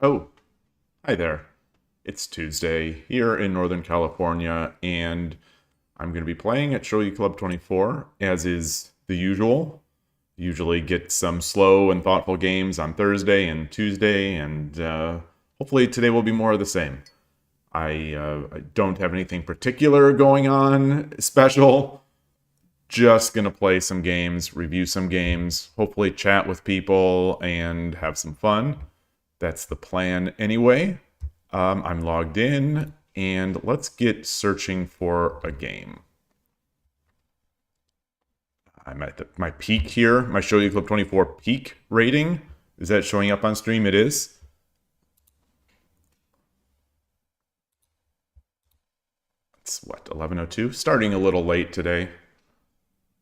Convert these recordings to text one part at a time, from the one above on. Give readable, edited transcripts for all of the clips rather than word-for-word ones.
Oh, hi there. It's Tuesday here in Northern California, and I'm going to be playing at Shogi Club 24, as is the usual. Usually get some slow and thoughtful games on Thursday and Tuesday, and hopefully today will be more of the same. I don't have anything particular going on special. Just going to play some games, review some games, hopefully chat with people, and have some fun. That's the plan anyway. I'm logged in, and let's get searching for a game. I'm at my peak here, my Shogi Club 24 peak rating. Is that showing up on stream? It is. It's what, 11:02? Starting a little late today.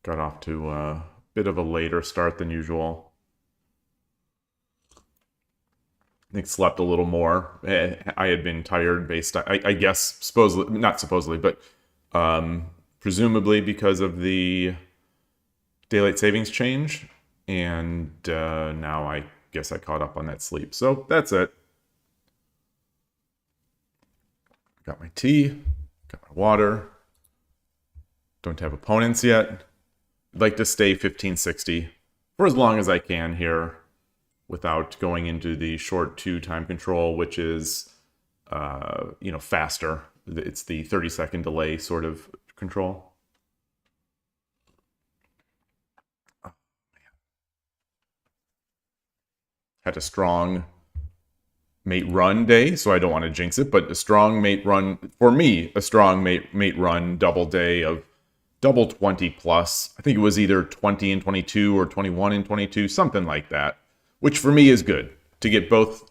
Got off to a bit of a later start than usual. I think slept a little more. I had been tired based, I guess, supposedly, not supposedly, but presumably because of the daylight savings change. And now I guess I caught up on that sleep. So that's it. Got my tea, got my water. Don't have opponents yet. I'd like to stay 1560 for as long as I can here, without going into the short 2 time control, which is, faster. It's the 30-second delay sort of control. Oh, man. Had a strong mate run day, so I don't want to jinx it, but a strong mate run, for me, a strong mate run double day of double 20 plus. I think it was either 20 and 22 or 21 and 22, something like that. Which for me is good. To get both,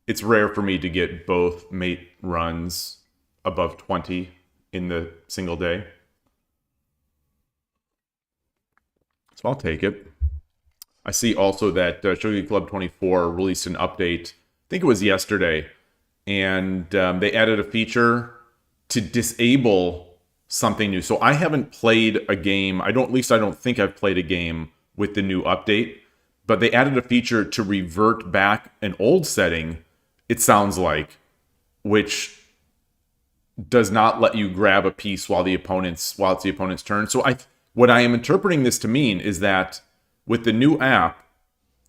it's rare for me to get both mate runs above 20 in the single day. So I'll take it. I see also that Shogi Club 24 released an update, I think it was yesterday, and they added a feature to disable something new. So I haven't played a game, at least I don't think I've played a game with the new update. But they added a feature to revert back an old setting, it sounds like, which does not let you grab a piece while it's the opponent's turn. So what I am interpreting this to mean is that with the new app,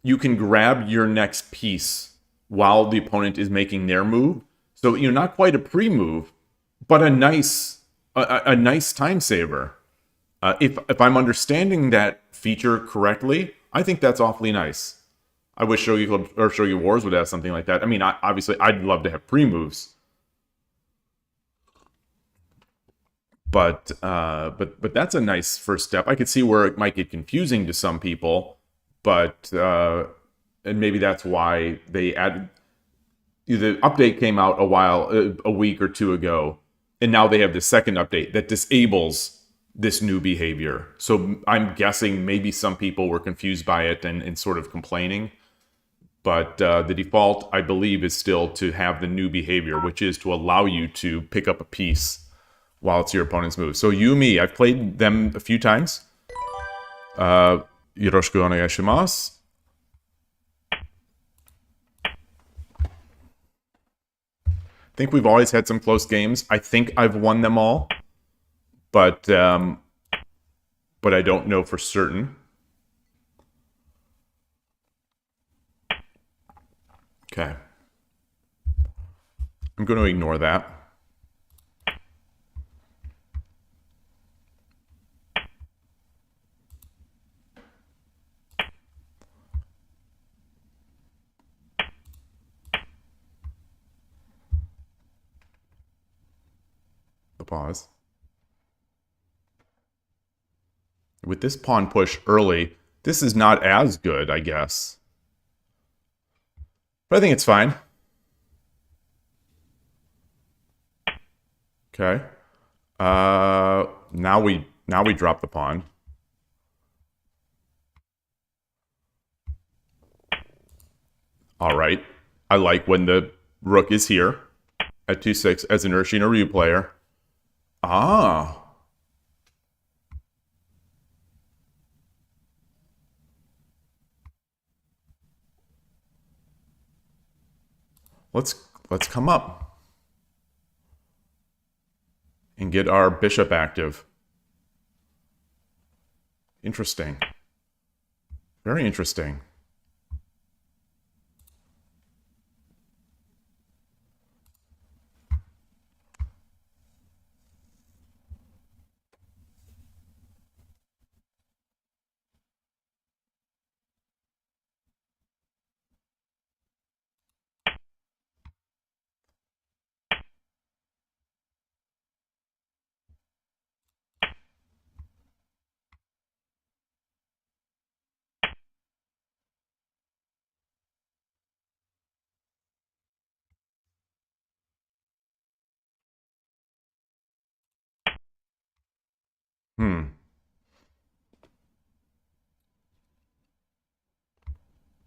you can grab your next piece while the opponent is making their move. So, not quite a pre-move, but a nice time saver. If I'm understanding that feature correctly, I think that's awfully nice. I wish Shogi Club or Shogi Wars would have something like that. I mean, obviously, I'd love to have pre-moves, but that's a nice first step. I could see where it might get confusing to some people, but and maybe that's why they added. The update came out a week or two ago, and now they have the second update that disables this new behavior. So I'm guessing maybe some people were confused by it and sort of complaining. But the default, I believe, is still to have the new behavior, which is to allow you to pick up a piece while it's your opponent's move. So Yumi, I've played them a few times. Yoroshiku onegaishimasu. I think we've always had some close games. I think I've won them all. But I don't know for certain. Okay. I'm going to ignore that. The pause. With this pawn push early, this is not as good, I guess. But I think it's fine. Okay. Now we drop the pawn. All right. I like when the rook is here at 2-6 as an Urshino Ryu player. Ah. Let's come up and get our bishop active. Interesting. Very interesting.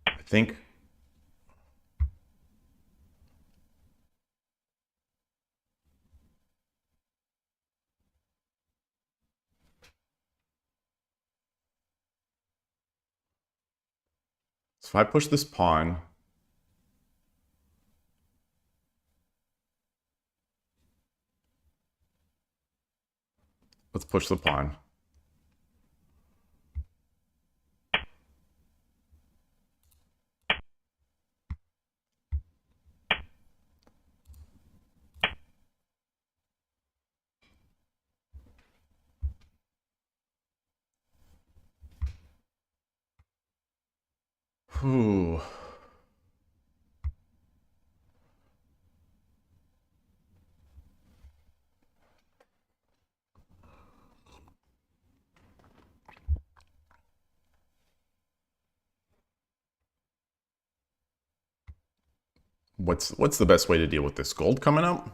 I think so if I push this pawn, let's push the pawn. Whew. What's the best way to deal with this? Gold coming up?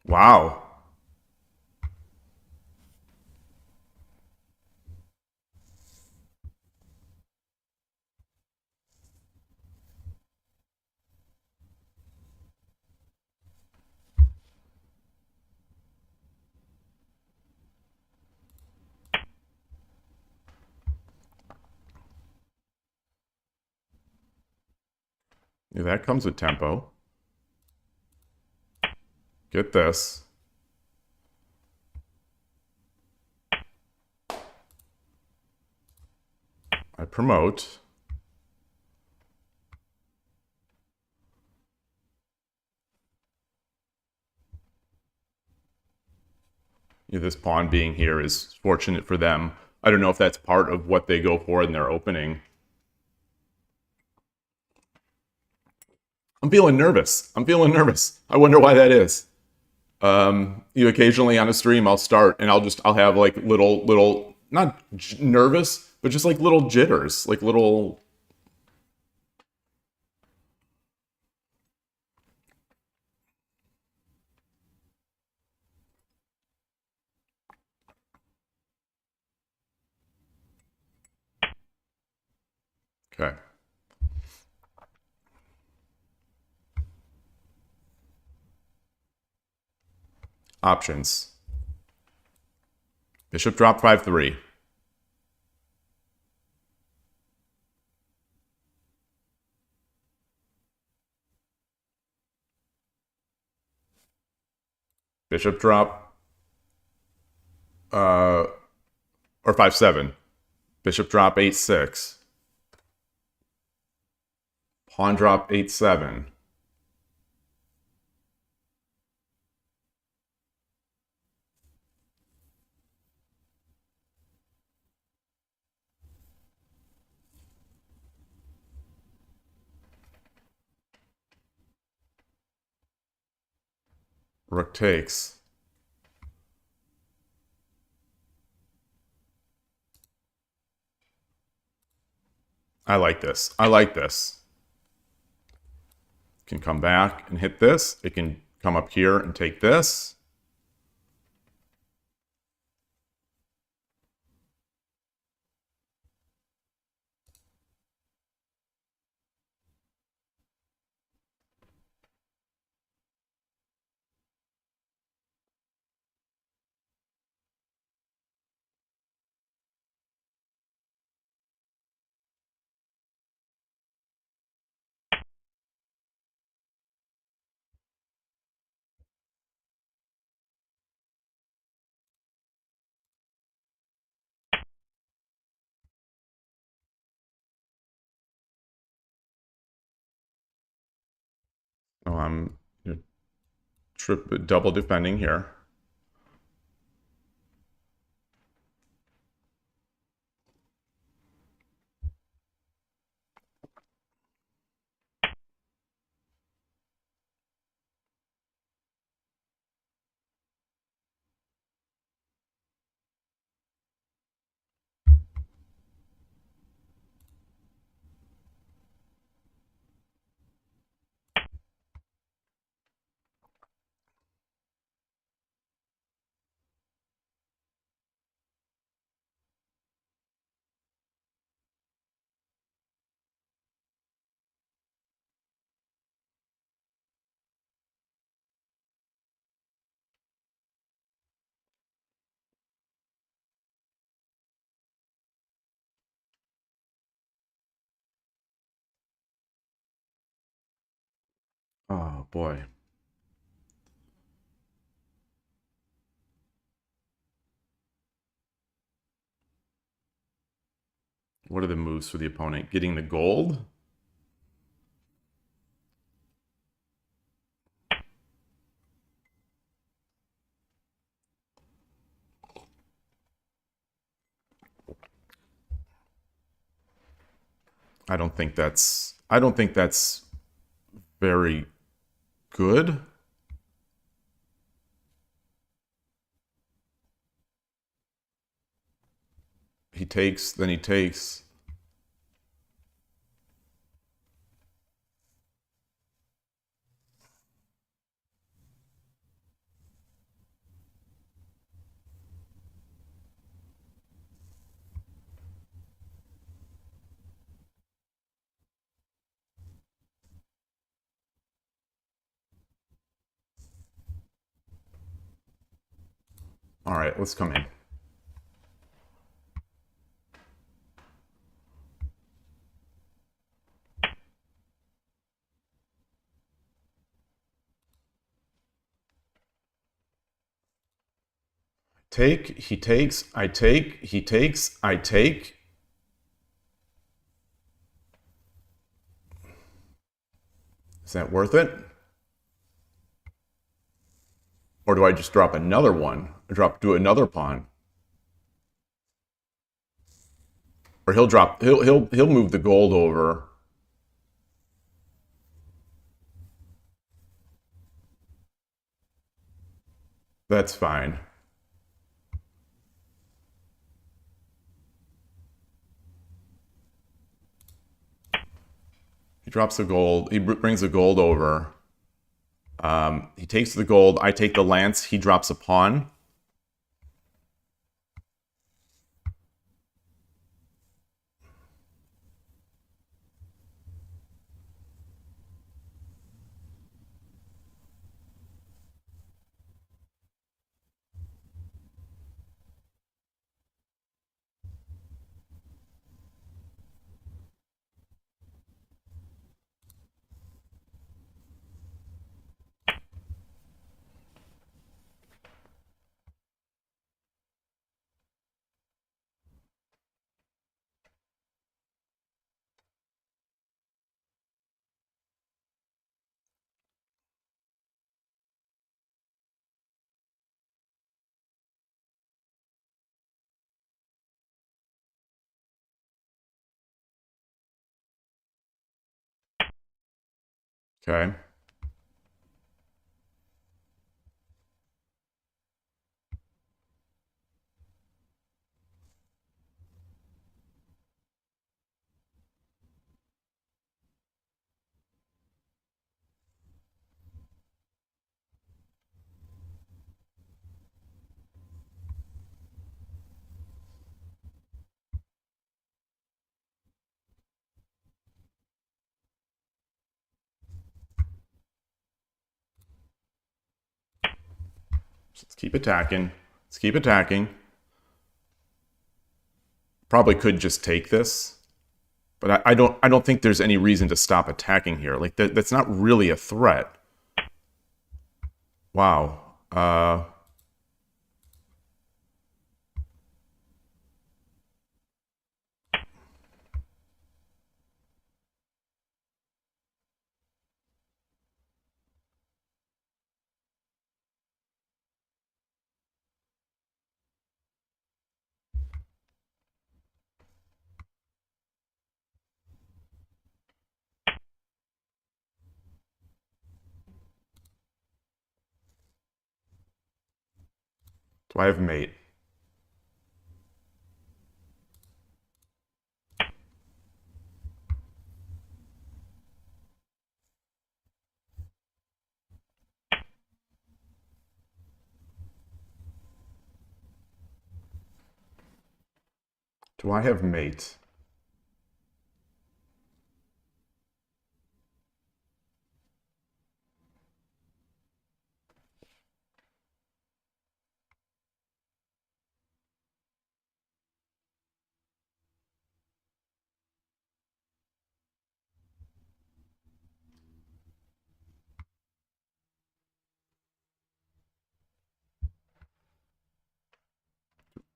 Wow. Yeah, that comes with tempo. Get this. I promote. Yeah, this pawn being here is fortunate for them. I don't know if that's part of what they go for in their opening. I'm feeling nervous. I'm feeling nervous. I wonder why that is. Occasionally on a stream I'll start and I'll have like little not nervous, but just like little jitters, like little. Okay. Options. Bishop drop 5-3. Bishop drop or 5-7. Bishop drop 8-6. Pawn drop 8-7. Rook takes. I like this. I like this. Can come back and hit this. It can come up here and take this. Oh, I'm double defending here. Oh boy. What are the moves for the opponent? Getting the gold? I don't think that's very good. He takes, then he takes. All right, let's come in. Take, he takes, I take, he takes, I take. Is that worth it? Or do I just drop another one? Do another pawn? Or he'll move the gold over. That's fine. He drops the gold. He brings the gold over. He takes the gold. I take the lance. He drops a pawn. Okay. Let's keep attacking. Let's keep attacking. Probably could just take this, but I don't think there's any reason to stop attacking here. Like that's not really a threat. Wow. Do I have mate? Do I have mate?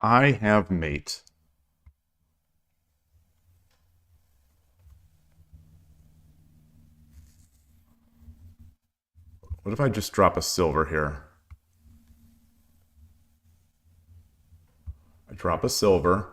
I have mate. What if I just drop a silver here? I drop a silver.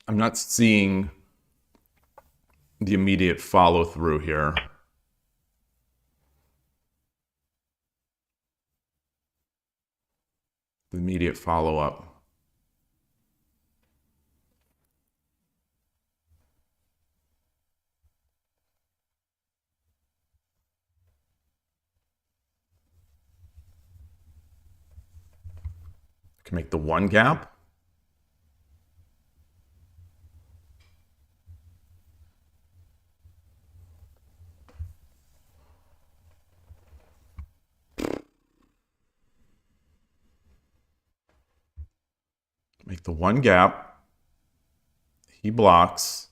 I'm not seeing the immediate follow through here. The immediate follow up. Can make the one gap. Make the one gap. He blocks.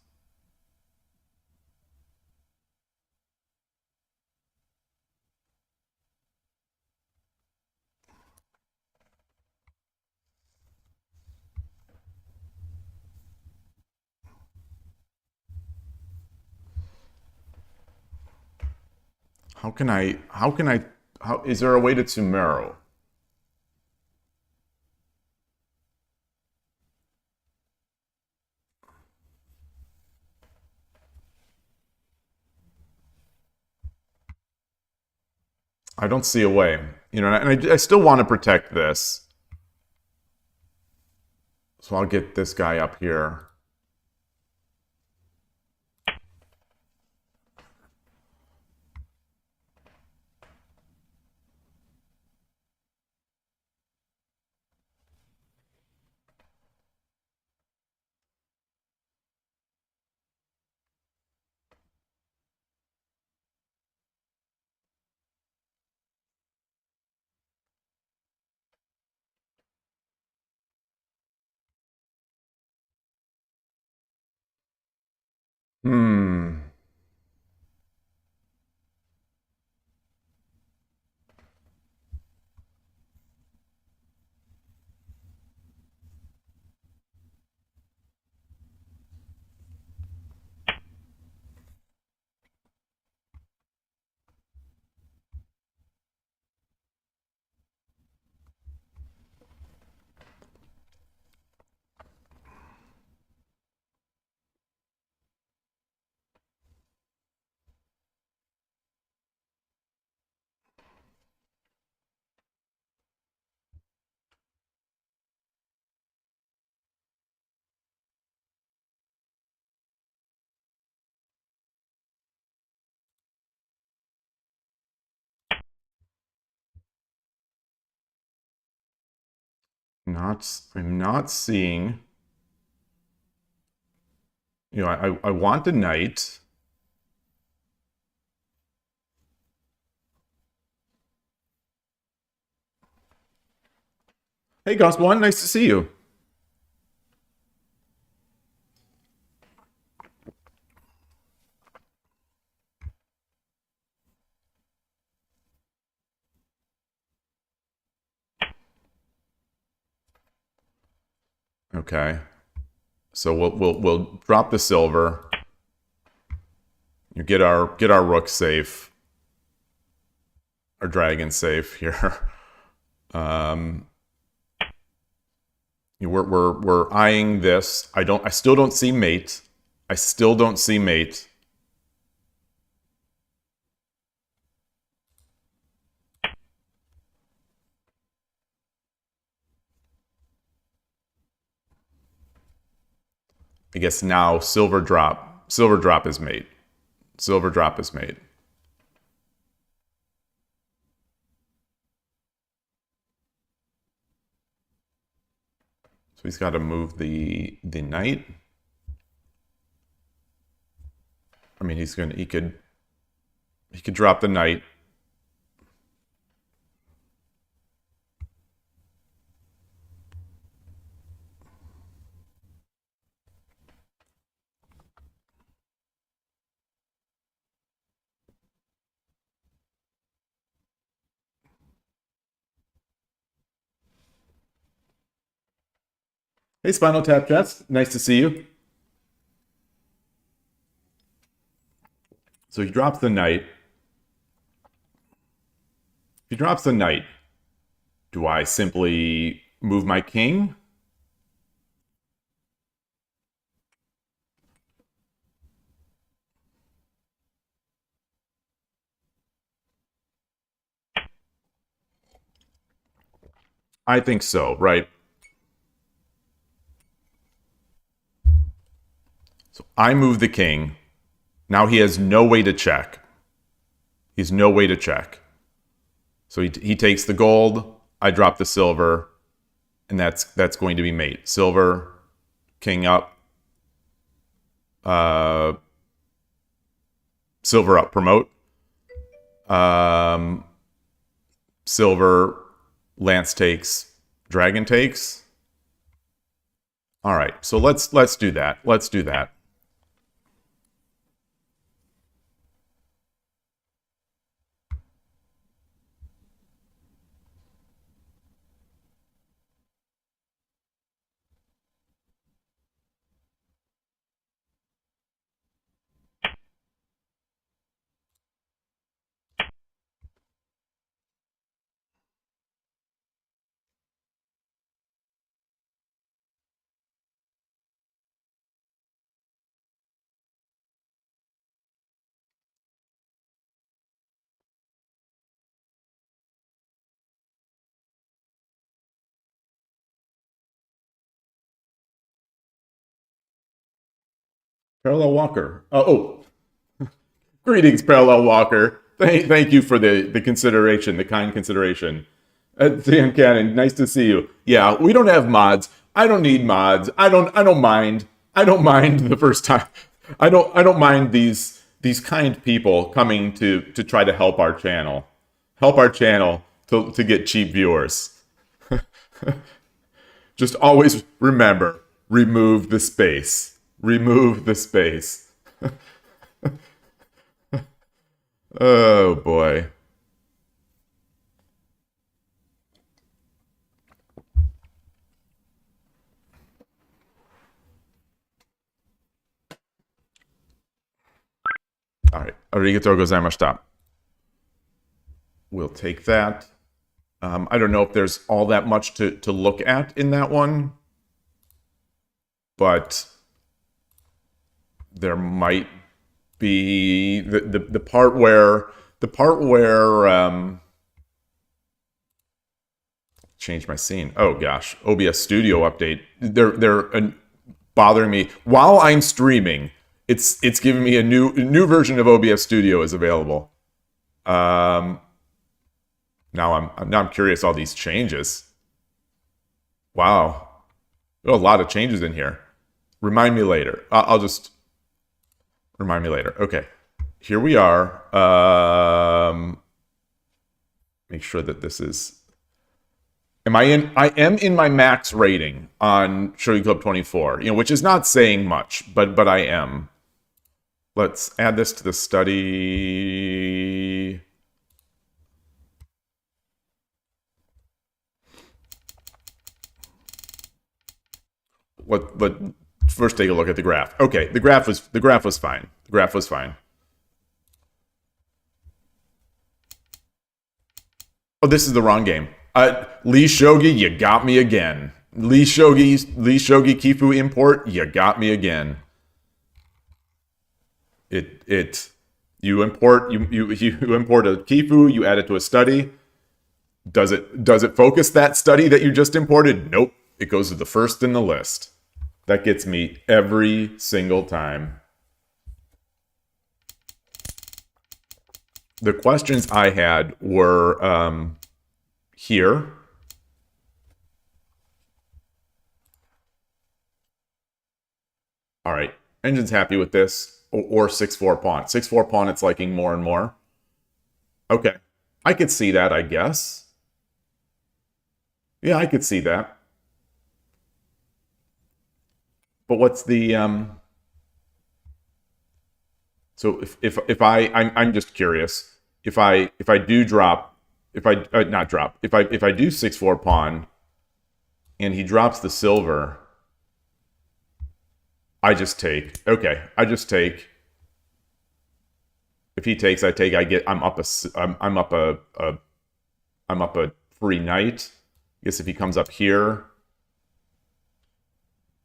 How is there a way to Tsumero? I don't see a way. You know, and I still want to protect this. So I'll get this guy up here. Hmm. I'm not seeing. You know, I want a knight. Hey, Gospel One, nice to see you. Okay, so we'll drop the silver. You get our rook safe, our dragon safe here. We're eyeing this. I still don't see mate. I still don't see mate. I guess now silver drop is mate. Silver drop is mate. So he's got to move the knight. I mean, he could drop the knight. Hey, Spinal Tap Chats, nice to see you. So he drops the knight. If he drops the knight, do I simply move my king? I think so, right? So I move the king. Now he has no way to check. He's no way to check. So he takes the gold, I drop the silver, and that's going to be mate. Silver, king up, silver up, promote. Silver, lance takes, dragon takes. All right, so let's do that. Let's do that. Parallel Walker. Greetings, Parallel Walker. Thank you for the consideration, the kind consideration. Dan Cannon, nice to see you. Yeah, we don't have mods. I don't need mods. I don't mind. I don't mind the first time. I don't mind these kind people coming to try to help our channel. Help our channel to get cheap viewers. Just always remember, remove the space. Remove the space. Oh boy. All right. Arigatou gozaimashita. We'll take that. I don't know if there's all that much to look at in that one, but there might be the part where change my scene. Oh gosh, OBS Studio update. They're bothering me while I'm streaming. It's giving me a new version of OBS Studio is available. Now I'm curious all these changes. Wow. There are a lot of changes in here. Remind me later. I'll just remind me later. Okay. Here we are. Make sure that this is... Am I in? I am in my max rating on Shogi Club 24, which is not saying much, but I am. Let's add this to the study. But first take a look at the graph. Okay, the graph was fine. The graph was fine. Oh, this is the wrong game. lishogi, you got me again. lishogi Kifu import, you got me again. You import a Kifu, you add it to a study. Does it focus that study that you just imported? Nope. It goes to the first in the list. That gets me every single time. The questions I had were here. All right. Engine's happy with this. Or 6-4 pawn. 6-4 pawn, it's liking more and more. Okay. I could see that, I guess. Yeah, I could see that. But what's the so if I'm just curious, if I do drop, if I not drop, if I do 6-4 pawn and he drops the silver, I just take. Okay, I just take. If he takes, I take. I'm up a free knight. I guess if he comes up here,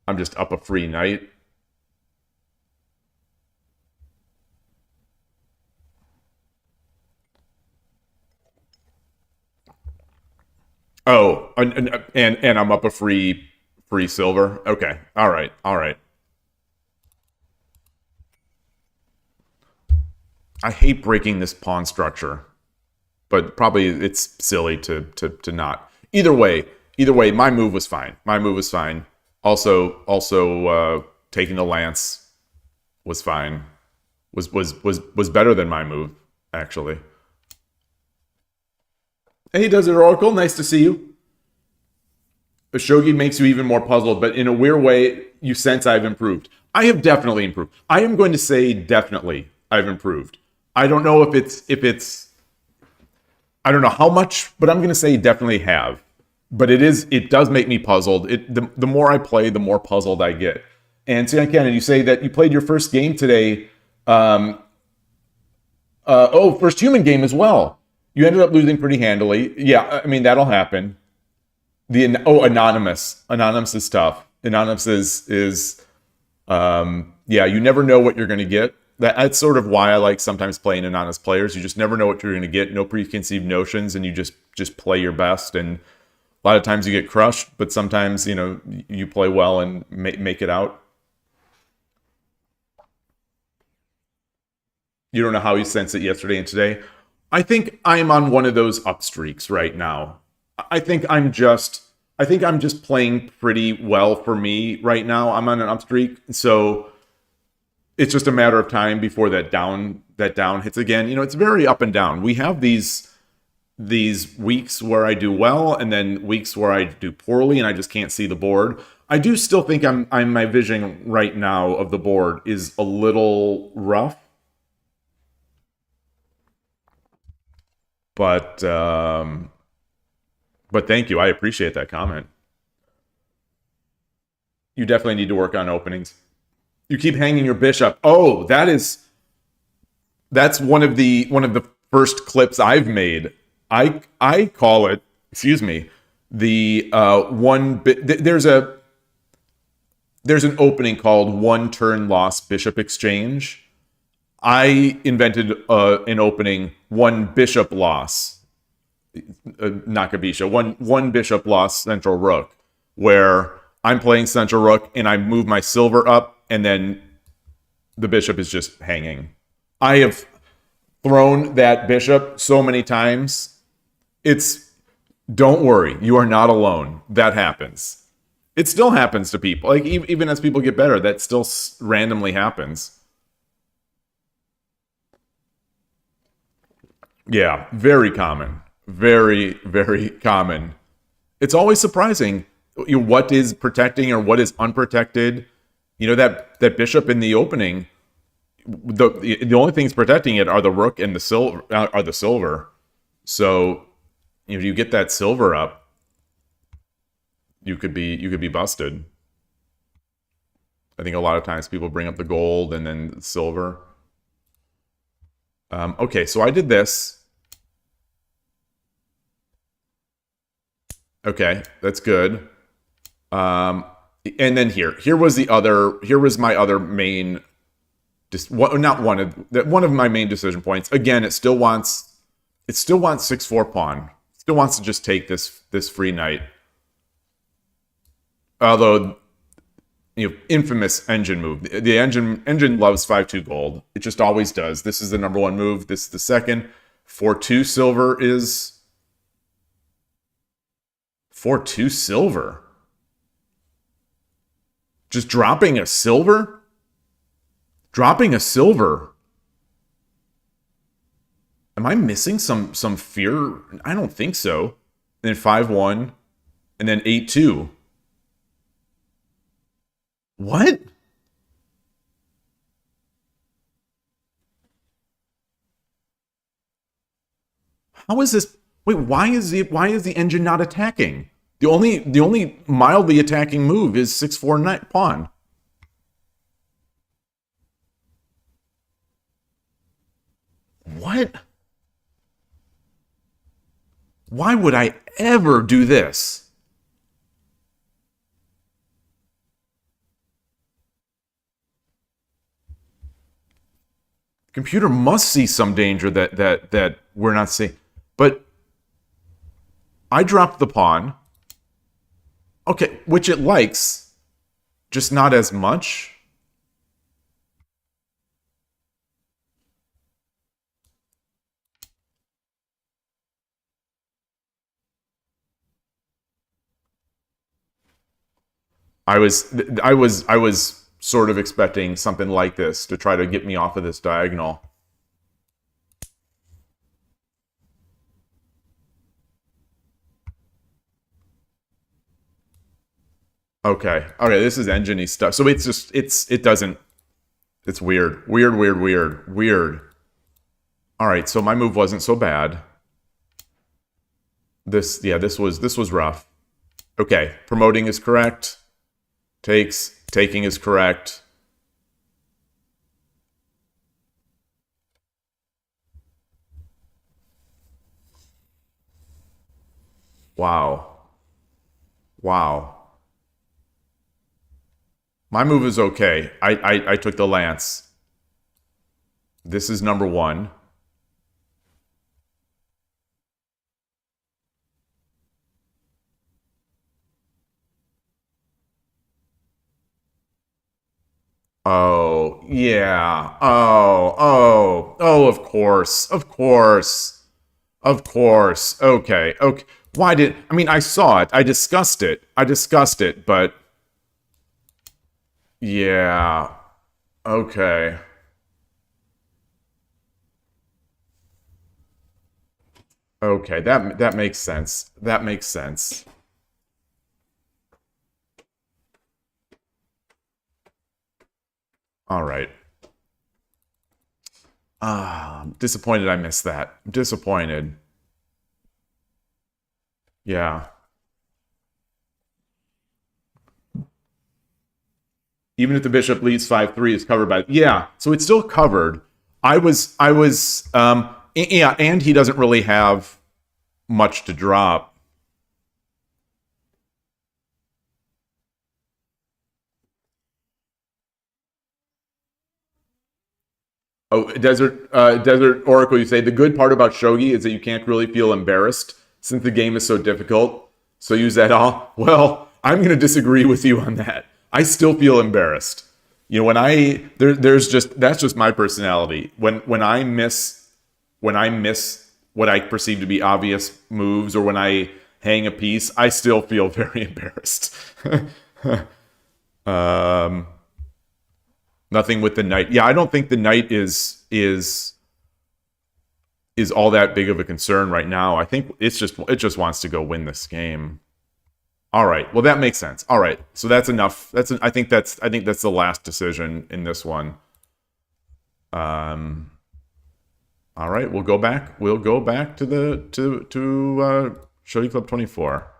I'm just up a free knight. Oh, and I'm up a free silver. Okay, all right. I hate breaking this pawn structure, but probably it's silly to not. Either way, my move was fine. Also, taking the lance was fine. Was better than my move, actually. Hey, Desert Oracle, nice to see you. Shogi makes you even more puzzled, but in a weird way, you sense I've improved. I have definitely improved. I am going to say definitely I've improved. I don't know if it's I don't know how much, but I'm going to say definitely have. But it does make me puzzled. The more I play, the more puzzled I get. And so again, you say that you played your first game today. First human game as well. You ended up losing pretty handily. Yeah, I mean, that'll happen. Anonymous. Anonymous is tough. Anonymous is yeah, you never know what you're going to get. That's sort of why I like sometimes playing anonymous players. You just never know what you're going to get. No preconceived notions, and you just play your best. And a lot of times you get crushed, but sometimes, you play well and make it out. You don't know how you sense it yesterday and today. I think I'm on one of those up streaks right now. I think I'm just playing pretty well for me right now. I'm on an up streak, so it's just a matter of time before that down hits again. It's very up and down. We have these weeks where I do well, and then weeks where I do poorly, and I just can't see the board. I do still think my vision right now of the board is a little rough. But thank you. I appreciate that comment. You definitely need to work on openings. You keep hanging your bishop. Oh, that's one of the first clips I've made. I call it, excuse me, the there's an opening called One Turn Loss Bishop Exchange. I invented an opening, One Bishop Loss, Nakabisha, one Bishop Loss Central Rook, where I'm playing Central Rook and I move my silver up and then the bishop is just hanging. I have thrown that bishop so many times. It's Don't worry, you are not alone. That happens. It still happens to people. Like, even as people get better, that still randomly happens. Yeah, very common. Very, very common. It's always surprising what is protecting or what is unprotected. You know, that bishop in the opening, the only things protecting it are the rook and the silver. So if you get that silver up, you could be busted. I think a lot of times people bring up the gold and then silver. Okay, so I did this. Okay, that's good. And then here was my other main, one of my main decision points. Again, it still wants 6/4 pawn. Still wants to just take this free knight. Although, you know, infamous engine move. The engine loves 5/2 gold. It just always does. This is the number one move. This is the second. 4/2 silver is 4/2 silver. Just dropping a silver? Dropping a silver. Am I missing some fear? I don't think so. And then 5/1 and then 8/2. What? How is this? Wait, why is the engine not attacking? The only mildly attacking move is 6/4 knight pawn. What? Why would I ever do this? Computer must see some danger that we're not seeing. But I dropped the pawn. Okay, which it likes, just not as much. I was sort of expecting something like this to try to get me off of this diagonal. Okay, this is engine-y stuff. So it's just it's weird. Weird. All right, so my move wasn't so bad. This was rough. Okay, promoting is correct. Taking is correct. Wow. My move is okay. I took the lance. This is number one. Oh, yeah. Oh, of course. Okay. I mean, I saw it. I discussed it, but yeah. Okay. Okay, that makes sense. That makes sense. All right. I'm disappointed I missed that. I'm disappointed. Yeah. Even if the bishop leads 5/3 is covered by... Yeah, so it's still covered. Yeah, and he doesn't really have much to drop. Oh, Desert Oracle, you say, the good part about Shogi is that you can't really feel embarrassed since the game is so difficult. So use that all. Well, I'm going to disagree with you on that. I still feel embarrassed. You know, that's just my personality. When I miss what I perceive to be obvious moves, or when I hang a piece, I still feel very embarrassed. Nothing with the knight. Yeah, I don't think the knight is all that big of a concern right now. I think it just wants to go win this game. All right. Well, that makes sense. All right. So that's enough. I think that's the last decision in this one. All right. We'll go back. We'll go back to Shogi Club 24.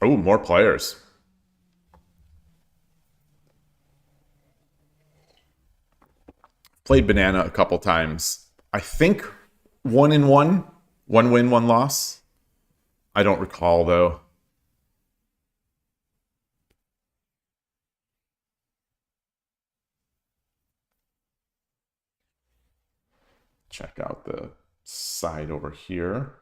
Oh, more players. Played Banana a couple times. I think 1-1. 1 win, 1 loss. I don't recall, though. Check out the side over here.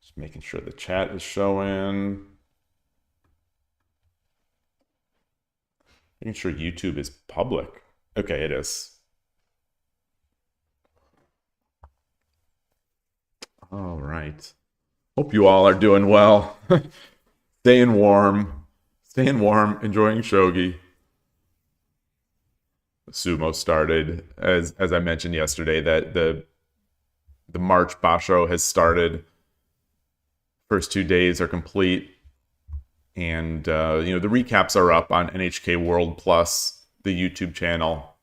Just making sure the chat is showing. Making sure YouTube is public. Okay, it is. All right. Hope you all are doing well. Staying warm. Staying warm, enjoying shogi. Sumo started, as I mentioned yesterday, that the March Basho has started. First 2 days are complete. And, the recaps are up on NHK World Plus, the YouTube channel.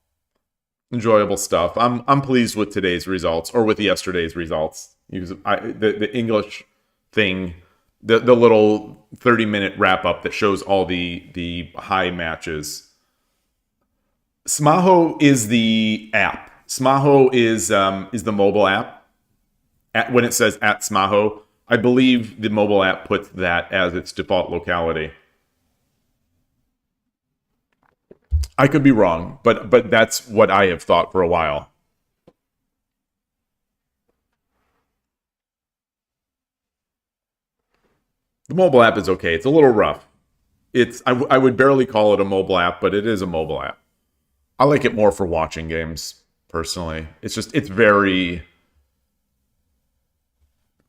Enjoyable stuff. I'm pleased with today's results, or with yesterday's results. The English thing, the little 30-minute wrap-up that shows all the high matches. Smaho is the app. Smaho is the mobile app. When it says at Smaho, I believe the mobile app puts that as its default locality. I could be wrong, but that's what I have thought for a while. The mobile app is okay. It's a little rough. I would barely call it a mobile app, but it is a mobile app. I like it more for watching games, personally. It's very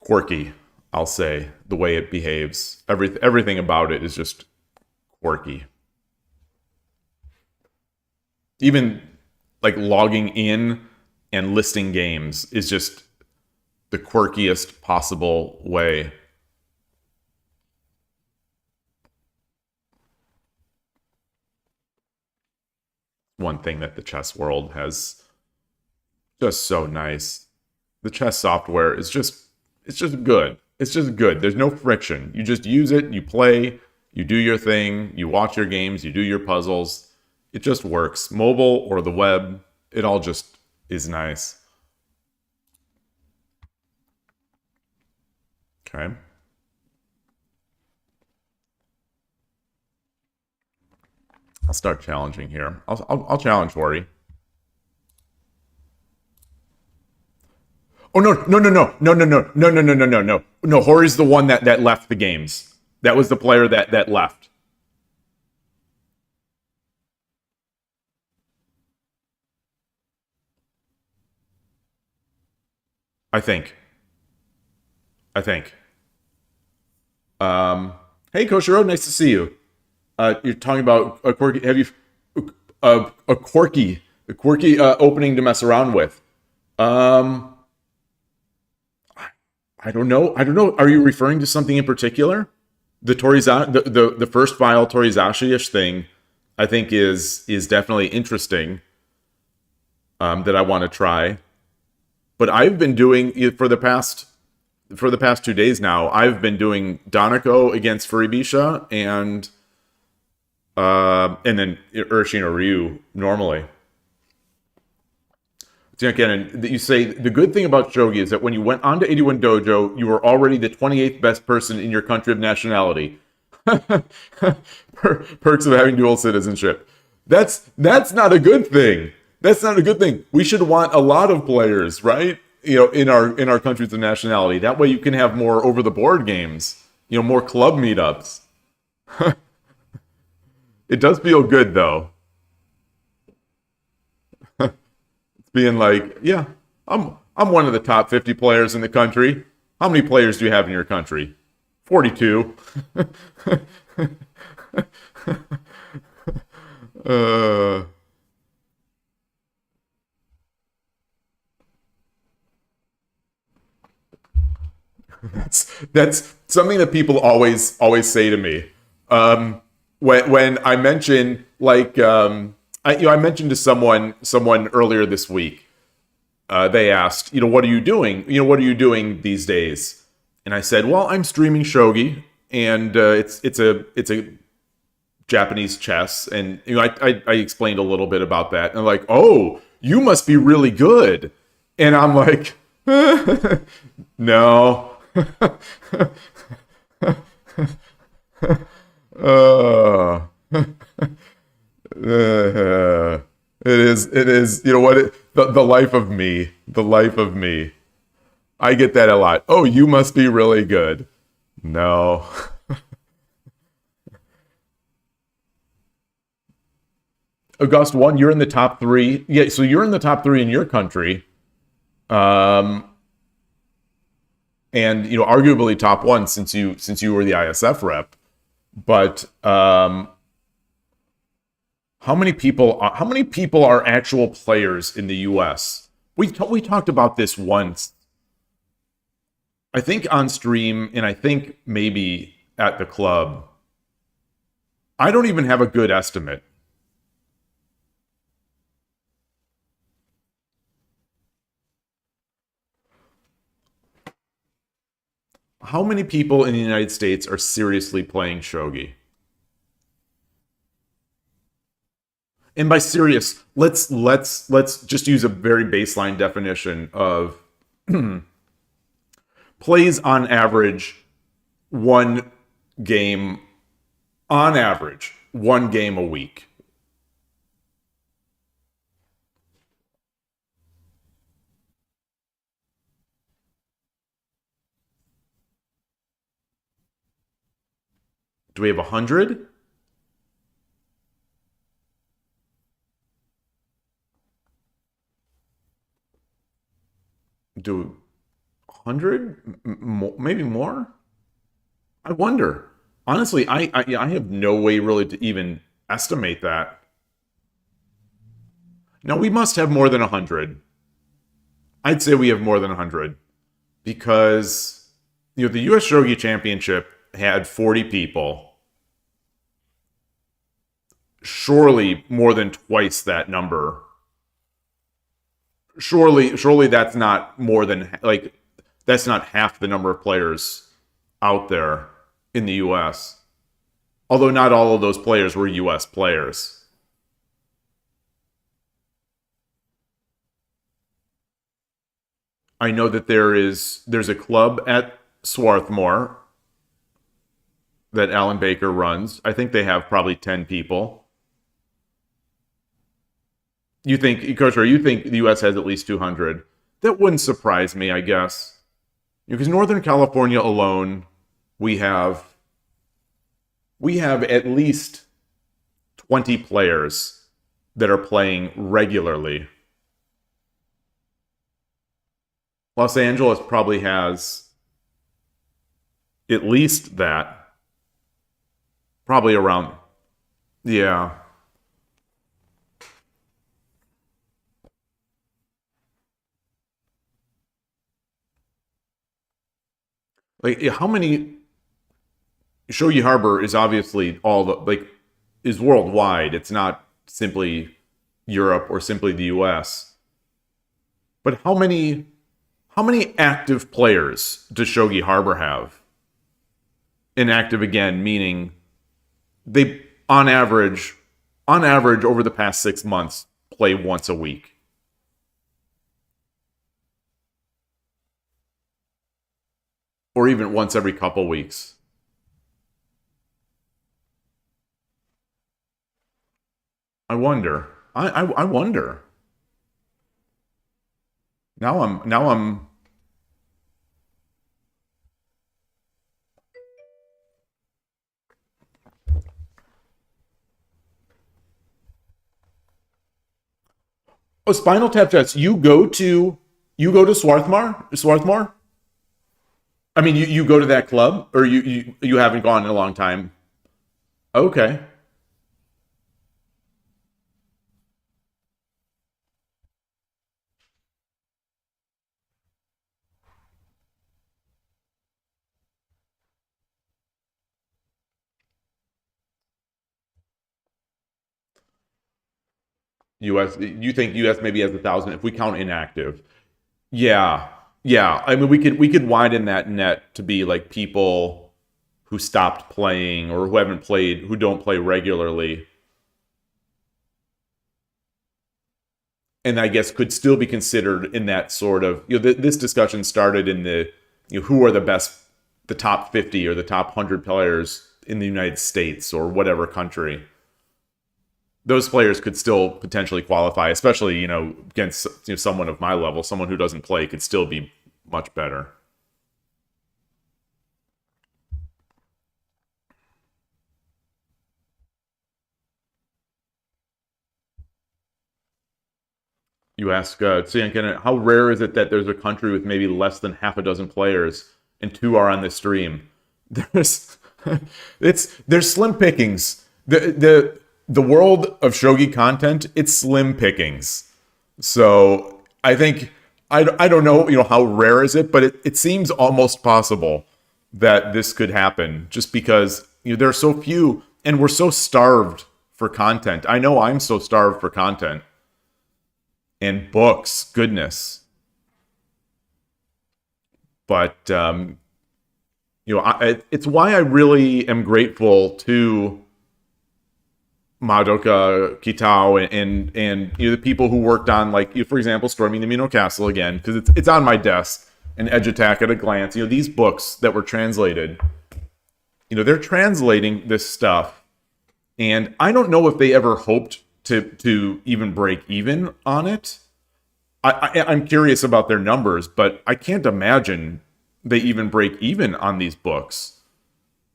quirky, I'll say, the way it behaves. Everything about it is just quirky. Even like logging in and listing games is just the quirkiest possible way. One thing that the chess world has just so nice. The chess software is just good. It's just good. There's no friction. You just use it, you play, you do your thing, you watch your games, you do your puzzles. It just works. Mobile or the web, it all just is nice. Okay. I'll start challenging here. I'll challenge Hori. Oh no. No, Hori's the one that left the games. That was the player that left. I think. Hey Koshiro, nice to see you. You're talking about a quirky. Have you a quirky opening to mess around with? I don't know. Are you referring to something in particular? The the first file Torizashi-ish thing, I think is definitely interesting. That I want to try. But I've been doing for the past 2 days now. I've been doing Doniko against Furibisha and then Urshin or Ryu normally. Again, you say the good thing about shogi is that when you went on to 81 Dojo, you were already the 28th best person in your country of nationality. Perks of having dual citizenship. That's not a good thing. That's not a good thing. We should want a lot of players, right? In our countries of nationality. That way you can have more over the board games. More club meetups. It does feel good though. Being like, yeah, I'm one of the top 50 players in the country. How many players do you have in your country? 42. uh, that's something that people always say to me. When I mention like I mentioned to someone earlier this week. They asked, what are you doing? What are you doing these days? And I said, well, I'm streaming shogi, and it's a Japanese chess, and I explained a little bit about that, and they're like, oh, you must be really good, and I'm like, no. uh, it is the life of me, the life of me. I get that a lot. Oh, you must be really good. No. August 1, you're in the top 3. Yeah, so you're in the top 3 in your country. And arguably top 1 since you were the ISF rep. But how many people are actual players in the US? We talked about this once. I think on stream, and I think maybe at the club. I don't even have a good estimate. How many people in the United States are seriously playing shogi? And by serious, let's just use a very baseline definition of plays on average one game a week. Do we have 100? Do 100? Maybe more? I wonder. Honestly, I have no way really to even estimate that. No, we must have more than 100. I'd say we have more than 100 because the US Shogi Championship had 40 people. Surely more than twice that number. Surely that's not more than that's not half the number of players out there in the US. Although not all of those players were US players. I know that there's a club at Swarthmore that Alan Baker runs. I think they have probably 10 people. You think, Kosher, you think the US has at least 200? That wouldn't surprise me, I guess. Because Northern California alone, we have at least 20 players that are playing regularly. Los Angeles probably has at least that. Probably around, yeah. Like, how many? Shogi Harbor is obviously is worldwide. It's not simply Europe or simply the US. But how many active players does Shogi Harbor have? Inactive again, meaning they on average over the past 6 months play once a week. Or even once every couple weeks. I wonder. I wonder. Now I'm Oh, Spinal Tap Jets. You go to Swarthmore? I mean, you go to that club, or you haven't gone in a long time. Okay. U.S. You think U.S. maybe has 1,000 if we count inactive? Yeah, yeah. I mean, we could widen that net to be like people who stopped playing or who haven't played, who don't play regularly, and I guess could still be considered in that sort of, this discussion started in the, who are the best, the top 50 or the top 100 players in the United States or whatever country. Those players could still potentially qualify, especially, against, someone of my level. Someone who doesn't play could still be much better. You ask, Tsiankin, how rare is it that there's a country with maybe less than half a dozen players and two are on the stream? There's, there's slim pickings. The world of shogi content, it's slim pickings. So I think, I don't know, how rare is it, but it seems almost possible that this could happen just because, there are so few and we're so starved for content. I know I'm so starved for content and books, goodness. But it's why I really am grateful to Madoka Kitao and the people who worked on, like, for example, Storming the Mino Castle again, because it's on my desk, and Edge Attack at a Glance. These books that were translated, they're translating this stuff, and I don't know if they ever hoped to even break even on it. I'm curious about their numbers, but I can't imagine they even break even on these books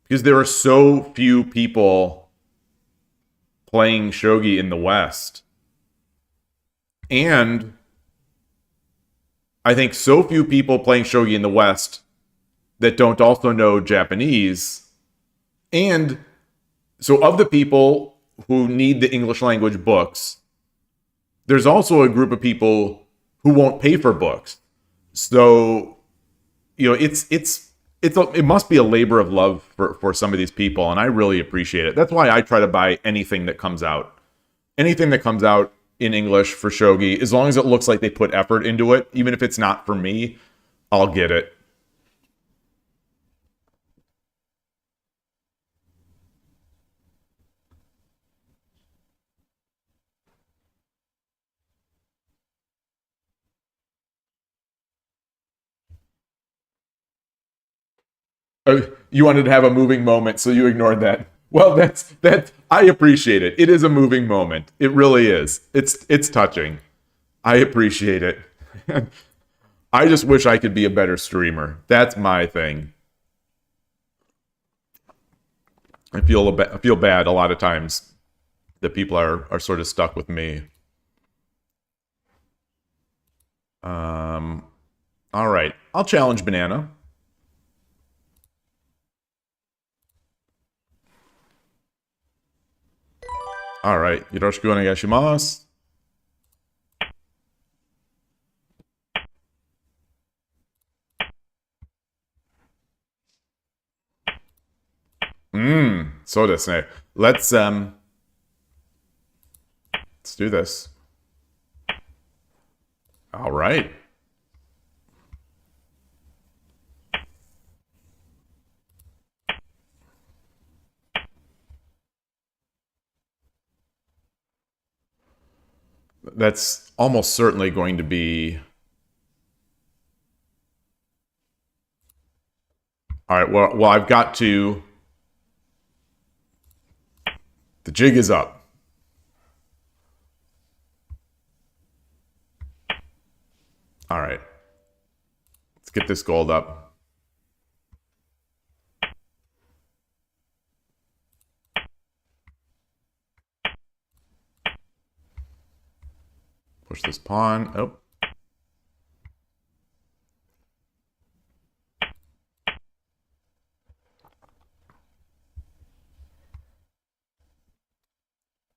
because there are so few people playing shogi in the West. And I think so few people playing shogi in the West that don't also know Japanese. And so of the people who need the English language books, there's also a group of people who won't pay for books. So, it must be a labor of love for some of these people, and I really appreciate it. That's why I try to buy anything that comes out. Anything that comes out in English for shogi, as long as it looks like they put effort into it, even if it's not for me, I'll get it. You wanted to have a moving moment, so you ignored that. Well, that I appreciate it. It is a moving moment. It really is. It's touching. I appreciate it. I just wish I could be a better streamer. That's my thing. I feel bad a lot of times that people are sort of stuck with me. All right. I'll challenge Banana. All right. Yoroshiku onegaishimasu. So desu ne. Let's do this. All right. That's almost certainly going to be... All right, well, I've got to... The jig is up. All right. Let's get this gold up. Push this this pawn. Oh.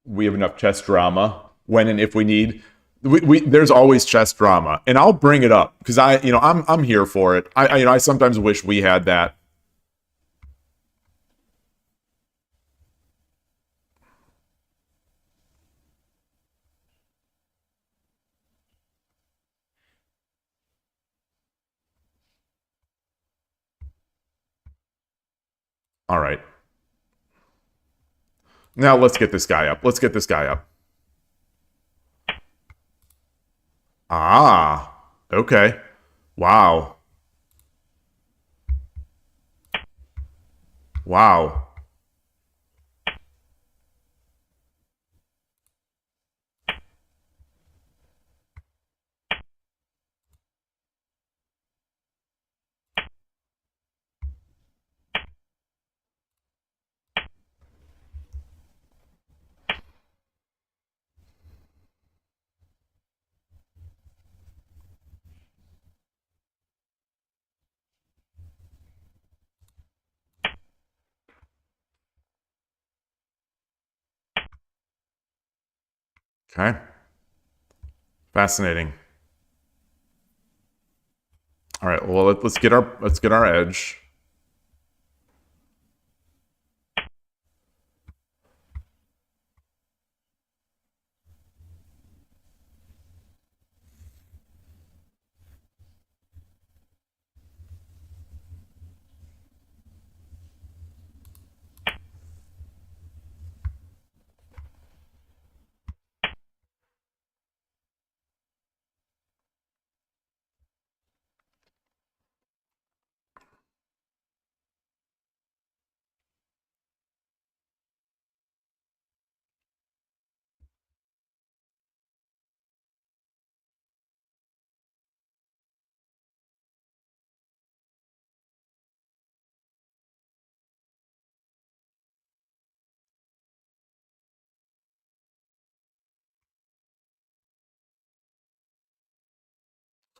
We have enough chess drama when and if we need. There's always chess drama, and I'll bring it up because I'm here for it. I sometimes wish we had that. All right. Now let's get this guy up. Let's get this guy up. Ah, okay. Wow. Wow. Okay. Fascinating. All right. Well, let's get our edge.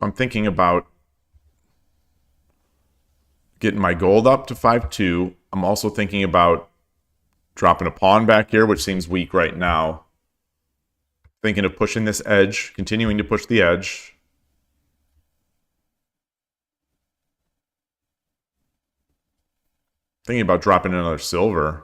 I'm thinking about getting my gold up to 5-2. I'm also thinking about dropping a pawn back here, which seems weak right now. Thinking of pushing this edge, continuing to push the edge. Thinking about dropping another silver.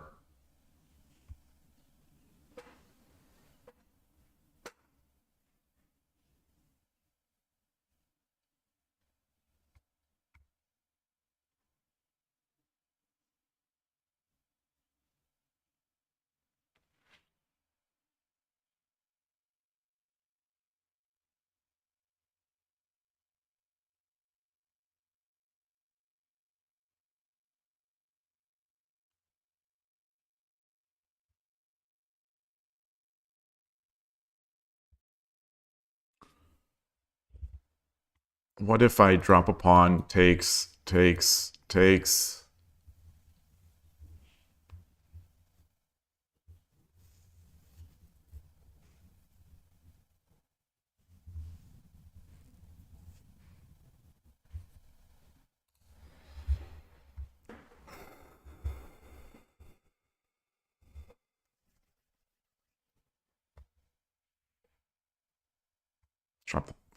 What if I drop a pawn, takes?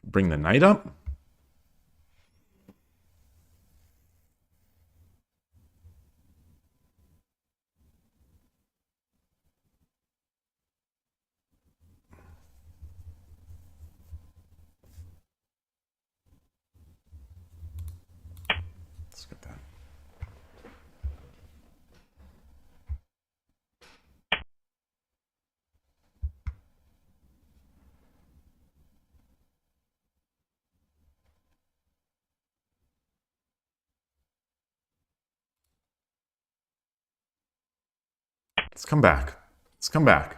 Bring the knight up? Let's get that. Let's come back. Let's come back.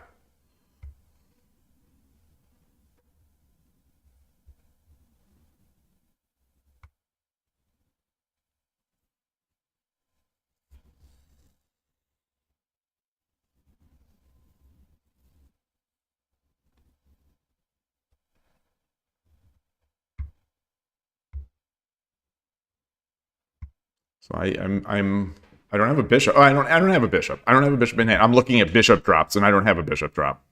So I don't have a bishop. Oh, I don't have a bishop. I don't have a bishop in hand. I'm looking at bishop drops, and I don't have a bishop drop.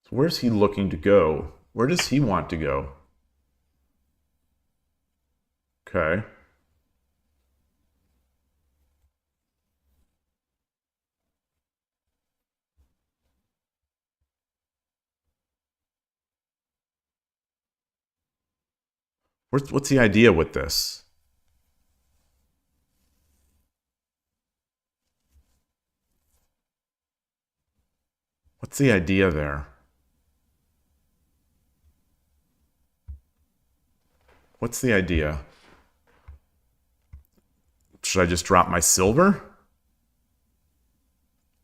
So where's he looking to go? Where does he want to go? Okay. What's the idea with this? What's the idea there? What's the idea? Should I just drop my silver?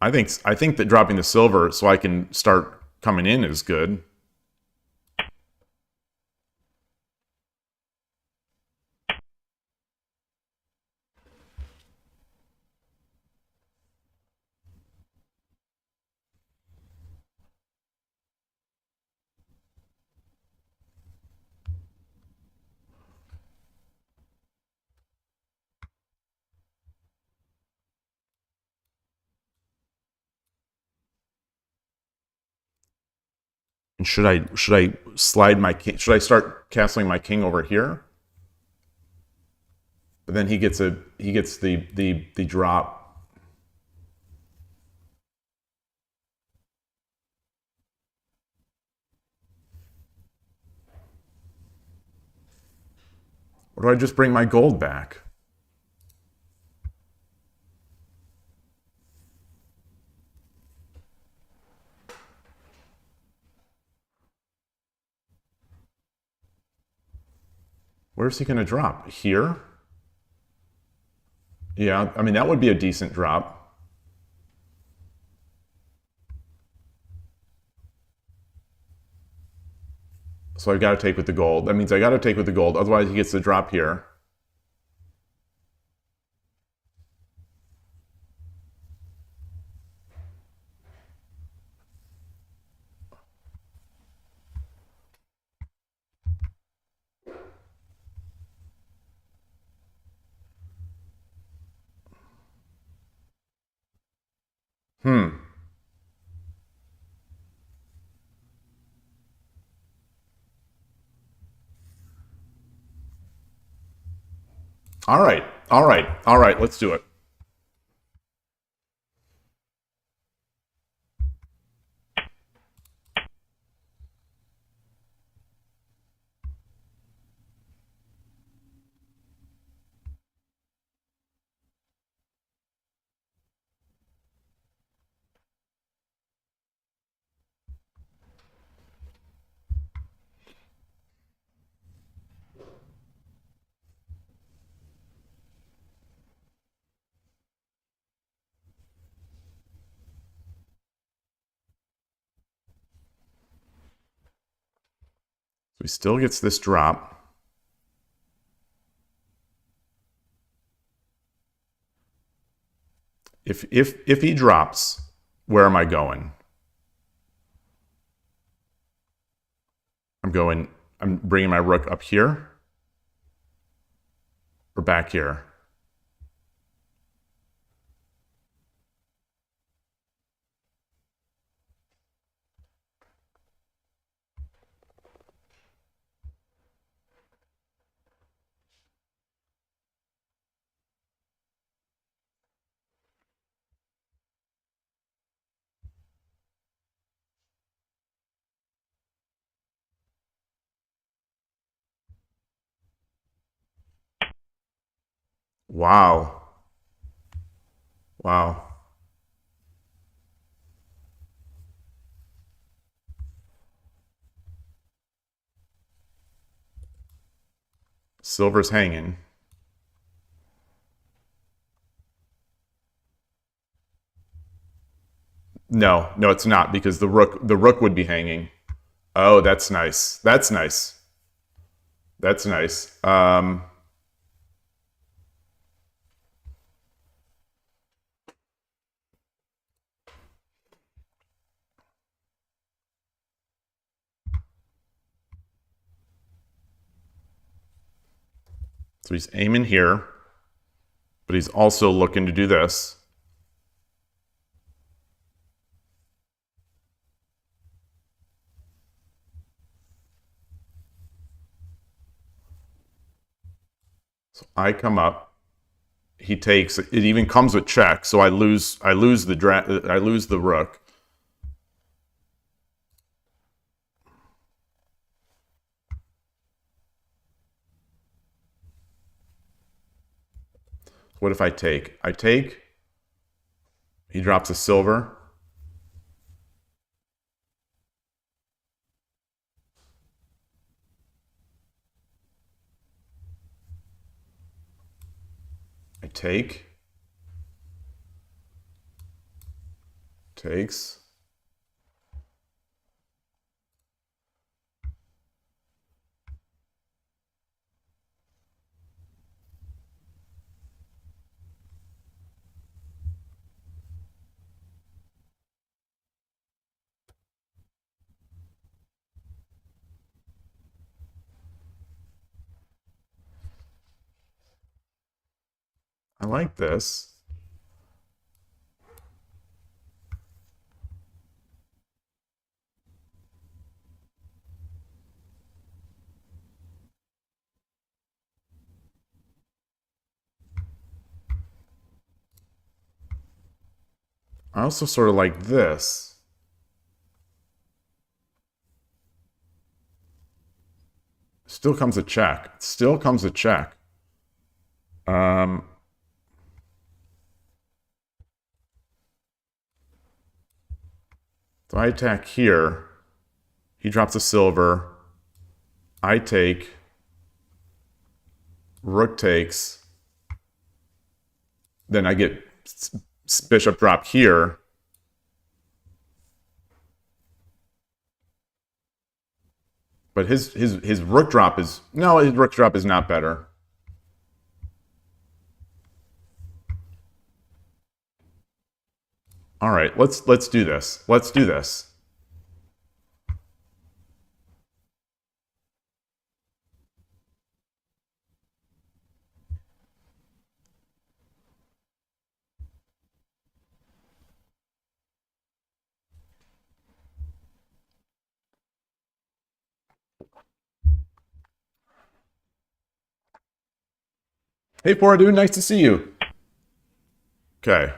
I think that dropping the silver so I can start coming in is good. And should I slide my king? Should I start castling my king over here? But then he gets the drop. Or do I just bring my gold back? Where's he going to drop? Here? Yeah, I mean, that would be a decent drop. So I've got to take with the gold. That means I got to take with the gold. Otherwise, he gets the drop here. All right, all right, all right. Let's do it. So he still gets this drop. If he drops, where am I going? I'm bringing my rook up here or back here. Wow. Wow. Silver's hanging. No, no, it's not because the rook would be hanging. Oh, that's nice. That's nice. That's nice. So he's aiming here, but he's also looking to do this. So I come up. He takes. It even comes with check, so I lose the rook. What if I take? I take. He drops a silver. I take. Takes. I like this. I also sort of like this. Still comes a check. Still comes a check. So I attack here. He drops a silver. I take. Rook takes. Then I get bishop drop here. But his rook drop is no, his rook drop is not better. All right, let's do this. Let's do this. Hey, Poor Dude, nice to see you. Okay.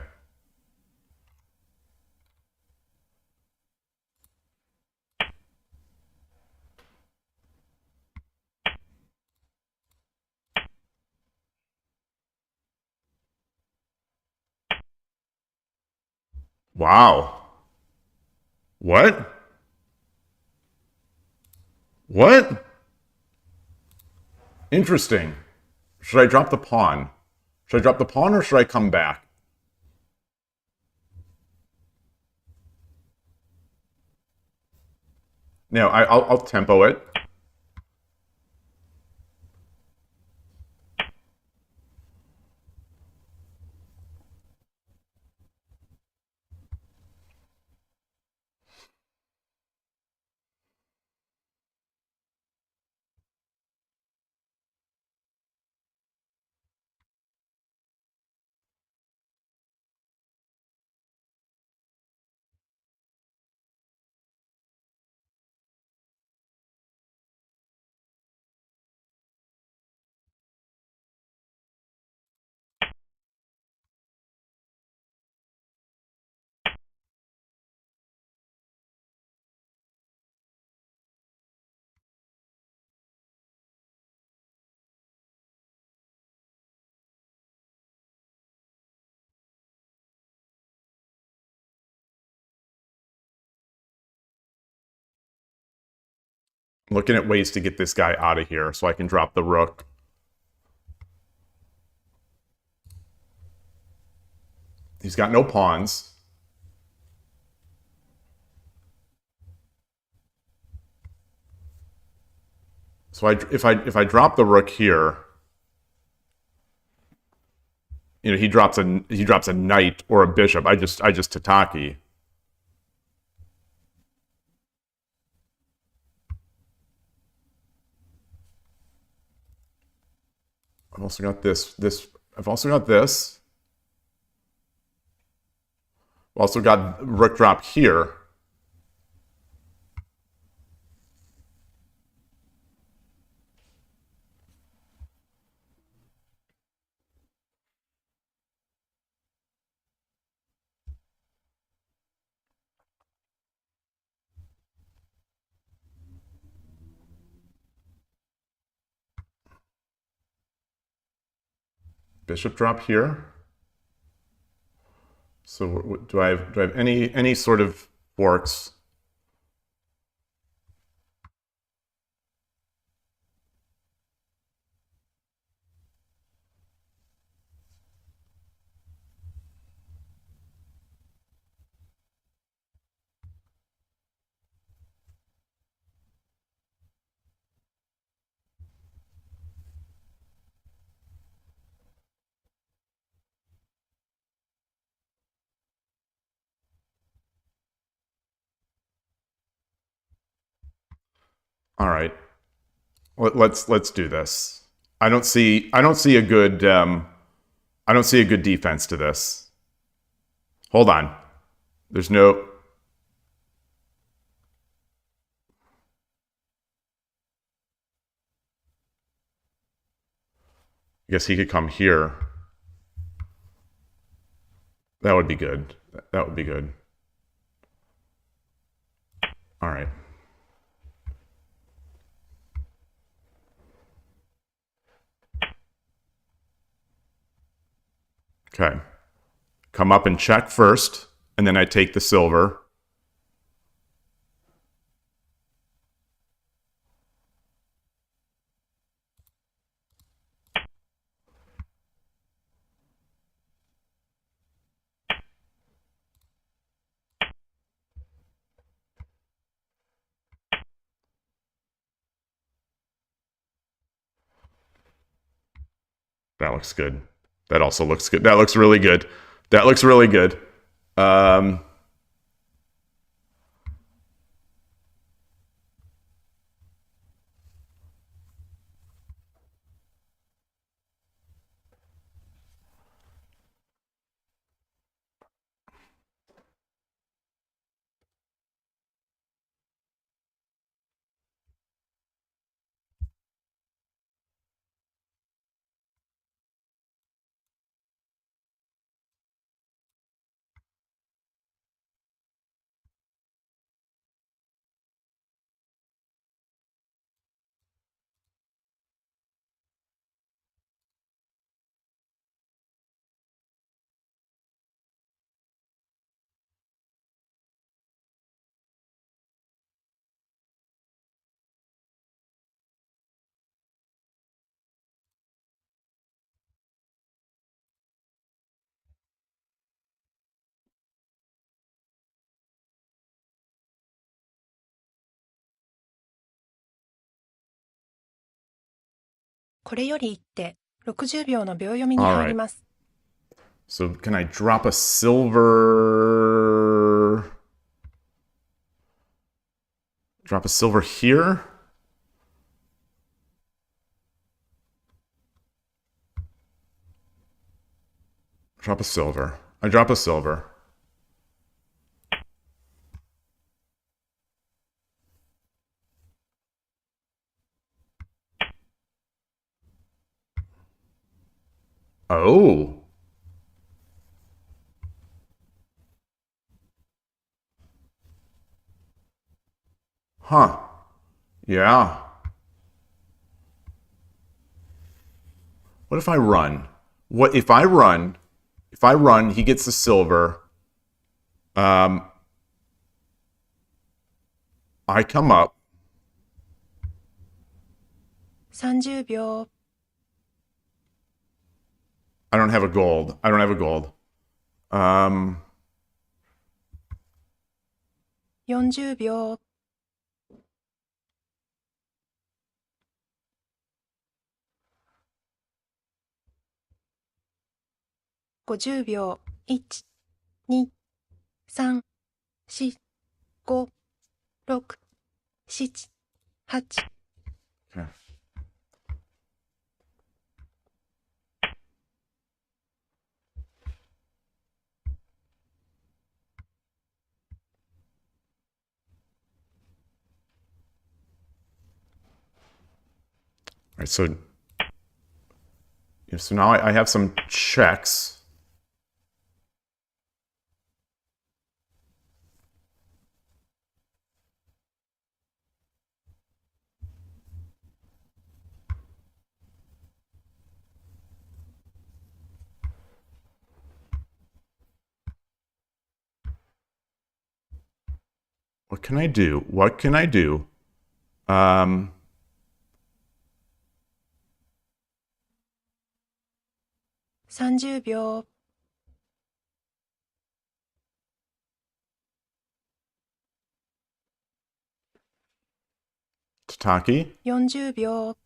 Wow. What? What? Interesting. Should I drop the pawn? Should I drop the pawn or should I come back? No, I'll tempo it. Looking at ways to get this guy out of here so I can drop the rook. He's got no pawns. So if I drop the rook here, you know, he drops a knight or a bishop. I just tataki. I've also got this. I've also got this. I've also got rook drop here. Bishop drop here. So do I have any sort of forks? All right, let's do this. I don't see a good defense to this. Hold on. There's no. I guess he could come here. That would be good. That would be good. All right. Okay. Come up and check first, and then I take the silver. That looks good. That also looks good. That looks really good. That looks really good. So can I drop a silver? Drop a silver here? Drop a silver. I drop a silver. Oh. Huh. Yeah. What if I run? What if I run? If I run, he gets the silver. I come up. 30秒 I don't have a gold. I don't have a gold. 40秒 50秒 1、2、3、4、5、6、7、8。Okay. right, so now I have some checks. What can I do? What can I do? 30秒、Tataki? 40秒、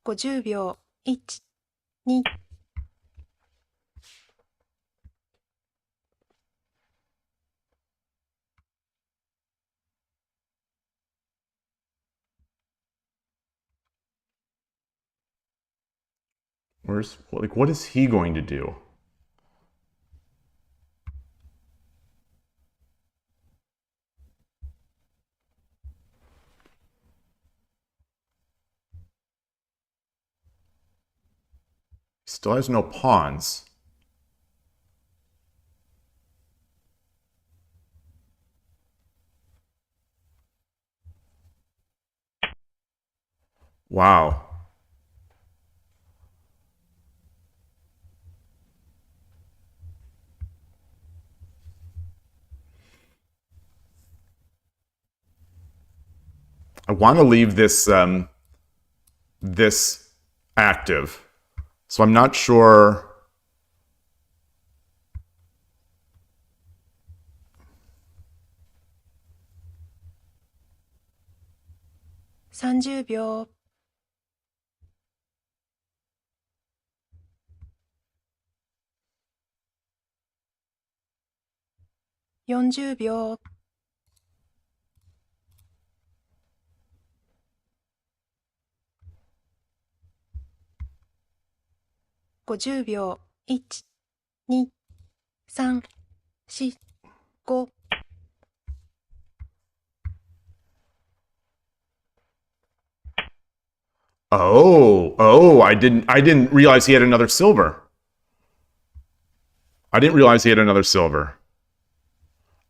50秒、1、2、What is he going to do? He still has no pawns. Wow. I want to leave this this active. So I'm not sure.30秒、40秒、50秒、1、2、3、4、5。Oh, I didn't realize he had another silver. I didn't realize he had another silver.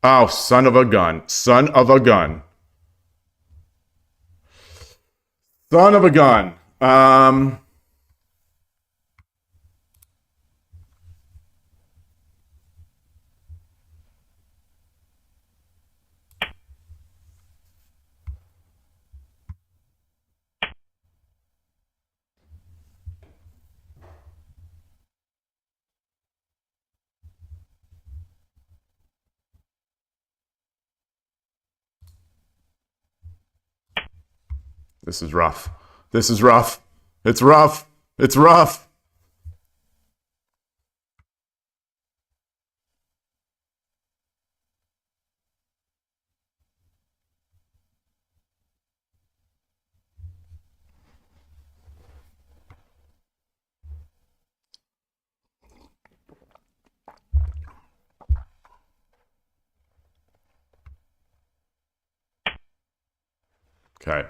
Oh, son of a gun. Son of a gun. Son of a gun. This is rough. This is rough. It's rough. It's rough. Okay.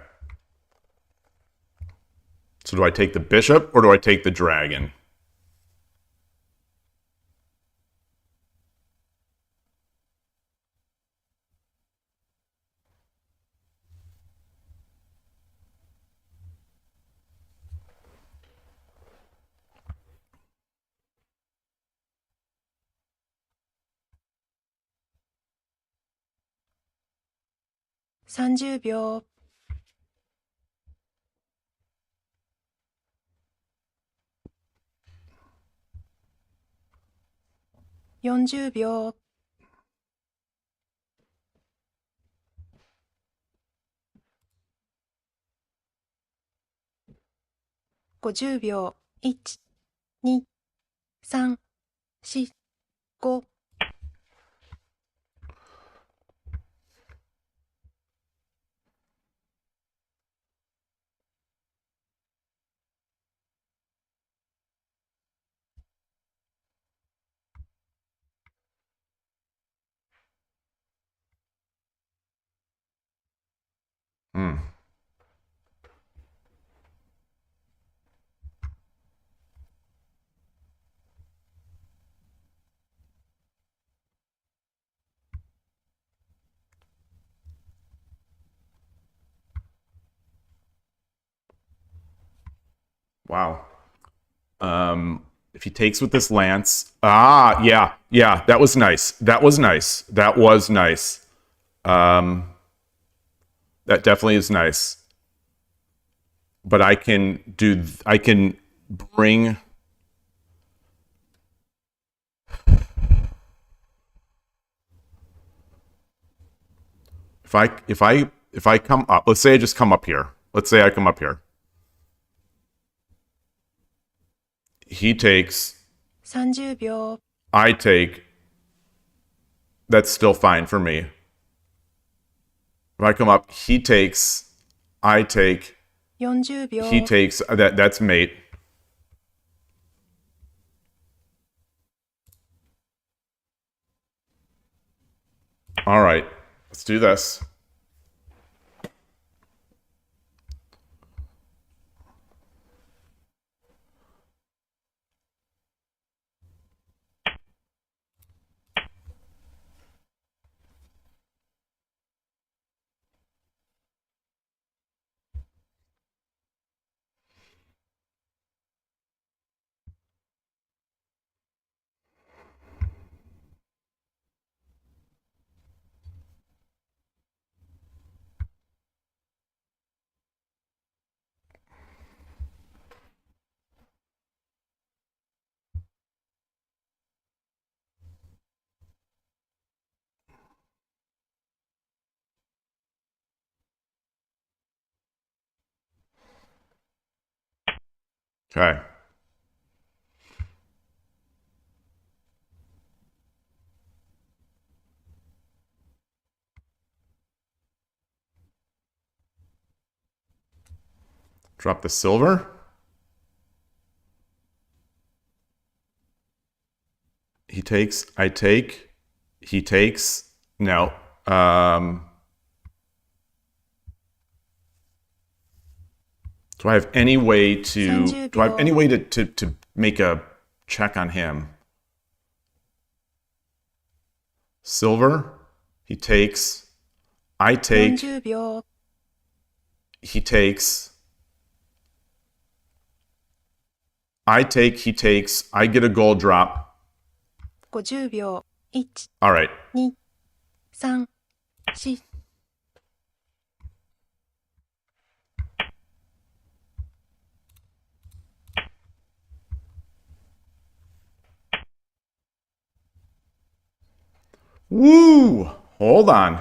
So do I take the bishop or do I take the dragon?30秒、40秒、50秒、1、2、3、4、5。Wow. If he takes with this lance, yeah, that was nice. That was nice. That was nice. That definitely is nice. But I can bring. If I come up, let's say I just come up here. Let's say I come up here. He takes, 30秒 I take. That's still fine for me. If I come up, he takes, I take, 40秒 he takes. That's mate. All right, let's do this. Okay. Drop the silver. He takes, I take, he takes. No. Do I have any way to to make a check on him? Silver, he takes, I take, 40秒 he takes, I take, he takes, I get a gold drop. 50秒 1、 All right. 2、3、4 Woo! Hold on.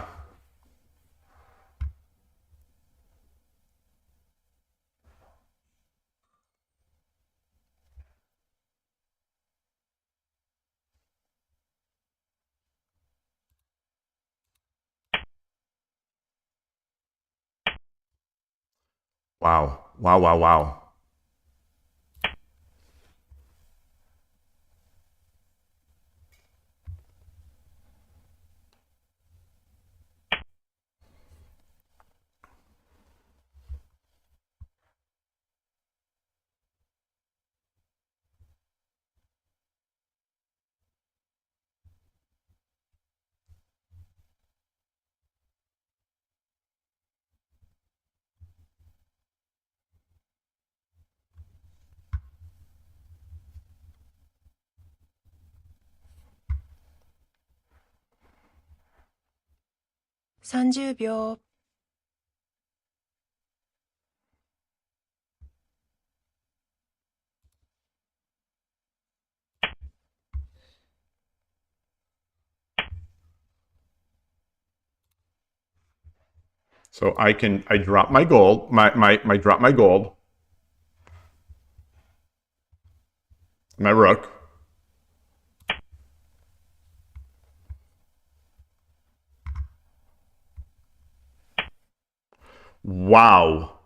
Wow. Wow, wow, wow.30秒 So I drop my gold, my drop my gold, my rook. Wow.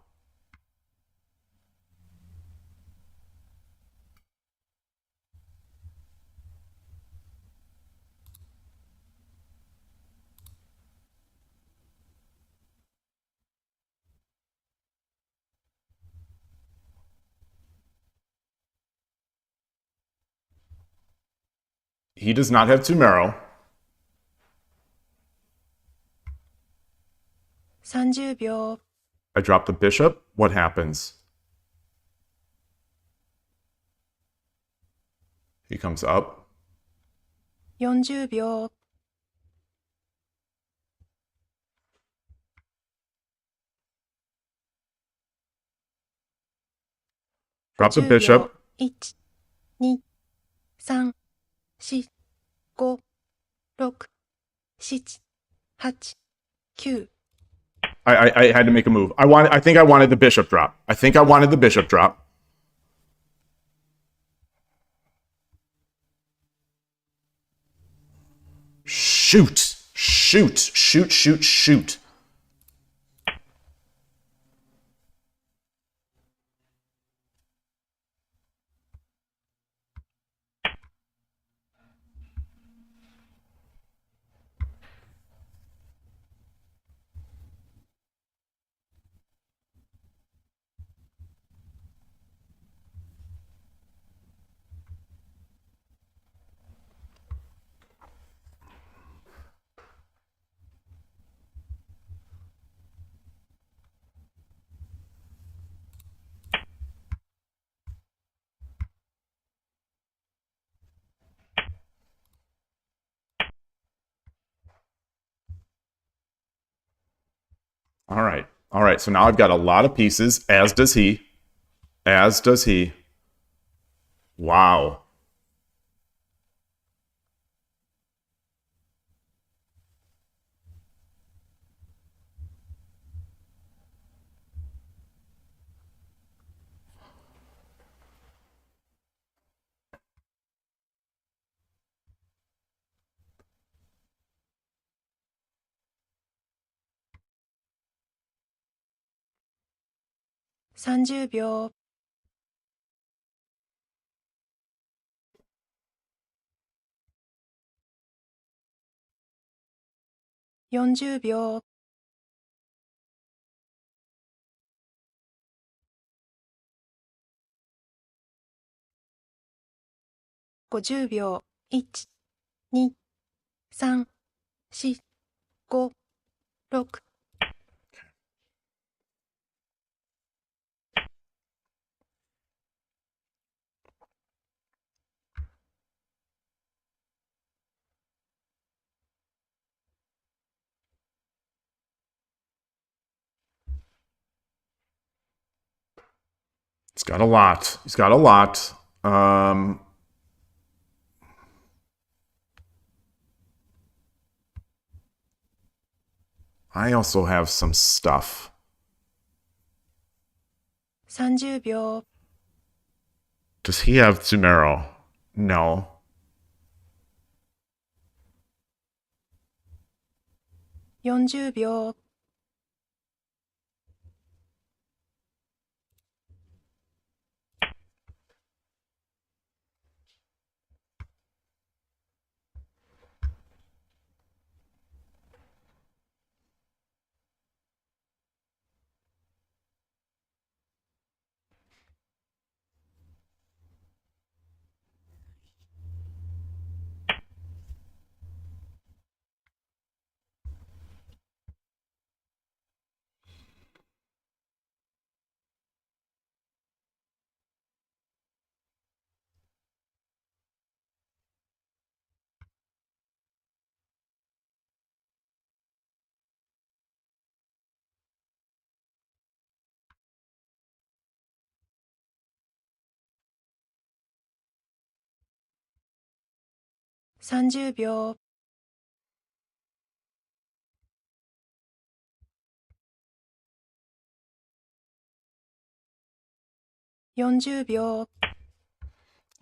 He does not have Tumero. 30秒 I drop the bishop. What happens? He comes up. 40秒 Drop the 50 bishop. 秒 1、2、3、4、5、6、7、8、9 I had to make a move. I think I wanted the bishop drop. I think I wanted the bishop drop. Shoot. Shoot. Shoot, shoot, shoot. All right. All right. So now I've got a lot of pieces, as does he. As does he. Wow.30秒 40秒 50秒 1、2、3、4、5、6 He's got a lot. He's got a lot. I also have some stuff. 30秒 Does he have Tumero? No. 40秒 30秒 40秒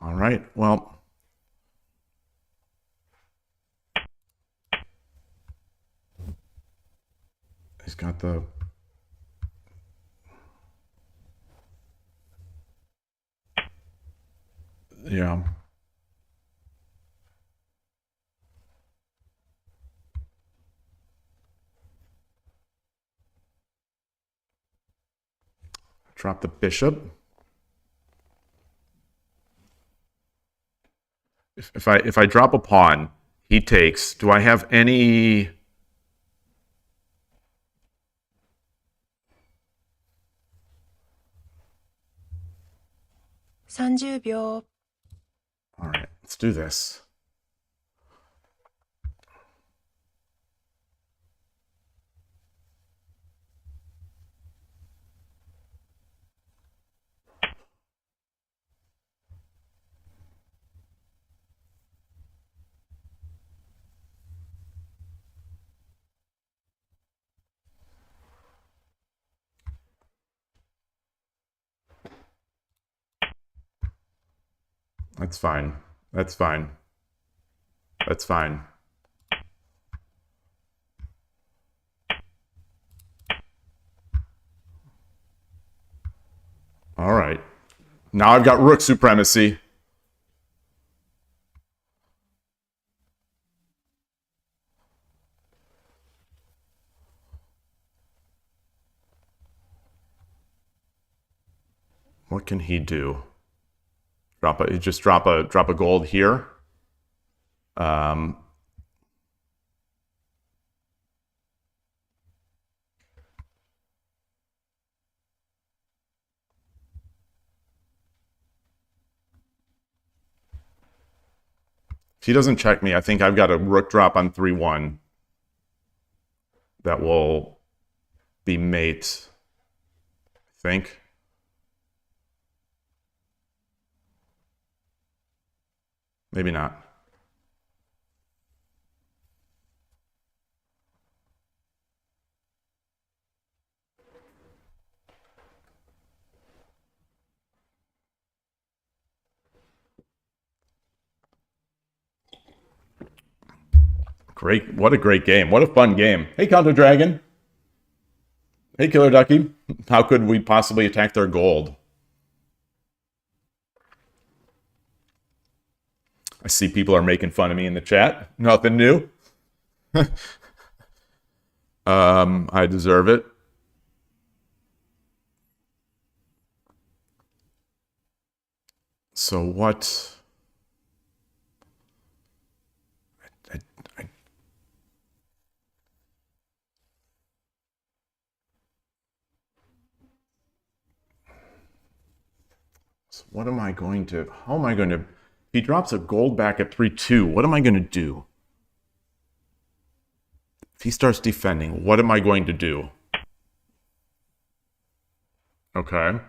All right. Well, he's got the. Yeah. Drop the bishop. if I drop a pawn, he takes. Do I have any? $30秒 All right, let's do this. That's fine. That's fine. That's fine. All right. Now I've got rook supremacy. What can he do? Drop a gold here. If he doesn't check me, I think I've got a rook drop on 3-1 that will be mate, I think. Maybe not. Great. What a great game. What a fun game. Hey, Counter Dragon. Hey, Killer Ducky. How could we possibly attack their gold? I see people are making fun of me in the chat. Nothing new. I deserve it. So what? So what am I going to? How am I going to? He drops a gold back at 3-2. What am I going to do? If he starts defending, what am I going to do? Okay.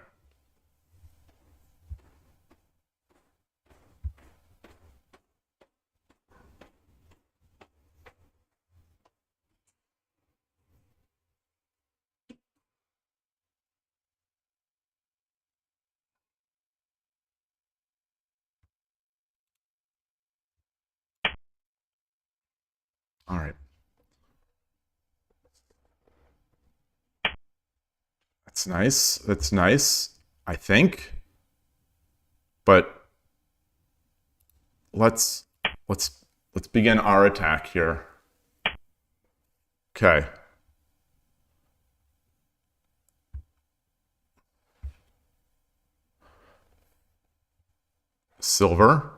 All right. That's nice. That's nice, I think. But let's begin our attack here. Okay. Silver.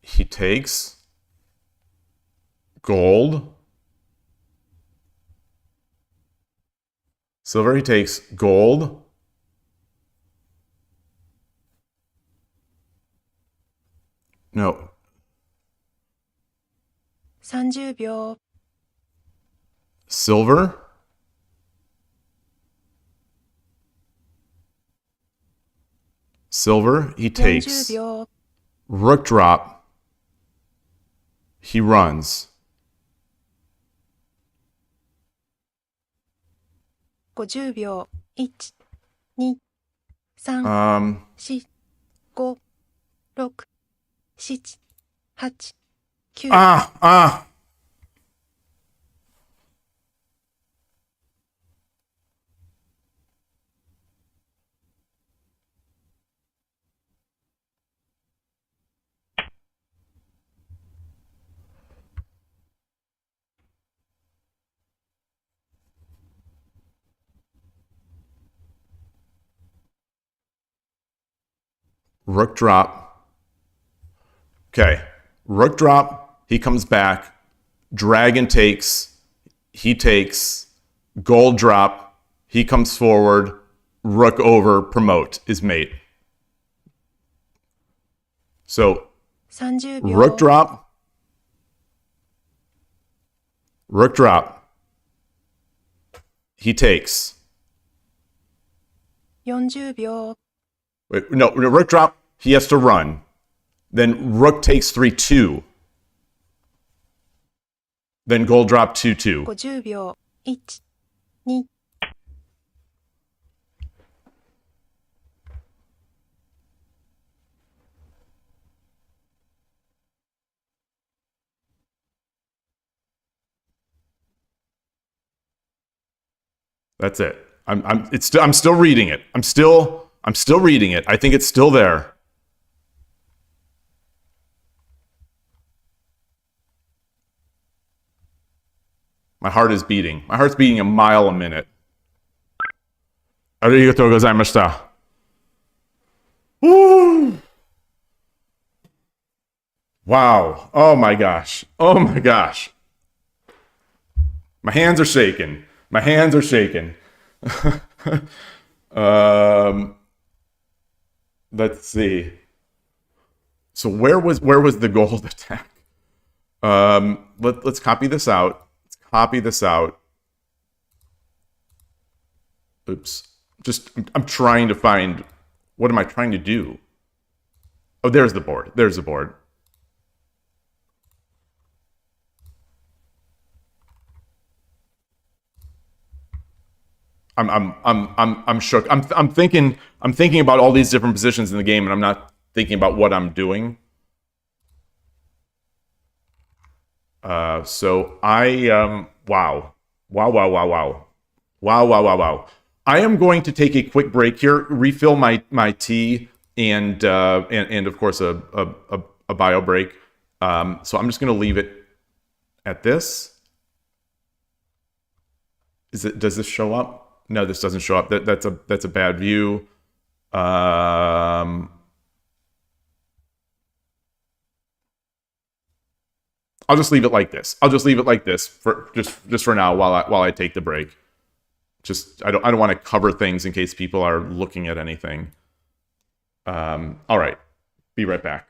He takes gold. Silver, he takes gold. No. 30秒 Silver. Silver, he takes 40秒 rook drop. He runs. 50秒 1、2、3、4、5、6、7、8、9。Rook drop. Okay. Rook drop. He comes back. Dragon takes. He takes. Gold drop. He comes forward. Rook over. Promote is mate. So 30 rook 秒。 drop. Rook drop. He takes. 40秒。 Wait, no, rook drop. He has to run. Then rook takes 3-2. Then gold drop 2-2. 50秒。1、2。 That's it. I'm still reading it. I'm still reading it. I think it's still there. My heart is beating. My heart's beating a mile a minute. Arigatou gozaimashita. Woo! Wow. Oh my gosh. Oh my gosh. My hands are shaking. My hands are shaking. Let's see. So where was the gold attack? Let's copy this out. Let's copy this out. Oops. I'm trying to find, what am I trying to do? Oh, there's the board. There's the board. I'm shook. I'm thinking about all these different positions in the game, and I'm not thinking about what I'm doing. So I wow. I am going to take a quick break here, refill my tea, and of course a bio break. So I'm just going to leave it at this. Does this show up? No, this doesn't show up. That's a bad view. I'll just leave it like this. I'll just leave it like this for just for now while I take the break. I don't want to cover things in case people are looking at anything. All right. Be right back.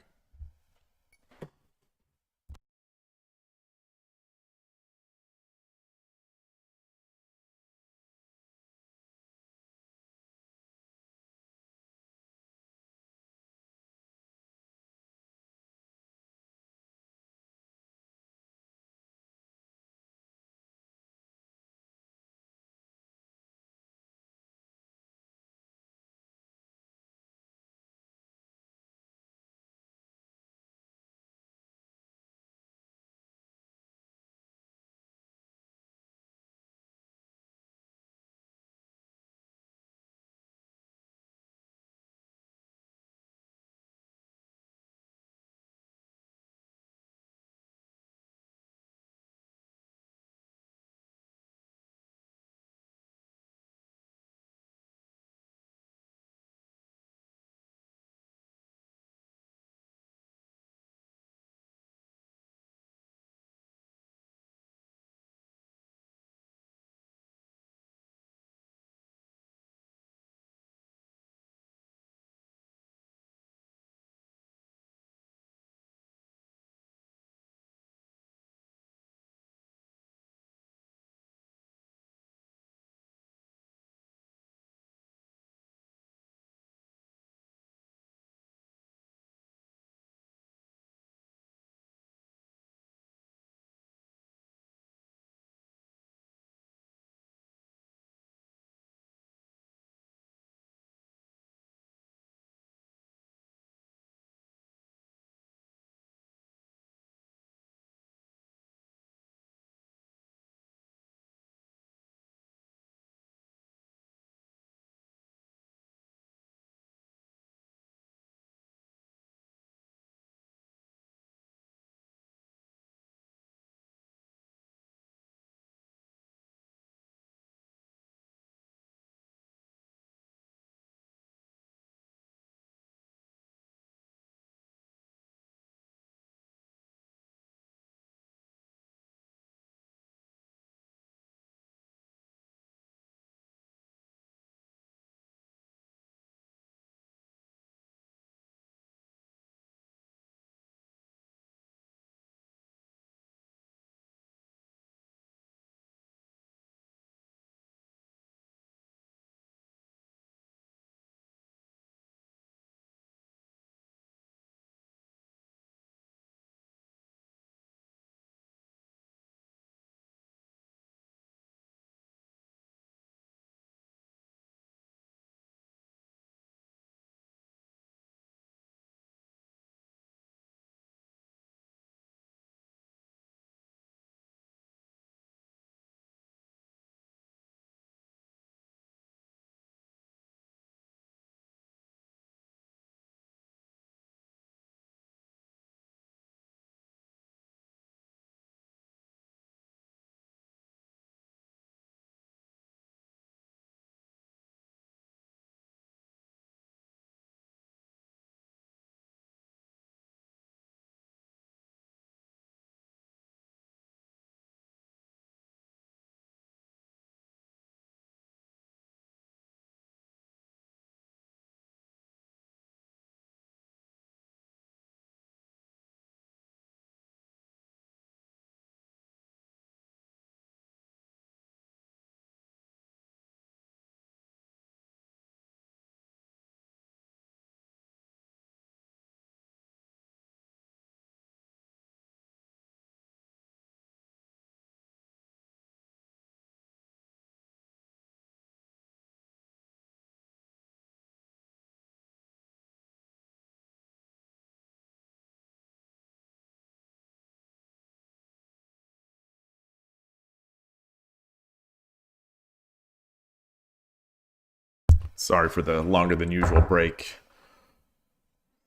Sorry for the longer than usual break.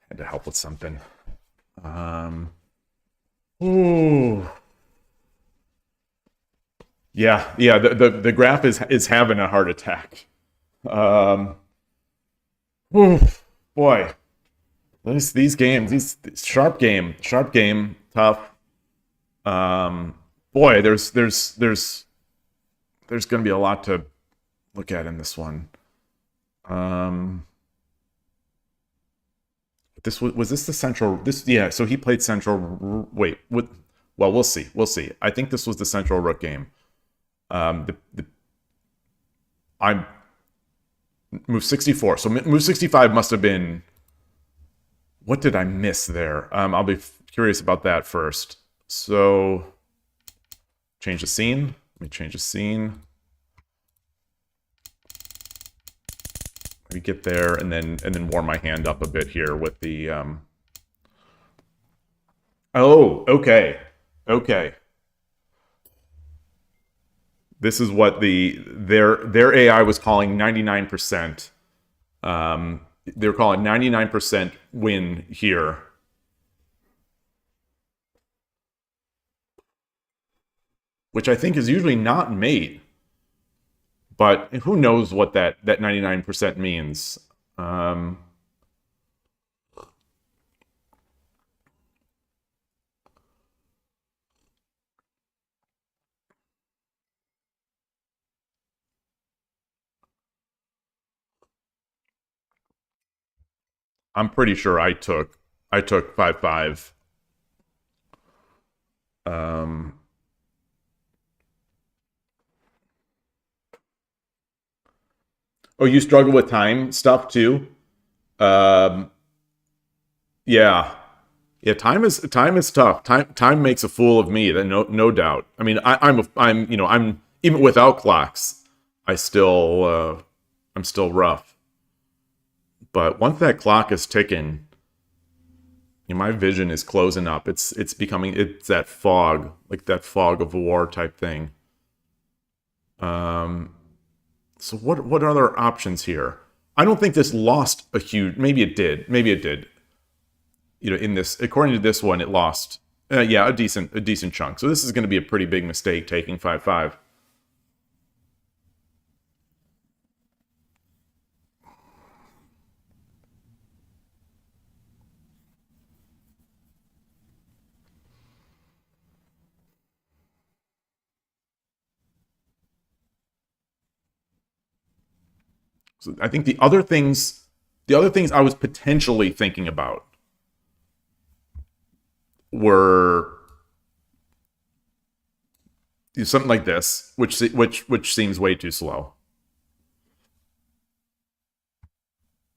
Had to help with something. Ooh. Yeah. The graph is having a heart attack. Ooh, boy. These games, these sharp game, tough. Boy, there's going to be a lot to look at in this one. This was this the central? This yeah. So he played central. Wait, what? Well, we'll see. We'll see. I think this was the central rook game. I'm move 64. So move 65 must have been. What did I miss there? I'll be curious about that first. So change the scene. Let me change the scene. We get there and then warm my hand up a bit here with the Oh, okay. This is what their AI was calling 99%. They were calling 99% win here. Which I think is usually not mate. But who knows what that 99% means. I'm pretty sure I took 5-5. Oh, you struggle with time stuff too? Yeah. Yeah, time is tough. Time makes a fool of me. No doubt. I mean, I'm even without clocks, I'm still rough. But once that clock is ticking, my vision is closing up. It's that fog, like that fog of war type thing. So what other options here? I don't think this lost a huge. Maybe it did. In this, according to this one, it lost. Yeah, a decent chunk. So this is going to be a pretty big mistake taking 5-5. So I think the other things I was potentially thinking about were something like this, which seems way too slow.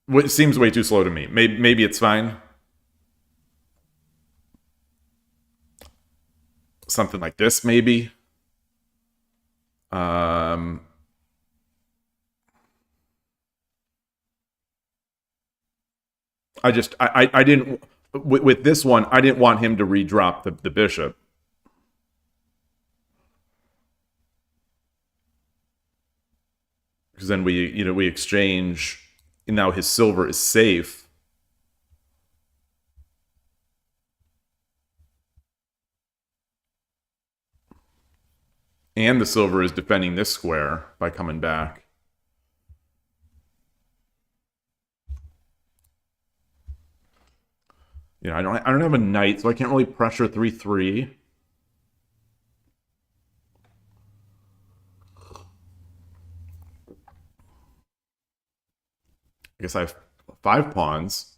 Which seems way too slow to me. Maybe it's fine. Something like this, maybe. I didn't with this one. I didn't want him to redrop the bishop. Because then we exchange, and now his silver is safe. And the silver is defending this square by coming back. I don't have a knight, so I can't really pressure 3-3. I guess I have 5 pawns.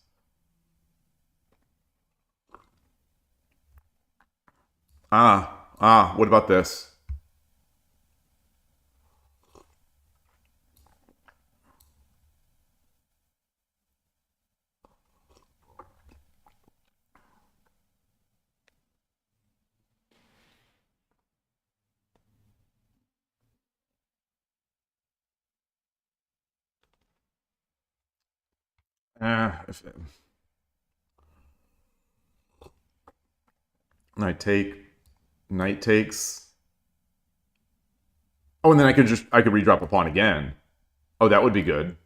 What about this? Knight takes. Oh, and then I could redrop a pawn again. Oh, that would be good.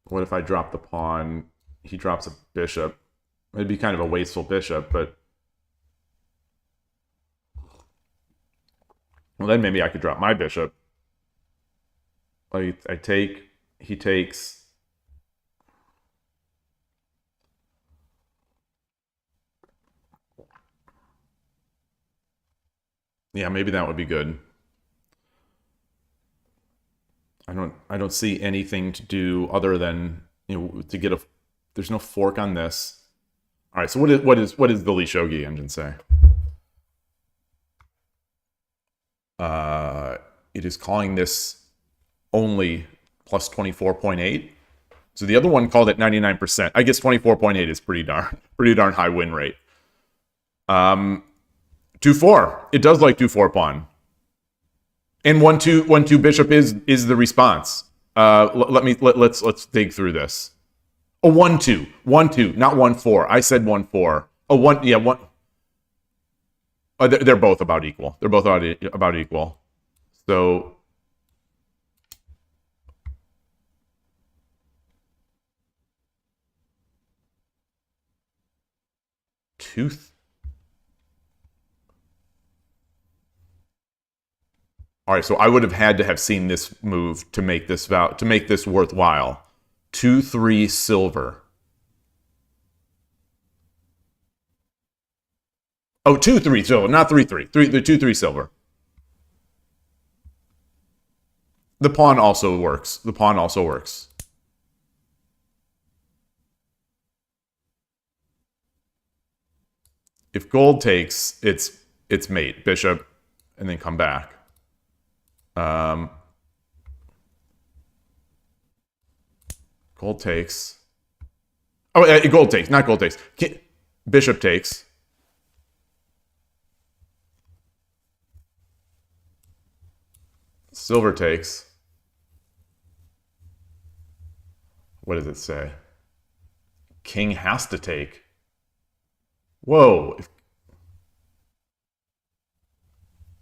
What if I drop the pawn? He drops a bishop. It'd be kind of a wasteful bishop, but... Well, then maybe I could drop my bishop. I take, he takes. Yeah, maybe that would be good. I don't see anything to do other than, you know, to get a, there's no fork on this. All right, so what is the lishogi engine say? It is calling this only plus 24.8. So the other one called it 99%. I guess 24.8 is pretty darn high win rate. 2-4. It does like 2-4 pawn. And 1-2 bishop is the response. Let's dig through this. A 1-2, 1-2, not 1-4. I said 1-4. Oh, one, yeah, one. They're both about equal. They're both about equal. So tooth. All right, so I would have had to have seen this move to make this worthwhile. 2-3 silver. Oh, 2-3 silver, not 3-3. The 2-3 silver. The pawn also works. The pawn also works. If gold takes, it's mate, bishop, and then come back. Gold takes. Oh, gold takes, not gold takes. Bishop takes. Silver takes. What does it say? King has to take. Whoa.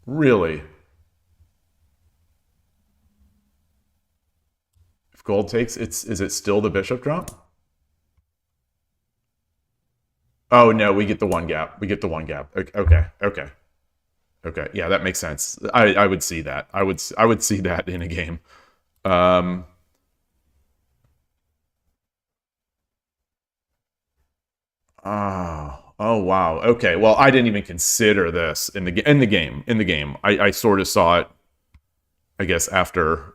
Really? If gold takes, is it still the bishop drop? Oh no, we get the one gap. We get the one gap. Okay. Okay. Yeah, that makes sense. I would see that. I would see that in a game. Oh wow. Okay. Well, I didn't even consider this in the game. I sort of saw it, I guess, after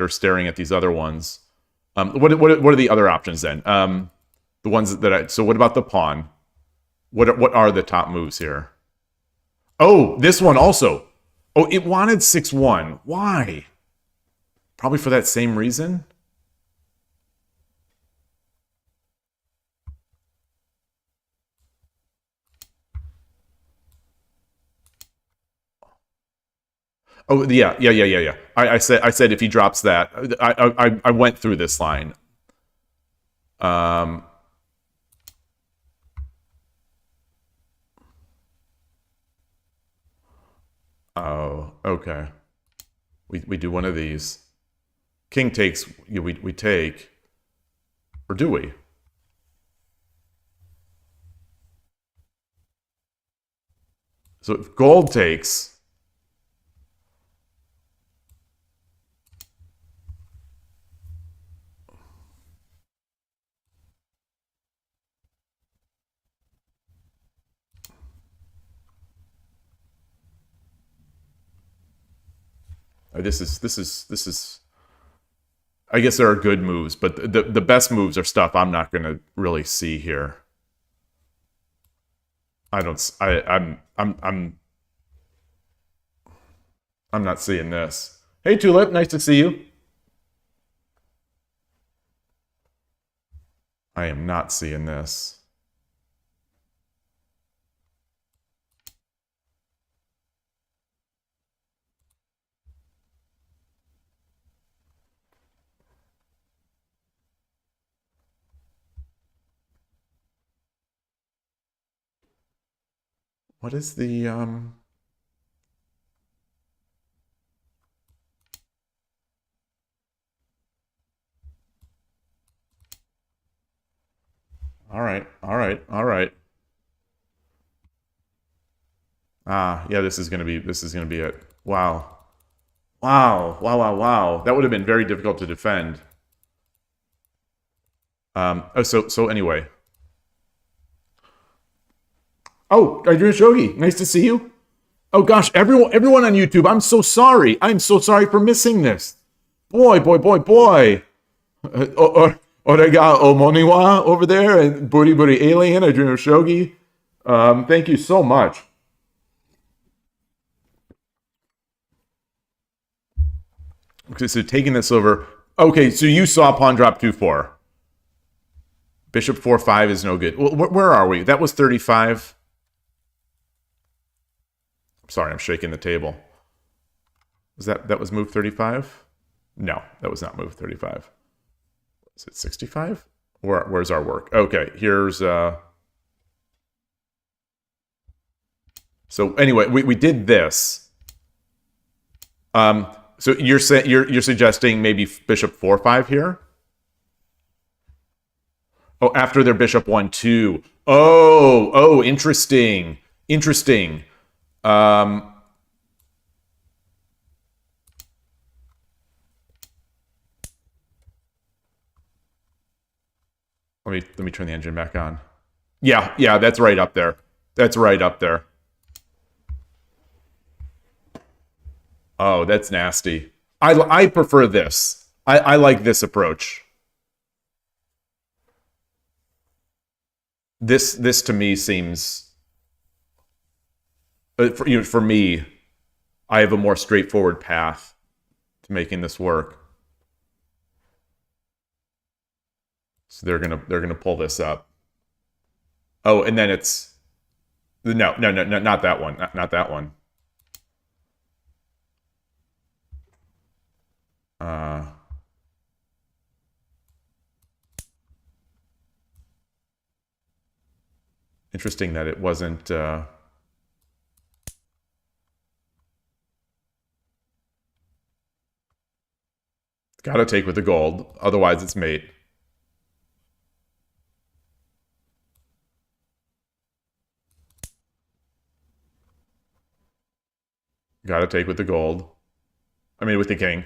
staring at these other ones. What are the other options then? The ones that so what about the pawn? What are the top moves here? Oh, this one also. Oh, it wanted 6-1. Why? Probably for that same reason. Oh yeah. I said if he drops that, I went through this line. Oh, okay. We do one of these. King takes. We take, or do we? So if gold takes. This is. I guess there are good moves, but the best moves are stuff I'm not going to really see here. I'm not seeing this. Hey Tulip, nice to see you. I am not seeing this. What is the All right. All right. All right. Ah, yeah, this is gonna be it. Wow. Wow. Wow, wow, wow. That would have been very difficult to defend. So anyway. Oh, are you doing Shogi? Nice to see you. Oh gosh, everyone on YouTube, I'm so sorry. I'm so sorry for missing this. Boy, boy, boy, boy. Orega Omoniwa over there and Booty Booty Alien, I dream of Shogi. Thank you so much. Okay, so taking this over. Okay, so you saw pawn drop 2-4. Bishop 4-5 is no good. Where are we? That was 35. Sorry, I'm shaking the table. That was move 35? No, that was not move 35. Is it 65? Where's our work? Okay, here's so anyway, we did this. So you're suggesting maybe bishop 4-5 here? Oh, after their bishop 1-2. Oh, interesting. Interesting. Let me turn the engine back on. Yeah, that's right up there. That's right up there. Oh, that's nasty. I prefer this. I like this approach. This to me seems for me, I have a more straightforward path to making this work. So they're gonna pull this up. Oh, and then it's no, not that one, not that one. Interesting that it wasn't. Gotta take with the gold, otherwise it's mate. Gotta take with the gold. I mean, with the king.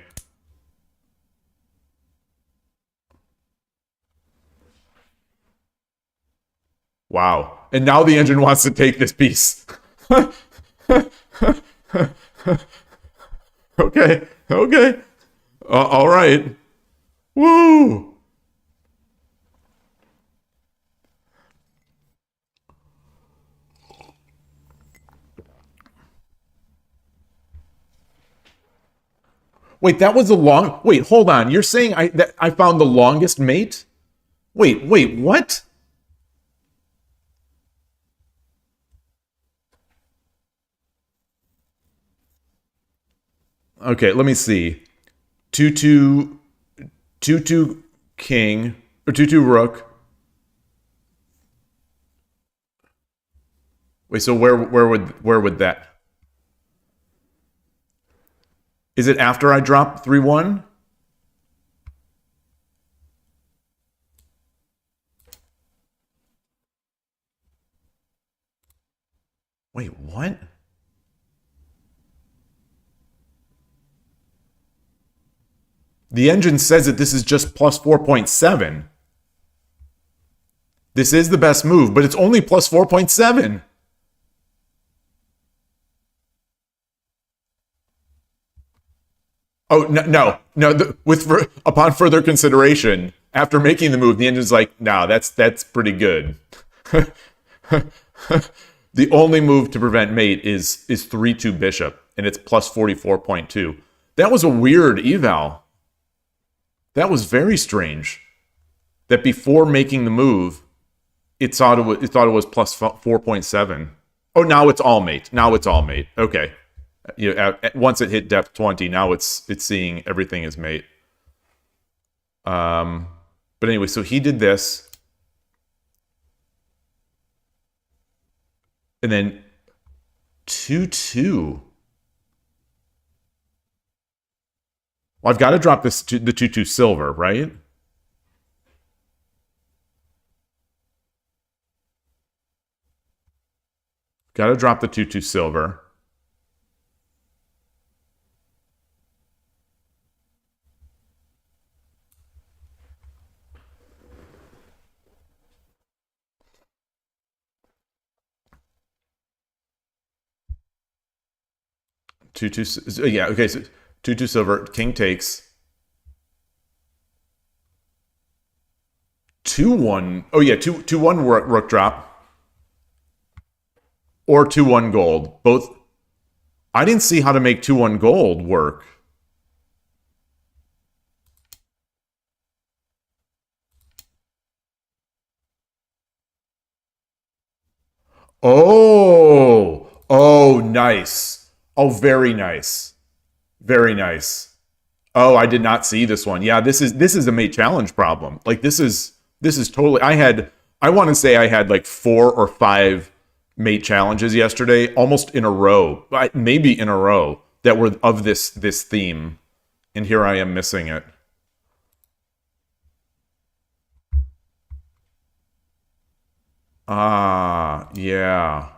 Wow. And now the engine wants to take this piece. Okay. All right. Woo! Wait, that was a long... Wait, hold on. You're saying I found the longest mate? Wait, what? Okay, let me see. 2-2 king or 2-2 rook. Wait, so where would that? Is it after I drop 3-1? Wait, what? The engine says that this is just plus 4.7. This is the best move, but it's only plus 4.7. Oh, no. Upon further consideration, after making the move, the engine's like, no, that's pretty good. The only move to prevent mate is 3-2 bishop, and it's plus 44.2. That was a weird eval. That was very strange. That before making the move, it thought it was plus 4.7. Oh, now it's all mate. Okay. Once it hit depth 20, now it's seeing everything as mate. But anyway, so he did this. And then 2-2. Well, I've got to drop this the 2-2 silver, right? Gotta drop the 2-2 silver. Yeah, okay, so 2-2 silver, king takes. 2-1. Oh yeah, 2-1 rook drop. Or 2-1 gold. Both. I didn't see how to make 2-1 gold work. Oh, oh, nice. Oh, very nice. Very nice. Oh, I did not see this one. Yeah, this is a mate challenge problem. Like this is totally. I want to say I had like 4 or 5 mate challenges yesterday, almost in a row, maybe in a row, that were of this theme, and here I am missing it. Ah, yeah.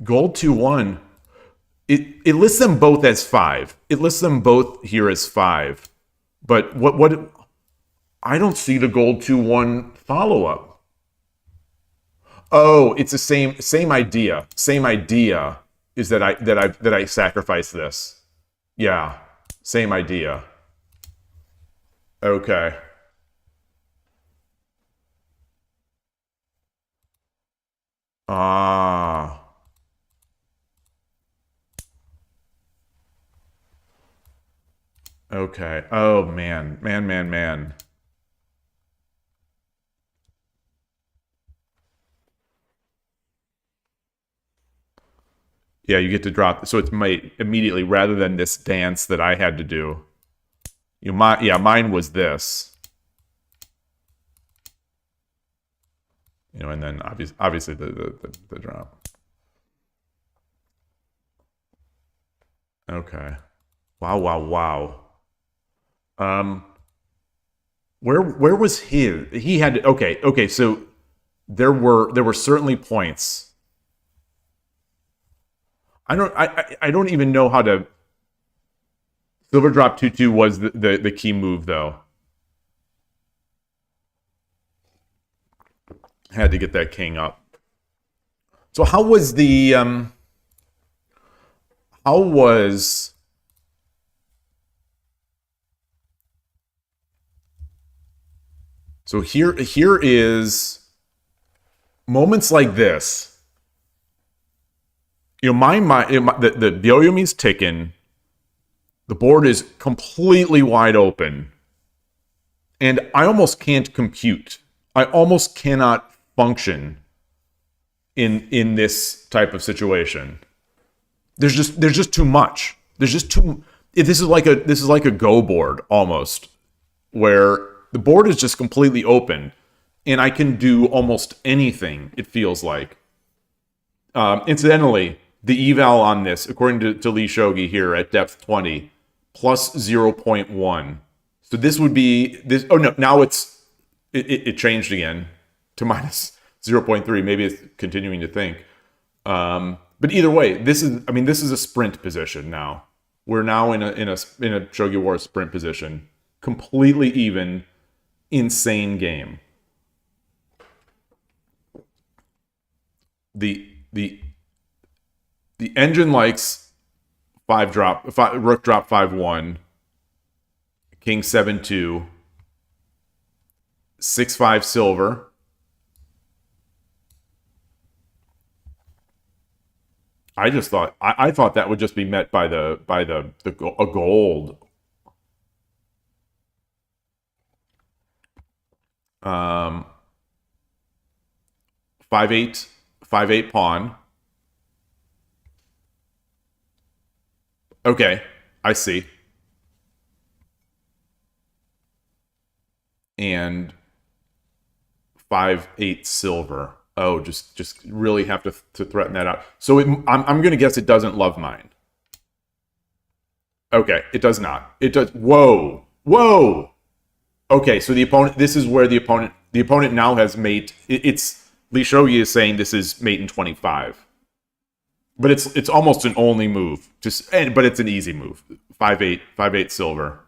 Gold 2-1. It lists them both as 5. It lists them both here as 5. But what I don't see the gold 2-1 follow-up. Oh, it's the same idea. Same idea is that I sacrifice this. Yeah. Same idea. Okay. Ah. Okay. Oh man. Man. Yeah, you get to drop. So it's mate immediately rather than this dance that I had to do. Mine was this. And then obviously the drop. Okay. Wow. Where was his? He had okay. So there were certainly points. I don't even know how to. Silver drop 2-2 was the key move though. Had to get that king up. So how was so here is moments like this. The Byoyomi's ticking. The board is completely wide open. And I almost can't compute. I almost cannot function in this type of situation. There's just too much. There's just too. This is like a Go board almost, where the board is just completely open, and I can do almost anything. It feels like. Incidentally, the eval on this, according to lishogi here at depth 20, plus 0.1. So this would be this. Oh no, now it changed again to minus 0.3. Maybe it's continuing to think. But either way, this is a sprint position now. We're now in a Shogi War sprint position. Completely even, insane game. The engine likes rook drop 5-1, king 7-2, 6-5 silver. I just thought I thought that would just be met by a gold. 5-8 pawn. Okay, I see. And 5-8 silver. Oh, just really have to threaten that out. So I'm going to guess it doesn't love mine. Okay, it does not. It does. Whoa. Okay, so the opponent. This is where the opponent The opponent now has mate. It's lishogi is saying this is mate in 25, but it's almost an only move. But it's an easy move. 5-8, 5-8 silver.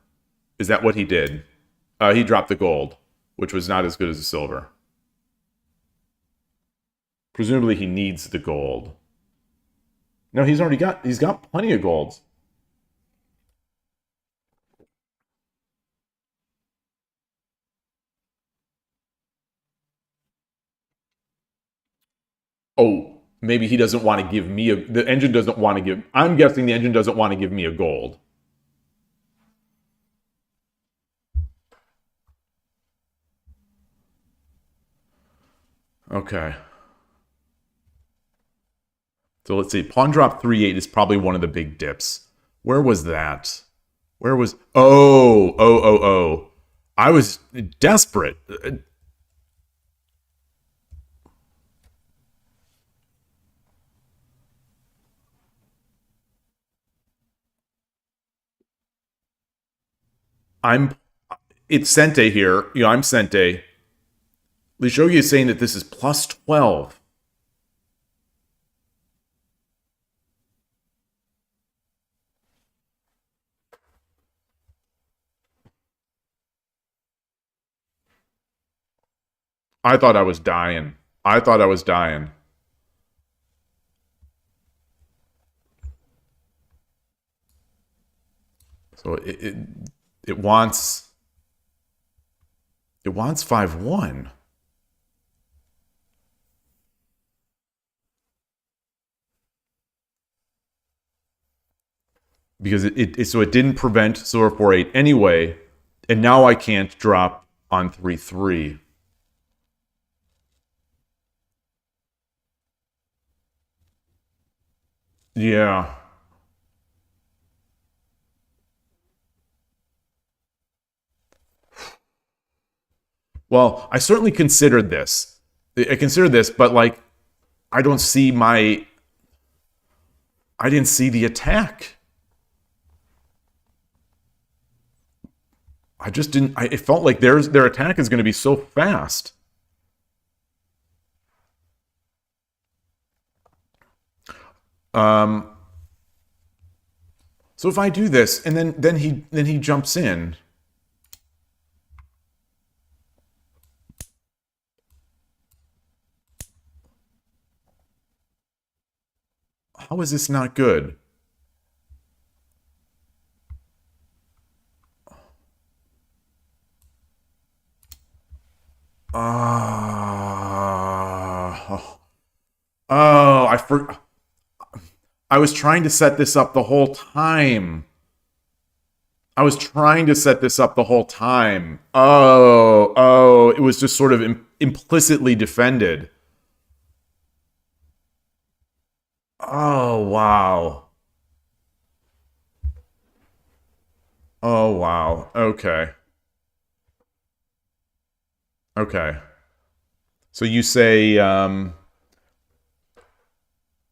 Is that what he did? He dropped the gold, which was not as good as the silver. Presumably he needs the gold. No, he's got plenty of golds. Oh, maybe he doesn't want to give me the engine doesn't want to give, I'm guessing the engine doesn't want to give me a gold. Okay. So let's see. Pawn drop 3-8 is probably one of the big dips. Where was that? Where was... Oh. I was desperate. It's Sente here. You know, I'm Sente. lishogi is saying that this is plus 12. I thought I was dying. So it wants 5-1. Because so it didn't prevent silver 4-8 anyway, and now I can't drop on 3-3. Yeah. Well, I certainly considered this. But like, I didn't see the attack. I just didn't. It felt like their attack is going to be so fast. So if I do this, and then he jumps in. How is this not good? I was trying to set this up the whole time. Oh, it was just sort of implicitly defended. Oh, wow. Okay. So you say,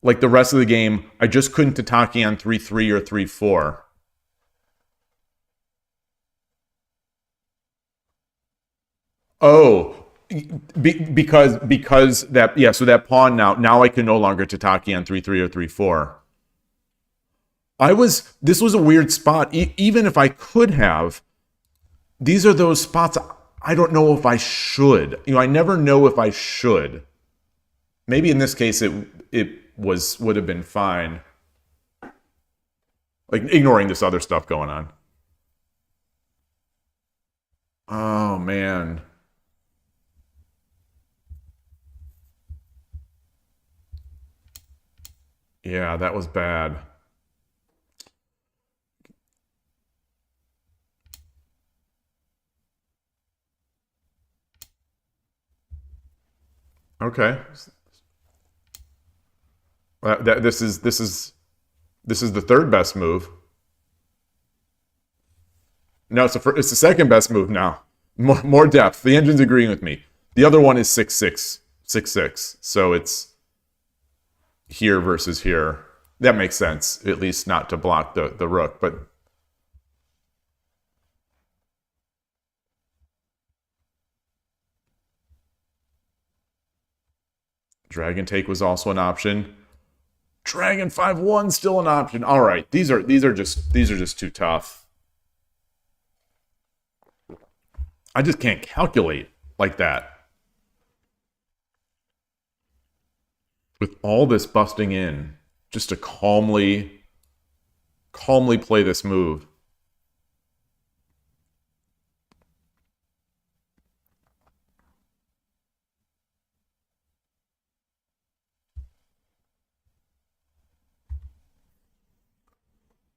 like the rest of the game, I just couldn't Tataki on 3-3 or 3-4. Oh, because that, yeah, so that pawn now I can no longer Tataki on 3-3 or 3-4. This was a weird spot. Even if I could have, these are those spots I don't know if I should. You know, I never know if I should. Maybe in this case it would have been fine. Like ignoring this other stuff going on. Oh man. Yeah, that was bad. Okay. This is the third best move. No, it's the second best move now. More depth. The engine's agreeing with me. The other one is 6-6, 6-6. So it's here versus here. That makes sense, at least not to block the rook, but Dragon Take was also an option. Dragon 5-1 still an option. All right, these are just too tough. I just can't calculate like that. With all this busting in, just to calmly play this move.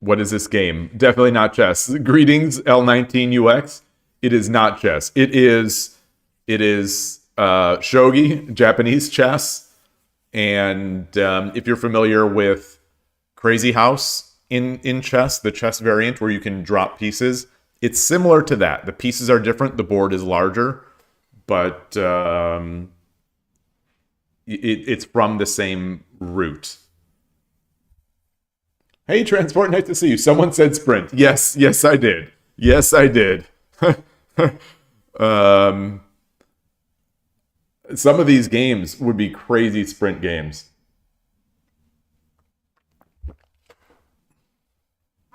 What is this game? Definitely not chess. Greetings, L19UX. It is not chess. It is shogi, Japanese chess. And if you're familiar with Crazy House in chess, the chess variant where you can drop pieces, it's similar to that. The pieces are different. The board is larger, but it's from the same root. Hey, Transport, nice to see you. Someone said sprint. Yes, I did. Yes, I did. Some of these games would be crazy sprint games.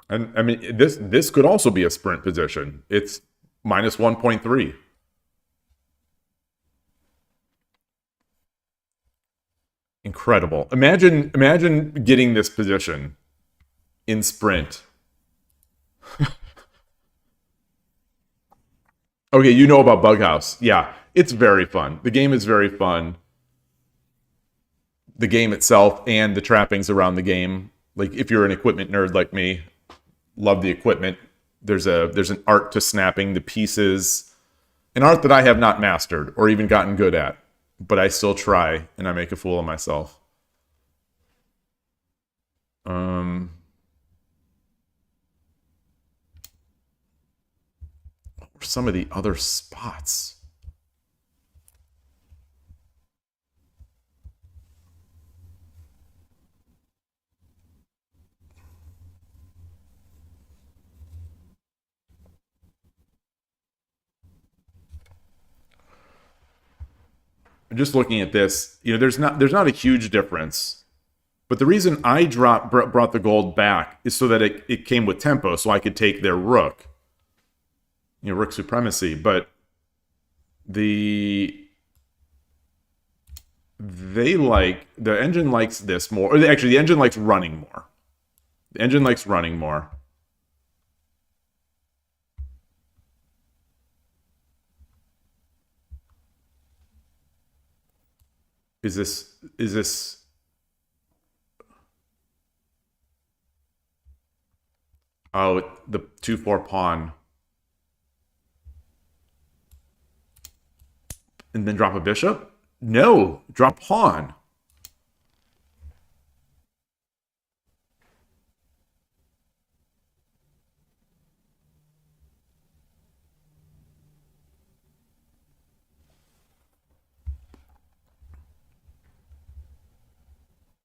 And I mean, this could also be a sprint position. It's minus 1.3. Incredible. Imagine getting this position in sprint. Okay, you know about Bughouse. Yeah, it's very fun. The game is very fun. The game itself and the trappings around the game. Like, if you're an equipment nerd like me, love the equipment. There's an art to snapping the pieces. An art that I have not mastered or even gotten good at. But I still try, and I make a fool of myself. What were some of the other spots? Just looking at this, there's not a huge difference. But the reason I brought the gold back is so that it came with tempo, so I could take their rook. Rook supremacy. But the engine likes this more. Or actually, the engine likes running more. The engine likes running more. Is this oh, the 2-4 pawn. And then drop a bishop? No, drop pawn.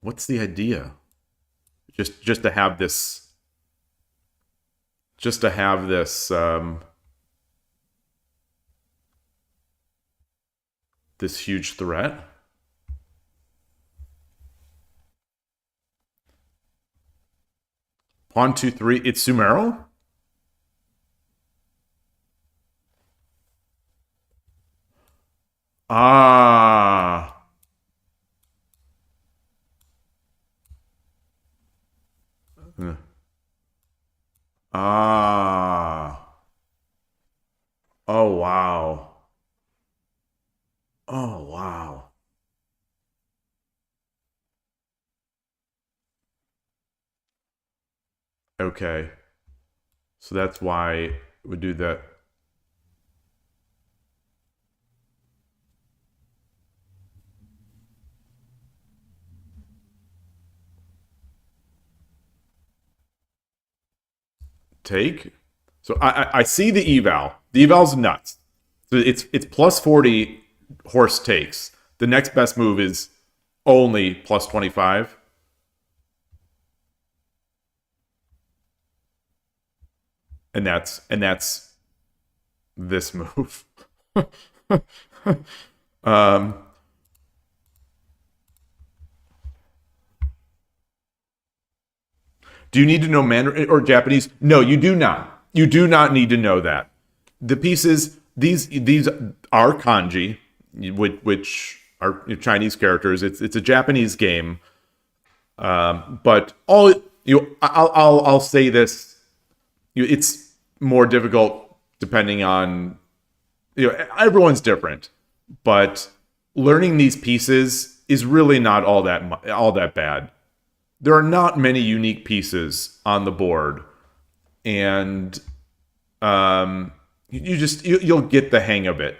What's the idea? Just to have this this huge threat. Pawn 2-3. It's Sumero. Ah. Ah. Oh, wow. Oh, wow. Okay. So that's why it would do that. Take. So I see the eval. The eval's nuts. So it's plus 40 horse takes. The next best move is only plus 25. And that's this move. Do you need to know Mandarin or Japanese? No, you do not. You do not need to know that. The pieces, these are kanji, which are Chinese characters. It's a Japanese game, but I'll say this: it's more difficult depending on everyone's different, but learning these pieces is really not all that bad. There are not many unique pieces on the board, and you'll get the hang of it.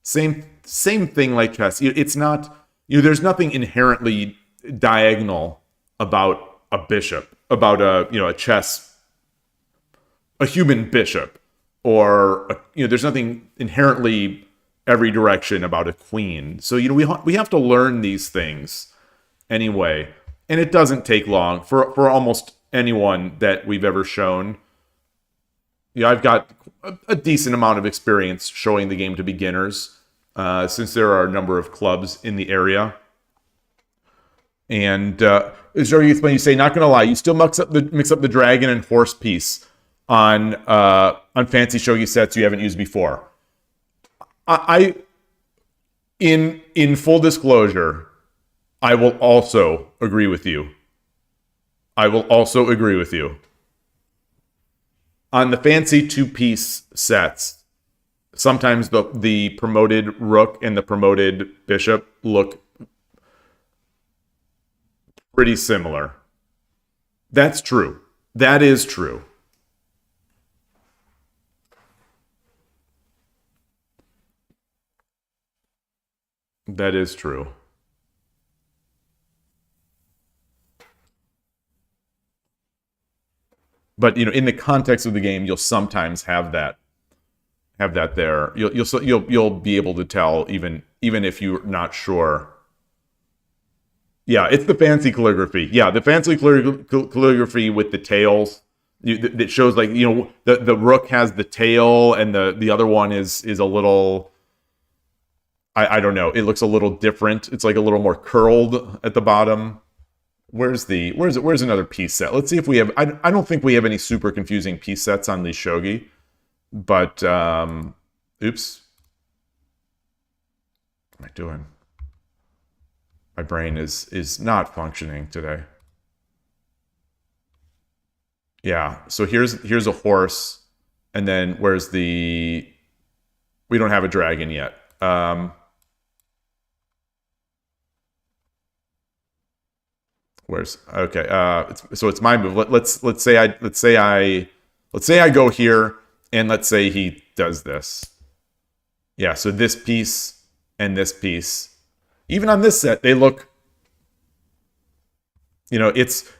Same thing like chess. It's not there's nothing inherently diagonal about a bishop, about a human bishop, or there's nothing inherently every direction about a queen. So we have to learn these things anyway, and it doesn't take long for almost anyone that we've ever shown. I've got a decent amount of experience showing the game to beginners, since there are a number of clubs in the area. And ShogiExplained, you say, not gonna lie, you still mix up the dragon and horse piece on fancy shogi sets you haven't used before. In full disclosure, I will also agree with you. On the fancy two-piece sets, sometimes the promoted rook and the promoted bishop look pretty similar. That's true. That is true. That is true. But in the context of the game, you'll sometimes have that there. You'll be able to tell even if you're not sure. Yeah, it's the fancy calligraphy. Yeah, the fancy calligraphy with the tails that shows like the rook has the tail and the other one is a little. I don't know. It looks a little different. It's like a little more curled at the bottom. Where's another piece set? Let's see if we have. I don't think we have any super confusing piece sets on lishogi, but oops. What am I doing? My brain is not functioning today. Yeah. So here's a horse, and then where's the? We don't have a dragon yet. Where's okay? So it's my move. Let's say I go here, and let's say he does this. Yeah. So this piece and this piece, even on this set, they look. It's.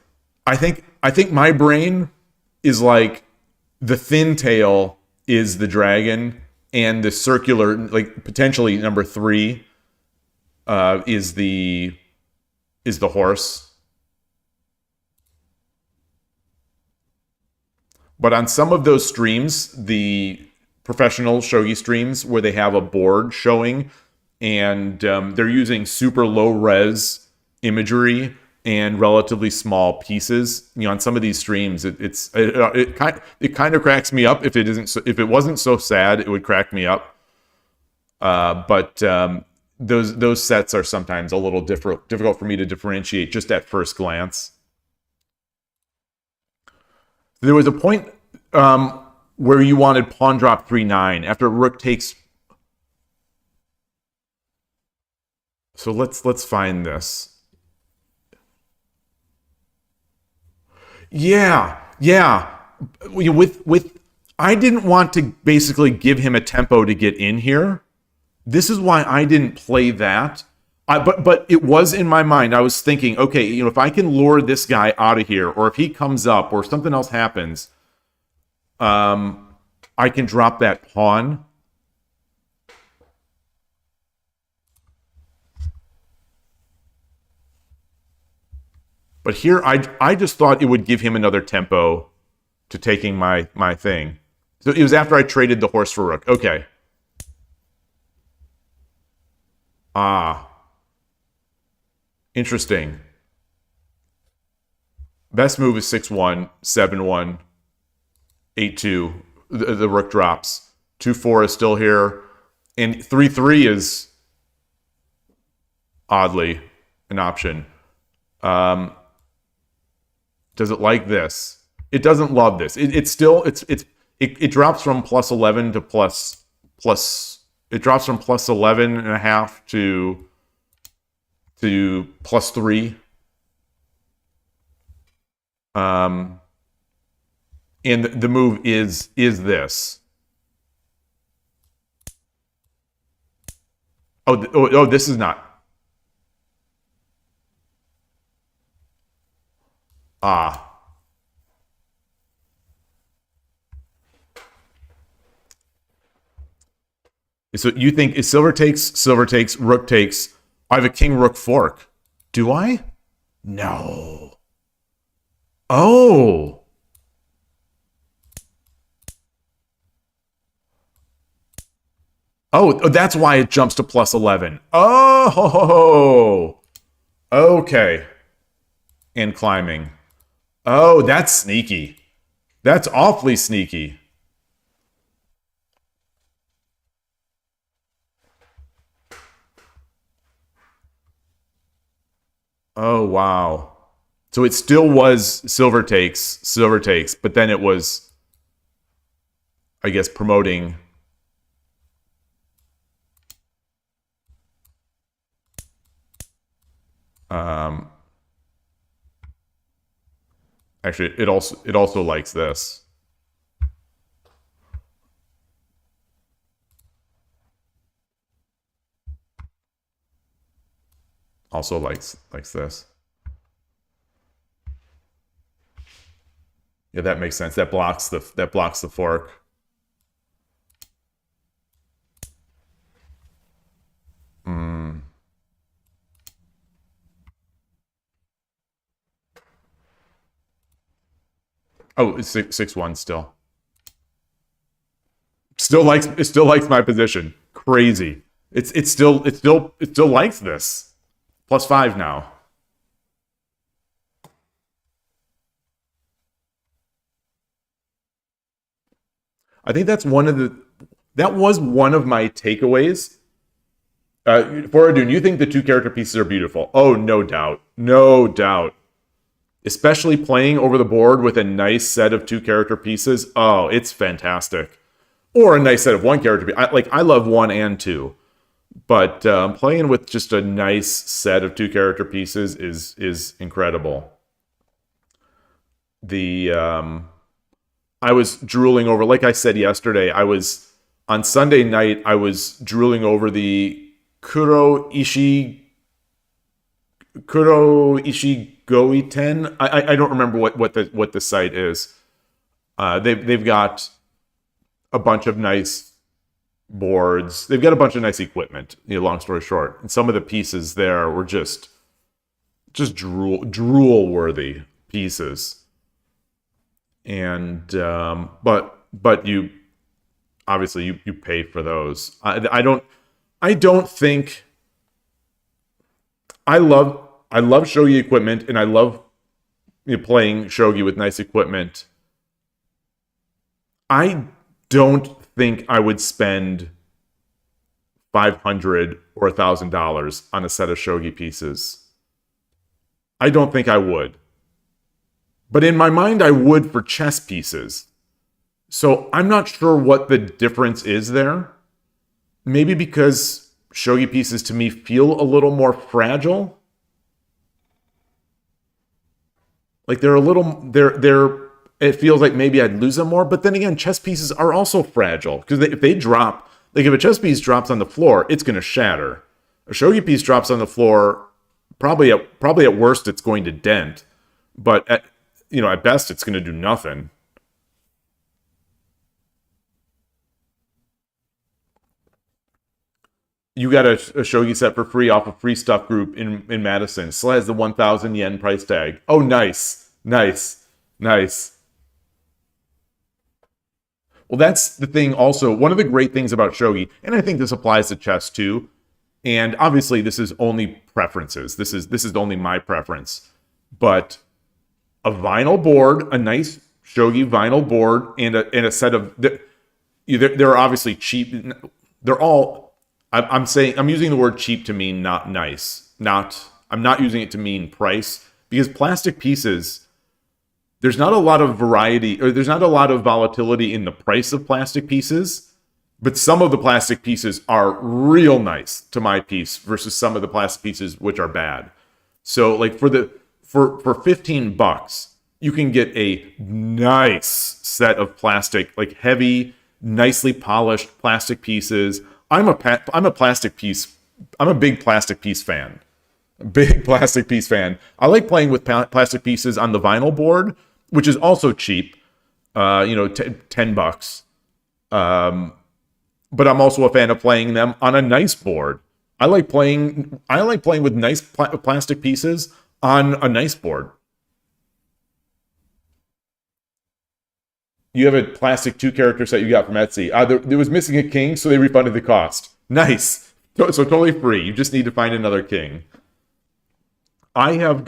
I think my brain is like the thin tail is the dragon, and the circular, like potentially number 3, is the horse. But on some of those streams, the professional shogi streams where they have a board showing, and they're using super low res imagery and relatively small pieces. On some of these streams, it kind of cracks me up. If it wasn't so sad, it would crack me up. But those sets are sometimes a little difficult for me to differentiate just at first glance. There was a point where you wanted pawn drop 3-9 after rook takes. So let's find this. Yeah. With I didn't want to basically give him a tempo to get in here. This is why I didn't play that. But it was in my mind. I was thinking, okay, if I can lure this guy out of here, or if he comes up, or something else happens, I can drop that pawn. But here, I just thought it would give him another tempo to taking my thing. So it was after I traded the horse for rook. Okay. Interesting. Best move is 6-1, 7-1, 8-2. The rook drops. 2-4 is still here. And 3-3 is oddly an option. Does it like this? It doesn't love this. It drops from +11 to plus. It drops from +11.5 to +3. And the move is this. Oh, this is not. So you think is silver takes, rook takes. I have a king rook fork. Do I? No. Oh. Oh, that's why it jumps to +11. Oh. Okay. And climbing. Oh, that's sneaky. That's awfully sneaky. Oh, wow. So it still was silver takes, but then it was, I guess, promoting. Actually, it also likes this. Also likes this. Yeah, that makes sense. That blocks the fork. Oh, it's 6-1 still. It still likes my position. Crazy. It still likes this. +5 now. I think that was one of my takeaways. Foradun, you think the 2 character pieces are beautiful? Oh, no doubt. No doubt. Especially playing over the board with a nice set of 2 character pieces. Oh, it's fantastic. Or a nice set of 1 character piece. I love 1 and 2. But playing with just a nice set of 2 character pieces is incredible. I was drooling over, like I said yesterday, on Sunday night, I was drooling over the Kuro Ishigoi 10. I don't remember what the site is. They've got a bunch of nice boards. They've got a bunch of nice equipment. Long story short, and some of the pieces there were just drool worthy pieces. And but you obviously you pay for those. I don't think. I love shogi equipment, and I love playing shogi with nice equipment. I don't think I would spend $500 or $1,000 on a set of shogi pieces. I don't think I would. But in my mind, I would for chess pieces. So I'm not sure what the difference is there. Maybe because shogi pieces to me feel a little more fragile. Like it feels like maybe I'd lose them more. But then again, chess pieces are also fragile. Because if they drop, like if a chess piece drops on the floor, it's going to shatter. A shogi piece drops on the floor, probably at worst, it's going to dent. But at best, it's going to do nothing. You got a shogi set for free off a free stuff group in Madison. Still has the 1,000 yen price tag. Oh, nice. Well, that's the thing also. One of the great things about shogi, and I think this applies to chess too, and obviously this is only preferences. This is only my preference. But a vinyl board, a nice shogi vinyl board, and a set of. They're obviously cheap. They're all. I'm using the word cheap to mean not nice. I'm not using it to mean price, because plastic pieces, there's not a lot of variety, or there's not a lot of volatility in the price of plastic pieces, but some of the plastic pieces are real nice to my piece versus some of the plastic pieces which are bad. So like for $15, you can get a nice set of plastic, like heavy, nicely polished plastic pieces. I'm a big plastic piece fan. Big plastic piece fan. I like playing with plastic pieces on the vinyl board, which is also cheap. $10. But I'm also a fan of playing them on a nice board. I like playing with nice plastic pieces on a nice board. You have a plastic 2-character set you got from Etsy. There was missing a king, so they refunded the cost. Nice. So totally free. You just need to find another king. I have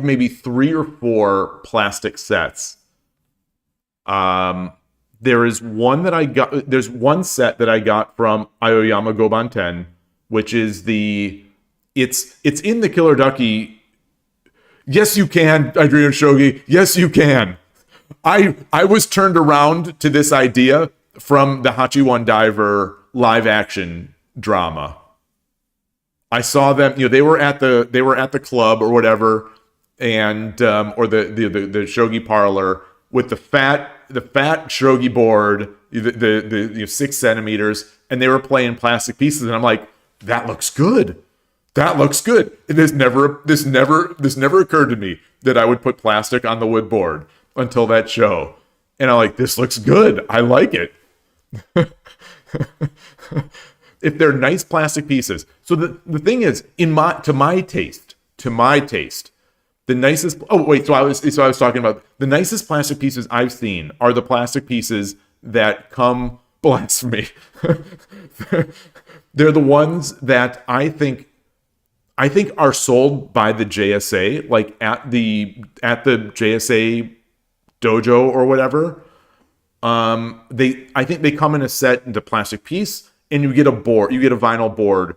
maybe 3 or 4 plastic sets. There's one set that I got from Aoyama Goban-ten, which is it's in the Killer Ducky. Yes, you can, Adrian Shogi. Yes, you can. I was turned around to this idea from the Hachiwan Diver live action drama. I saw them, they were at the club or whatever, and or the shogi parlor with the fat shogi board, the 6 centimeters, and they were playing plastic pieces, and I'm like, that looks good. That looks good. This never occurred to me that I would put plastic on the wood board until that show. And I'm like, this looks good. I like it. If they're nice plastic pieces. So the thing is, to my taste, the nicest. Oh wait, so I was talking about the nicest plastic pieces I've seen are the plastic pieces that come. Blasphemy. They're the ones that I think are sold by the JSA, like at the JSA dojo or whatever. I think they come in a set into plastic piece, and you get a vinyl board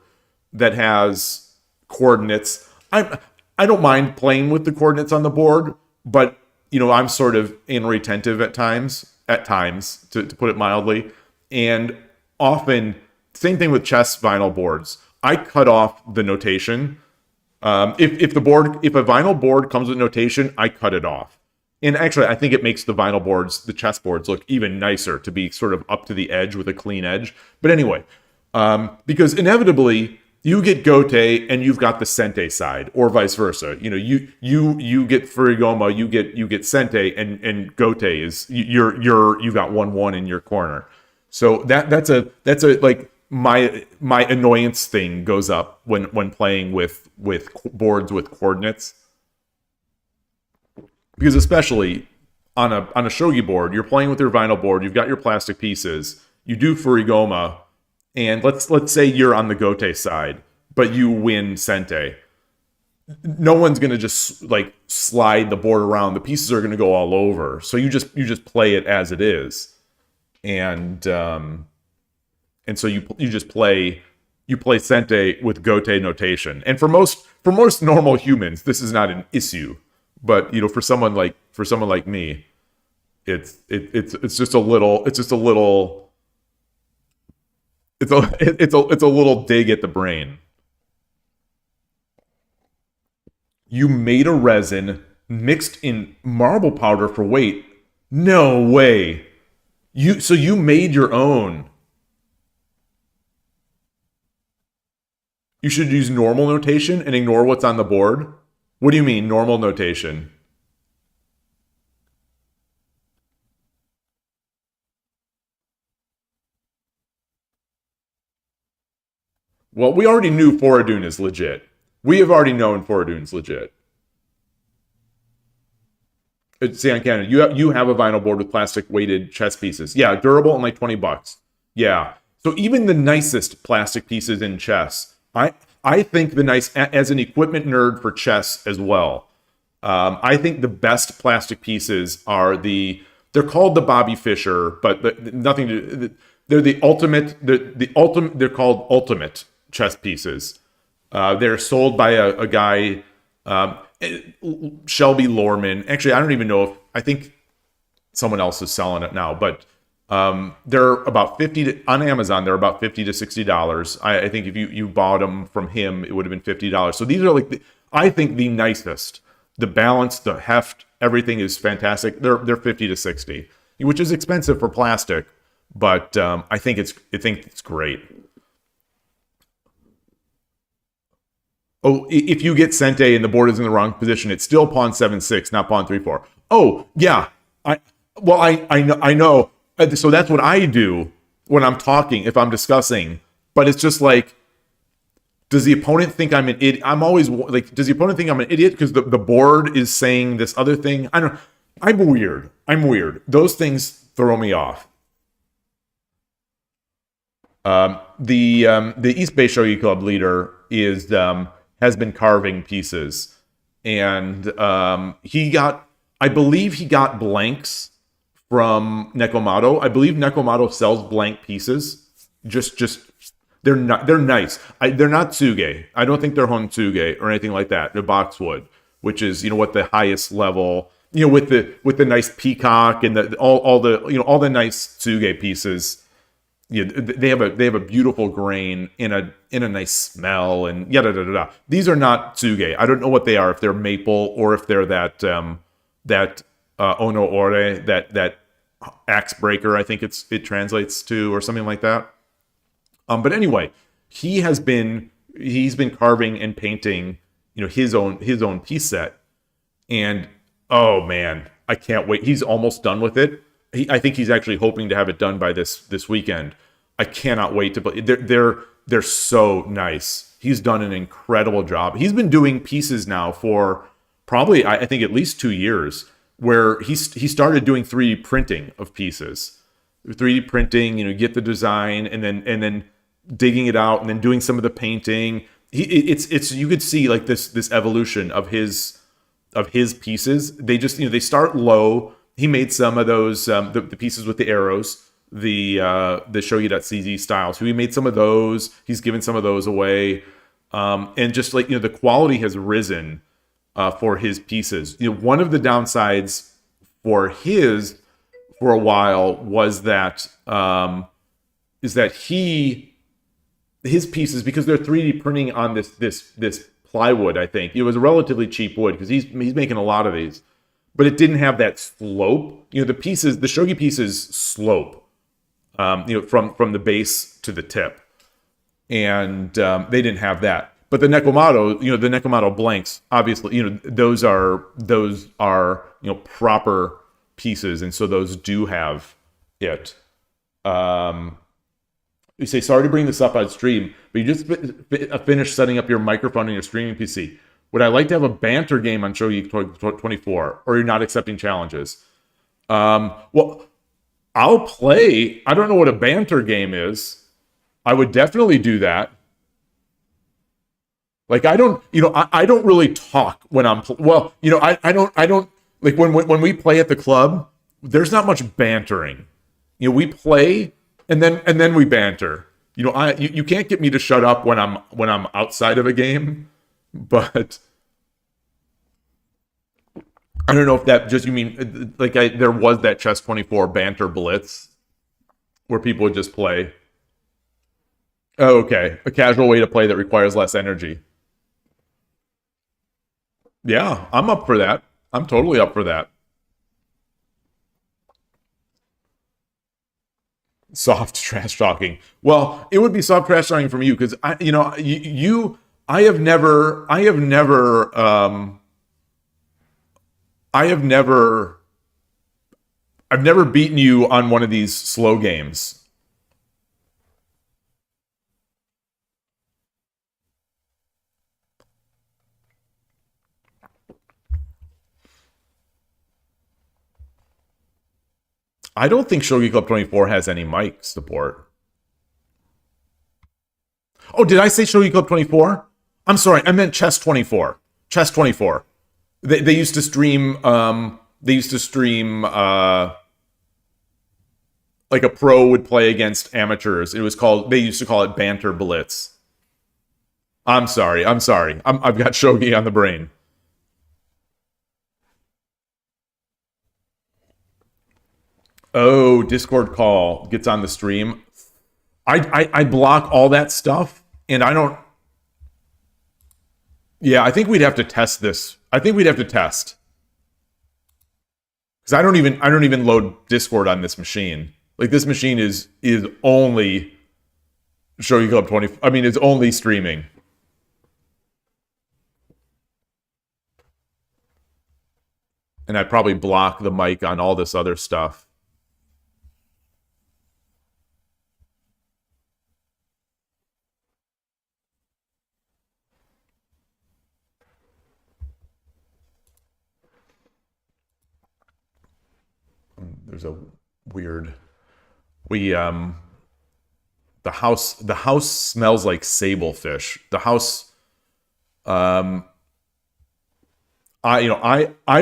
that has coordinates. I don't mind playing with the coordinates on the board, but I'm sort of retentive at times, to put it mildly. And often, same thing with chess vinyl boards. I cut off the notation. If a vinyl board comes with notation, I cut it off. And actually, I think it makes the vinyl boards, the chess boards, look even nicer to be sort of up to the edge with a clean edge. But anyway, because inevitably you get Gote and you've got the Sente side, or vice versa. You get Furigoma, you get Sente, and Gote is you've got 1/1 in your corner. So that's a like my annoyance thing goes up when playing with boards with coordinates. Because especially on a shogi board, you're playing with your vinyl board, you've got your plastic pieces, you do Furigoma, and let's say you're on the Gote side, but you win Sente. No one's gonna just like slide the board around. The pieces are gonna go all over. So you just play it as it is, and so you just play Sente with Gote notation. And for most normal humans, this is not an issue. But for someone like me, it's just a little dig at the brain. You made a resin mixed in marble powder for weight. No way. So you made your own. You should use normal notation and ignore what's on the board. What do you mean, normal notation? Well, we already knew Foradun is legit. We have already known Foradun's legit. See on Canada, you have a vinyl board with plastic weighted chess pieces. Yeah, durable and like $20. Yeah. So even the nicest plastic pieces in chess, I think as an equipment nerd for chess as well, I think the best plastic pieces are they're called the Bobby Fischer, but nothing to, they're the ultimate, the ultimate, they're called ultimate chess pieces. They're sold by a guy, Shelby Lorman. Actually, I don't even know if, I think someone else is selling it now, but they're about on Amazon. They're about $50 to $60. I think if you bought them from him, it would have been $50. So these are like I think the nicest. The balance, the heft, everything is fantastic. They're $50 to $60, which is expensive for plastic, but I think it's great. Oh, if you get Sente and the board is in the wrong position, it's still pawn 7-6, not pawn 3-4. Oh yeah, I know. So that's what I do when I'm talking, if I'm discussing. But it's just like, does the opponent think I'm an idiot? I'm always like, does the opponent think I'm an idiot because the board is saying this other thing? I'm weird. Those things throw me off. The East Bay Shogi Club leader has been carving pieces, and I believe he got blanks from Nekomato. I believe Nekomato sells blank pieces. They're nice. They're not tsuge. I don't think they're hontsuge or anything like that. They're boxwood, which is what the highest level. With the nice peacock and all the nice tsuge pieces. They have a beautiful grain in a nice smell and yada da da da. These are not tsuge. I don't know what they are. If they're maple or if they're that ono ore, that axe breaker, I think it translates to, or something like that. But anyway, he's been carving and painting, his own piece set, and oh man, I can't wait. He's almost done with it. I think he's actually hoping to have it done by this weekend. I cannot wait to play. They're so nice. He's done an incredible job. He's been doing pieces now for probably, I think, at least 2 years, where he started doing 3D printing of pieces. 3D printing, get the design and then digging it out and then doing some of the painting. It's you could see like this evolution of his pieces. They just they start low. He made some of those the pieces with the arrows, the Shogi.cz style. So he made some of those. He's given some of those away, and just like the quality has risen for his pieces. One of the downsides for a while was that his pieces, because they're 3D printing on this plywood. I think it was a relatively cheap wood because he's making a lot of these. But it didn't have that slope. The shogi pieces slope, from the base to the tip, and they didn't have that. But the Nekomato blanks, obviously, those are proper pieces, and so those do have it. You say, sorry to bring this up on stream, but you just finished setting up your microphone on your streaming PC. Would I like to have a banter game on Shogi 24, or you're not accepting challenges? Well, I'll play. I don't know what a banter game is. I would definitely do that. Like, I don't really talk when I'm, I don't, like when we play at the club, there's not much bantering. We play and then we banter. You can't get me to shut up when I'm outside of a game. But I don't know if that just, you mean like there was that Chess 24 banter blitz where people would just play. Oh, okay. A casual way to play that requires less energy. Yeah, I'm up for that. I'm totally up for that. Soft trash talking. Well, it would be soft trash talking from you because I have never beaten you on one of these slow games. I don't think Shogi Club 24 has any mic support. Oh, did I say Shogi Club 24? I'm sorry, I meant Chess 24. Chess 24. They used to stream. They used to stream. Like a pro would play against amateurs. It was called. They used to call it Banter Blitz. I'm sorry. I'm sorry. I've got Shogi on the brain. Oh, Discord call gets on the stream. I block all that stuff, and I don't. Yeah, I think we'd have to test this. I think we'd have to test because I don't even load Discord on this machine. Like this machine is only Shogi Club 20. I mean, it's only streaming. And I probably block the mic on all this other stuff. There's a weird. The house smells like sable fish. The house. I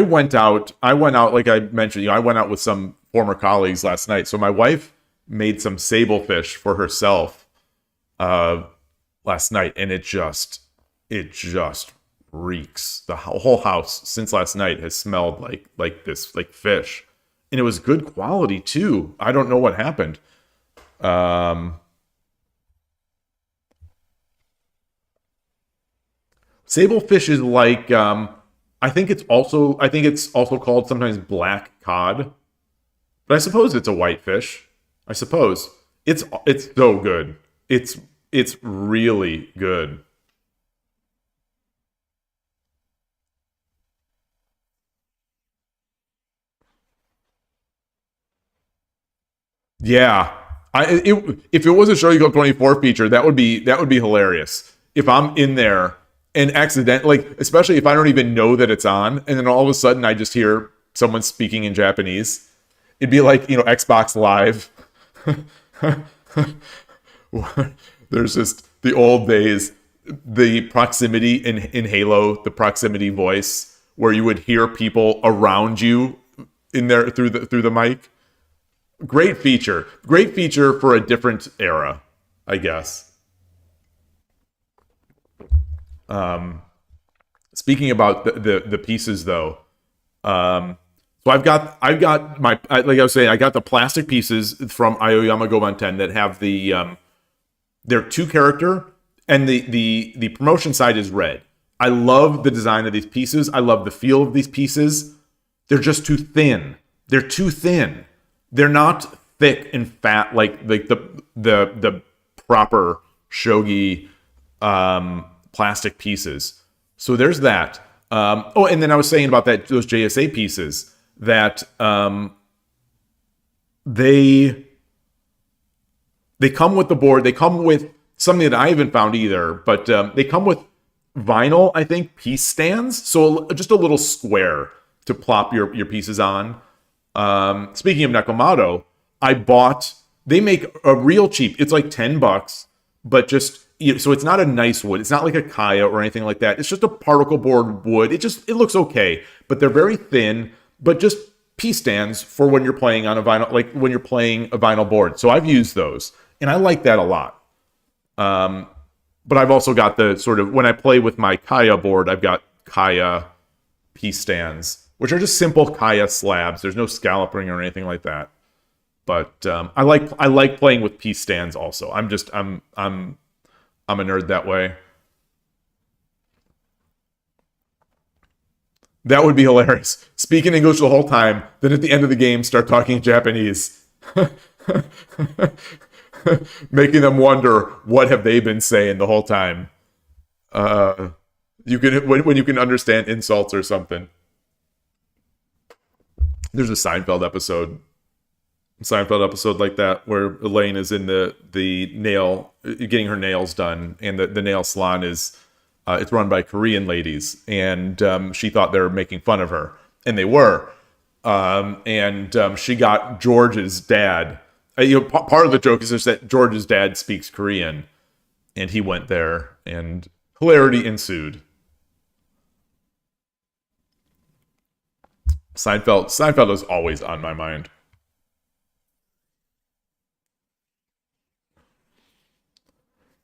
went out like I mentioned, I went out with some former colleagues last night. So my wife made some sable fish for herself last night, and it just reeks. The whole house since last night has smelled like this, like fish, and it was good quality too. I don't know what happened. Sable fish is like I think it's also called sometimes black cod, but I suppose it's a white fish. I suppose it's so good. It's really good. Yeah, if it was a Shogi Club 24 feature, that would be hilarious. If I'm in there and accident, like especially if I don't even know that it's on, and then all of a sudden I just hear someone speaking in Japanese, it'd be like Xbox Live. There's just the old days, the proximity in Halo, the proximity voice, where you would hear people around you in there through the mic. Great feature for a different era, I guess. Speaking about the pieces though, so I've got like I was saying, I got the plastic pieces from Aoyama Goban 10 that have they're 2 character, and the promotion side is red. I love the design of these pieces. I love the feel of these pieces. They're just too thin. They're too thin. They're not thick and fat like the proper shogi plastic pieces. So there's that. And then I was saying about those JSA pieces that they come with the board. They come with something that I haven't found either, but they come with vinyl, I think, piece stands. So just a little square to plop your pieces on. Speaking of Nekomato, they make a real cheap, it's like $10, but just, so it's not a nice wood. It's not like a kaya or anything like that. It's just a particle board wood. It looks okay, but they're very thin, but just piece stands for when you're playing on a vinyl, like when you're playing a vinyl board. So I've used those, and I like that a lot. But I've also got the sort of, when I play with my kaya board, I've got kaya piece stands, which are just simple kaya slabs. There's no scalloping or anything like that. But I like playing with piece stands also. I'm a nerd that way. That would be hilarious. Speak in English the whole time, then at the end of the game start talking Japanese. Making them wonder what have they been saying the whole time. You can when you can understand insults or something. There's a Seinfeld episode like that where Elaine is in the nail, getting her nails done, and the nail salon is it's run by Korean ladies, and she thought they were making fun of her, and they were, and she got George's dad. Part of the joke is just that George's dad speaks Korean, and he went there, and hilarity ensued. Seinfeld is always on my mind.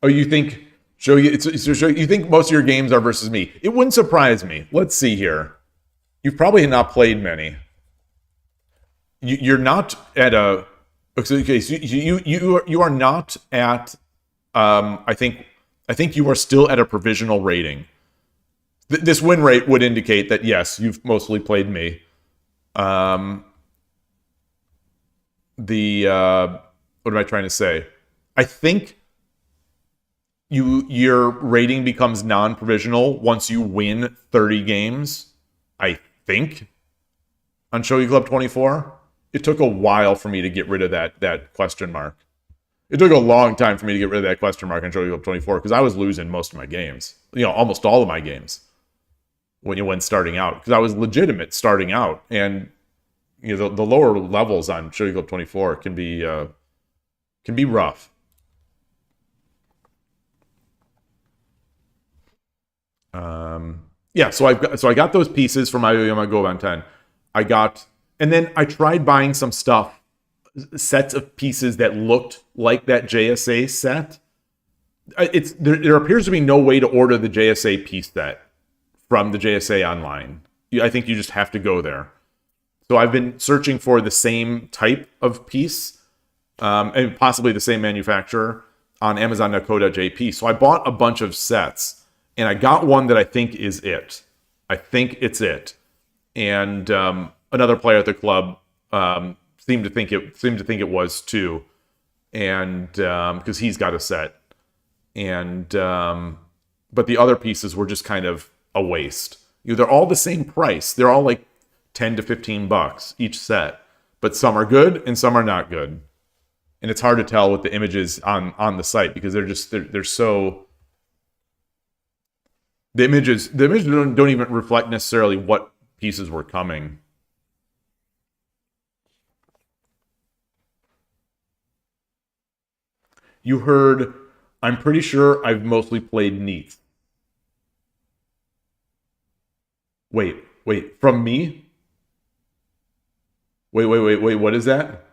Oh, you think you think most of your games are versus me? It wouldn't surprise me. Let's see here. You've probably not played many. You're not at a okay. So you are not at. I think you are still at a provisional rating. This win rate would indicate that yes, you've mostly played me. What am I trying to say? I think your rating becomes non-provisional once you win 30 games. I think on Shogi Club 24. It took a while for me to get rid of that question mark. It took a long time for me to get rid of that question mark on Shogi Club 24 because I was losing most of my games. Almost all of my games when starting out because I was legitimate starting out, and the lower levels on Shogi Club 24 can be rough. Yeah, so I got those pieces from Aoyama Goban 10. And then I tried buying some sets of pieces that looked like that JSA set. There appears to be no way to order the JSA piece set from the JSA online. I think you just have to go there. So I've been searching for the same type of piece, and possibly the same manufacturer on Amazon.co.jp. So I bought a bunch of sets, and I got one that I think is it. I think it's it. And another player at the club seemed to think it was too, and because he's got a set, and but the other pieces were just kind of a waste. They're all the same price. They're all like $10 to $15 each set, but some are good and some are not good, and it's hard to tell with the images on the site because they're so. The images don't even reflect necessarily what pieces were coming. You heard, I'm pretty sure I've mostly played neat. Wait, from me? Wait, what is that?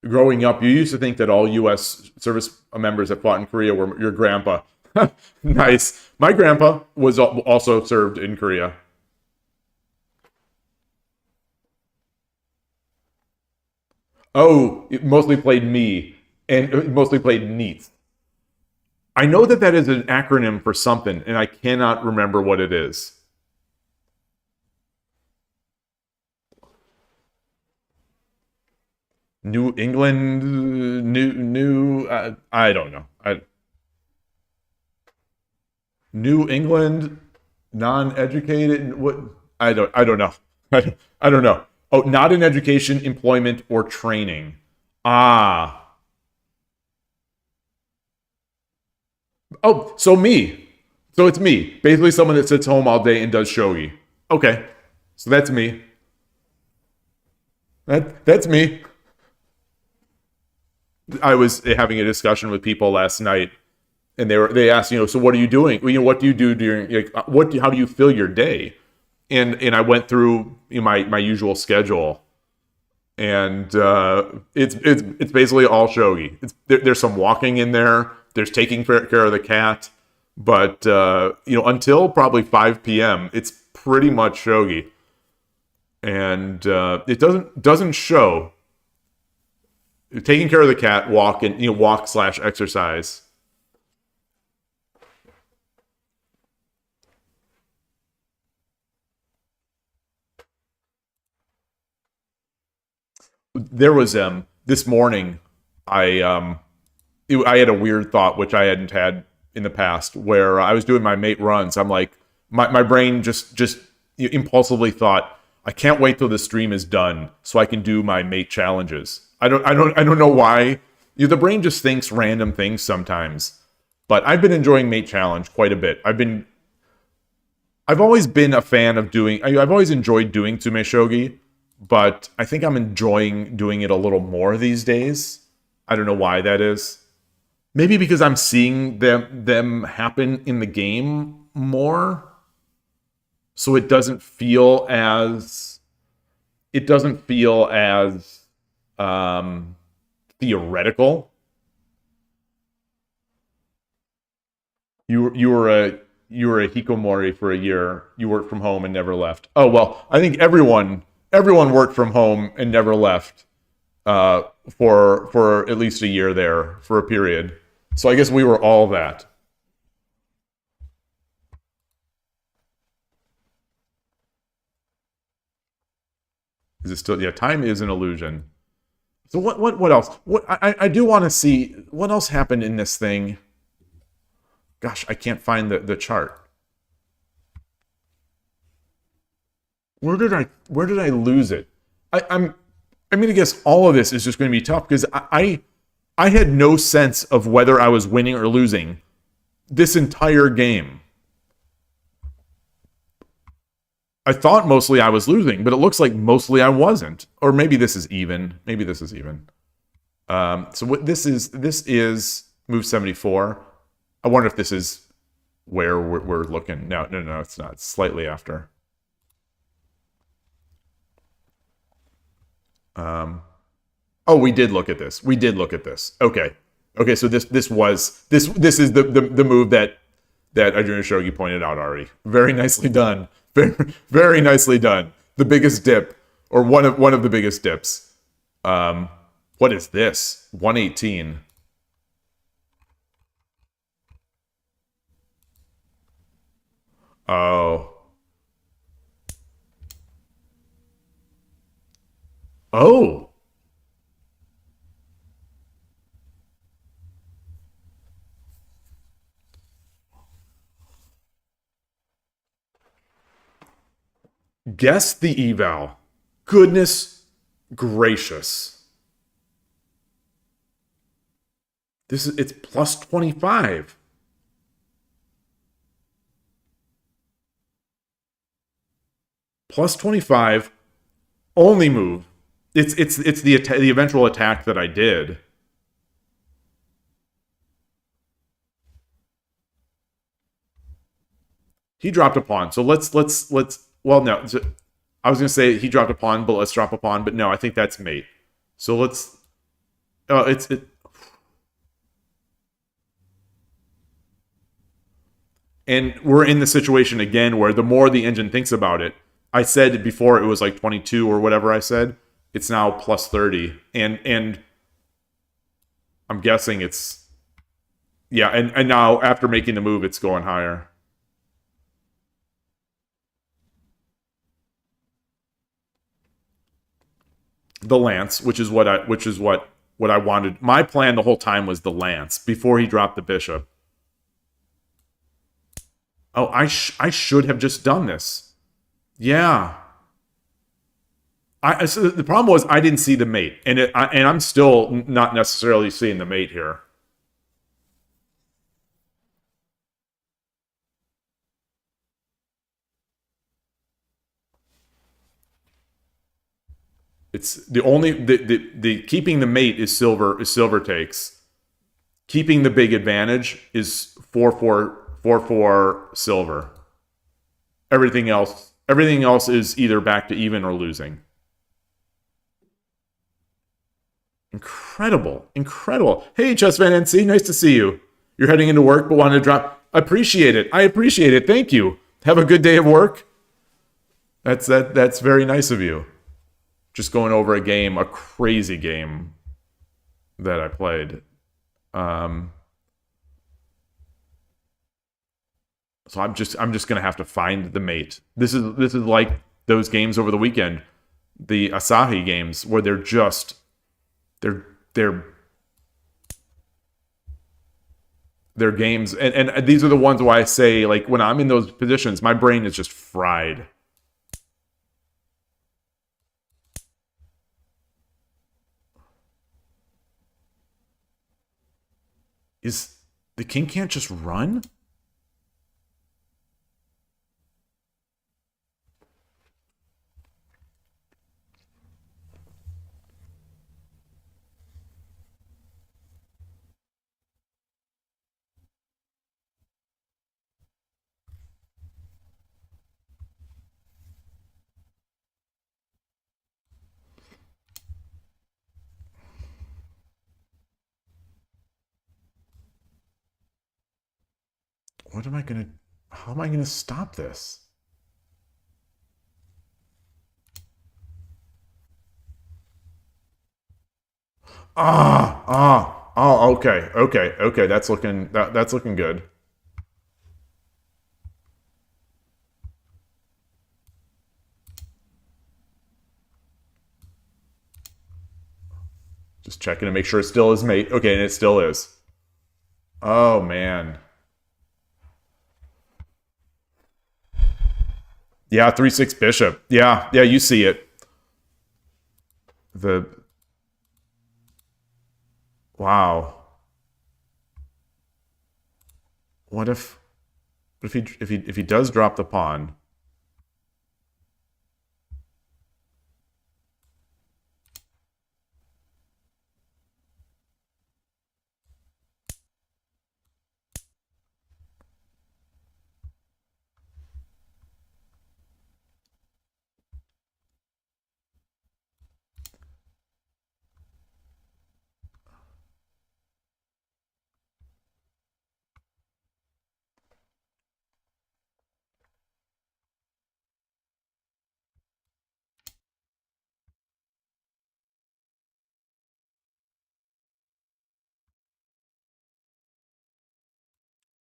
Growing up, you used to think that all U.S. service members that fought in Korea were your grandpa. Nice. My grandpa was also served in Korea. Oh, it mostly played me, and it mostly played neat. I know that is an acronym for something, and I cannot remember what it is. New England, I don't know. New England, non-educated. What? I don't know. I don't know. Oh, not in education, employment, or training. Ah. Oh, so me. So it's me. Basically someone that sits home all day and does shogi. Okay. So that's me. That's me. I was having a discussion with people last night, and they asked, so what are you doing? What do you do during how do you fill your day? And I went through my usual schedule, and it's basically all shogi. There's some walking in there. There's taking care of the cat, but until probably 5 p.m. it's pretty much shogi, and it doesn't show. Taking care of the cat, walk/exercise. There was this morning, I had a weird thought which I hadn't had in the past, where I was doing my mate runs. I'm like, my brain just impulsively thought, I can't wait till the stream is done so I can do my mate challenges. I don't know why. The brain just thinks random things sometimes. But I've been enjoying Mate Challenge quite a bit. I've always been a fan of I've always enjoyed doing Tsume Shogi, but I think I'm enjoying doing it a little more these days. I don't know why that is. Maybe because I'm seeing them happen in the game more, so it doesn't feel as theoretical. You were a hikomori for a year. You worked from home and never left. Oh well, I think everyone worked from home and never left for at least a year there for a period. So I guess we were all that. Is it still? Yeah, time is an illusion. So what else? I do want to see what else happened in this thing. Gosh, I can't find the chart. Where did I lose it? I'm gonna guess all of this is just going to be tough because I had no sense of whether I was winning or losing this entire game. I thought mostly I was losing, but it looks like mostly I wasn't. Or maybe this is even. Maybe this is even. So what this is move 74. I wonder if this is where we're looking. No, it's not. It's slightly after. Oh, we did look at this. Okay. So this is the move that Arjuna Shogi pointed out already. Very nicely done. Very, very nicely done. The biggest dip, or one of the biggest dips. What is this? 118. Oh. Oh. Guess the eval. Goodness gracious. It's plus 25. Plus 25 only move. It's the eventual attack that I did. He dropped a pawn. So let's well no. I was going to say he dropped a pawn, but let's drop a pawn, but no, I think that's mate. So let's and we're in the situation again where the more the engine thinks about it, I said before it was like 22 or whatever I said. It's now plus 30. And I'm guessing it's yeah, and now after making the move it's going higher. The lance, which is what I wanted. My plan the whole time was the lance before he dropped the bishop. Oh, I should have just done this. Yeah. So the problem was I didn't see the mate, and I'm still not necessarily seeing the mate here. It's the only the keeping the mate is silver takes. Keeping the big advantage is 4-4 silver. Everything else is either back to even or losing. Incredible. Hey, Chess Van NC, nice to see you. You're heading into work but wanted to drop. I appreciate it. Thank you. Have a good day of work. That's very nice of you. Just going over a crazy game that I played. So I'm just gonna have to find the mate. This is like those games over the weekend, the Asahi games, where they're games, and these are the ones where I say, like, when I'm in those positions, my brain is just fried. Is the king can't just run? What am I gonna... How am I gonna stop this? Oh, okay. That's looking good. Just checking to make sure it still is mate. Okay, and it still is. Oh man. Yeah, 3-6 bishop. Yeah, you see it. Wow. What if he does drop the pawn?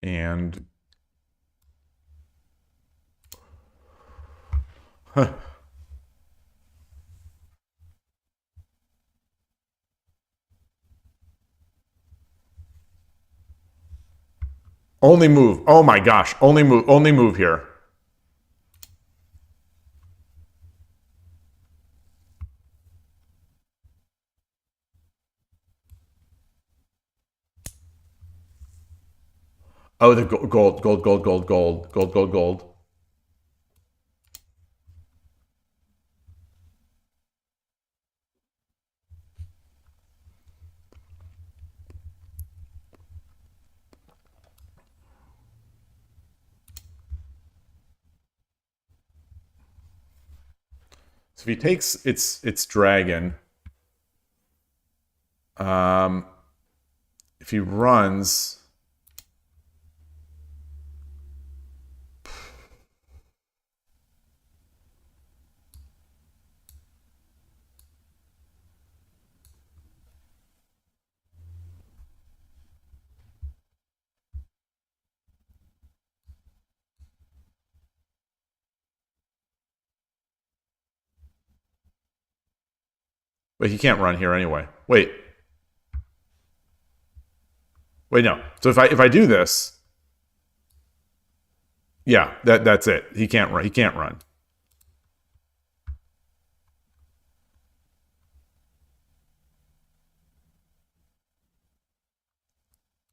And only move. Oh my gosh. Only move here. Oh, the gold. So if he takes its dragon, if he runs, but he can't run here anyway. Wait, no. So if I do this, yeah, that's it. He can't run. He can't run.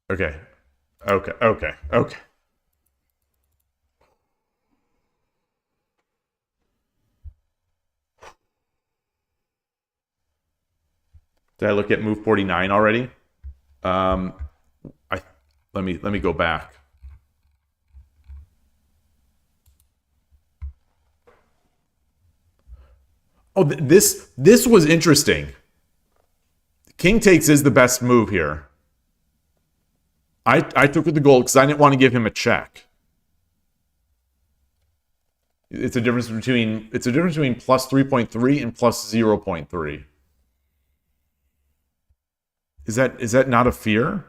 Okay. Did I look at move 49 already? I let me go back. Oh, this was interesting. King takes is the best move here. I took with the gold because I didn't want to give him a check. It's a difference between plus 3.3 and plus 0.3. Is that not a fear?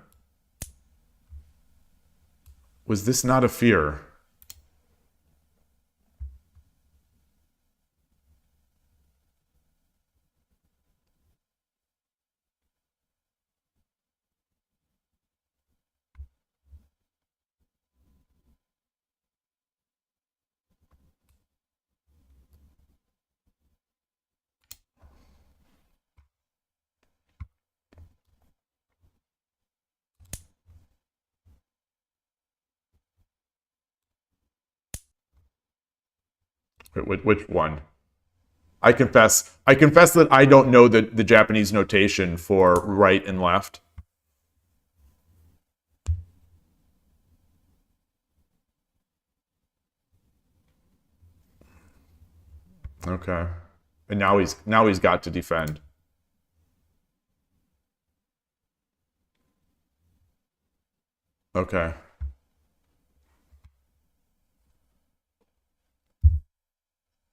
Was this not a fear? Which one? I confess that I don't know the Japanese notation for right and left. Okay. And now he's got to defend. Okay.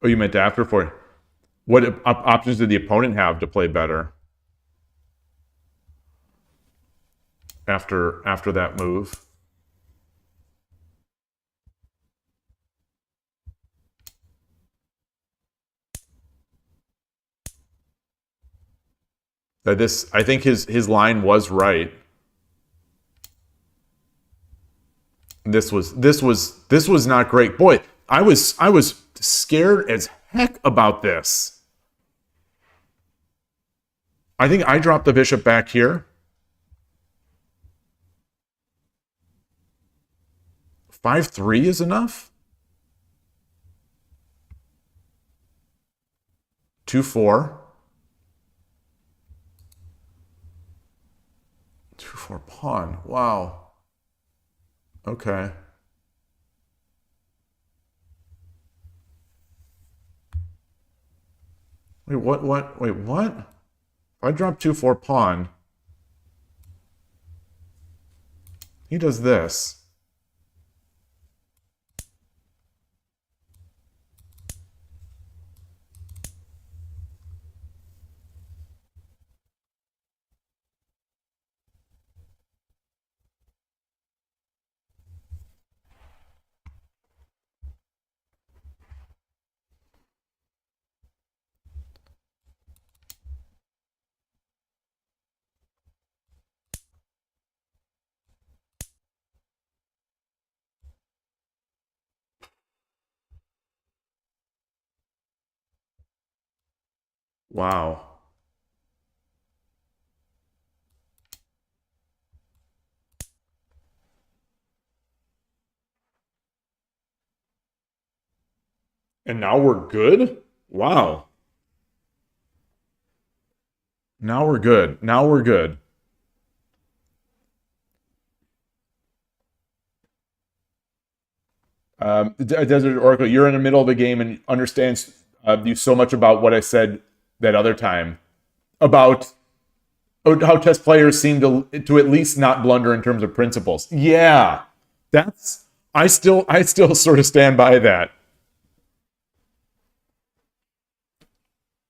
Oh, you meant after 4. What options did the opponent have to play better after that move? I think his line was right. This was not great. Boy, I was scared as heck about this. I think I dropped the bishop back here. 5-3 is enough. 2-4. 2-4 pawn. Wow. Okay. Wait, what? Wait, what? If I drop 2-4 pawn, he does this. Wow. And now we're good? Wow. Now we're good. Now we're good. Desert Oracle, you're in the middle of the game and understands you so much about what I said that other time about how chess players seem to at least not blunder in terms of principles. Yeah, that's I still sort of stand by that.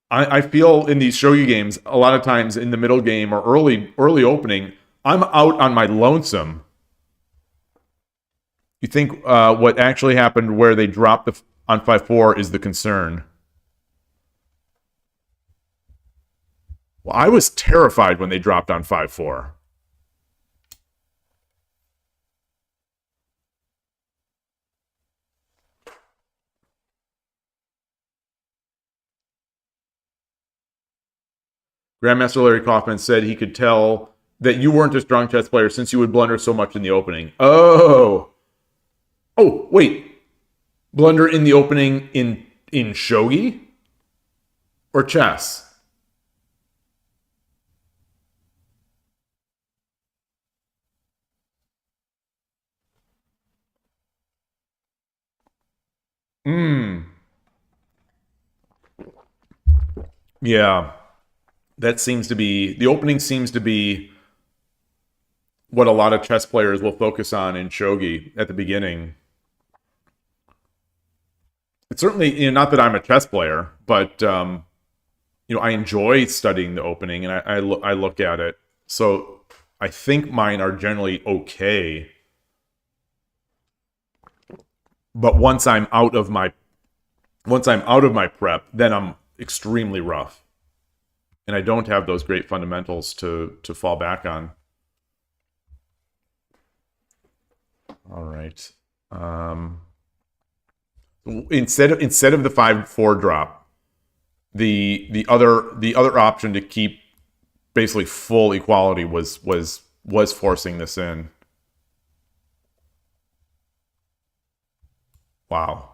I feel in these shogi games a lot of times in the middle game or early opening, I'm out on my lonesome. You think what actually happened where they dropped on 5-4 is the concern. Well, I was terrified when they dropped on 5-4. Grandmaster Larry Kaufman said he could tell that you weren't a strong chess player since you would blunder so much in the opening. Oh, wait. Blunder in the opening in shogi or chess? Yeah. That seems to be the opening seems to be what a lot of chess players will focus on in shogi at the beginning. It's certainly, not that I'm a chess player, but I enjoy studying the opening and I look at it. So I think mine are generally okay. But once I'm out of my prep, then I'm extremely rough. And I don't have those great fundamentals to fall back on. All right. Instead of the 5-4 drop, the other option to keep basically full equality was forcing this in. Wow.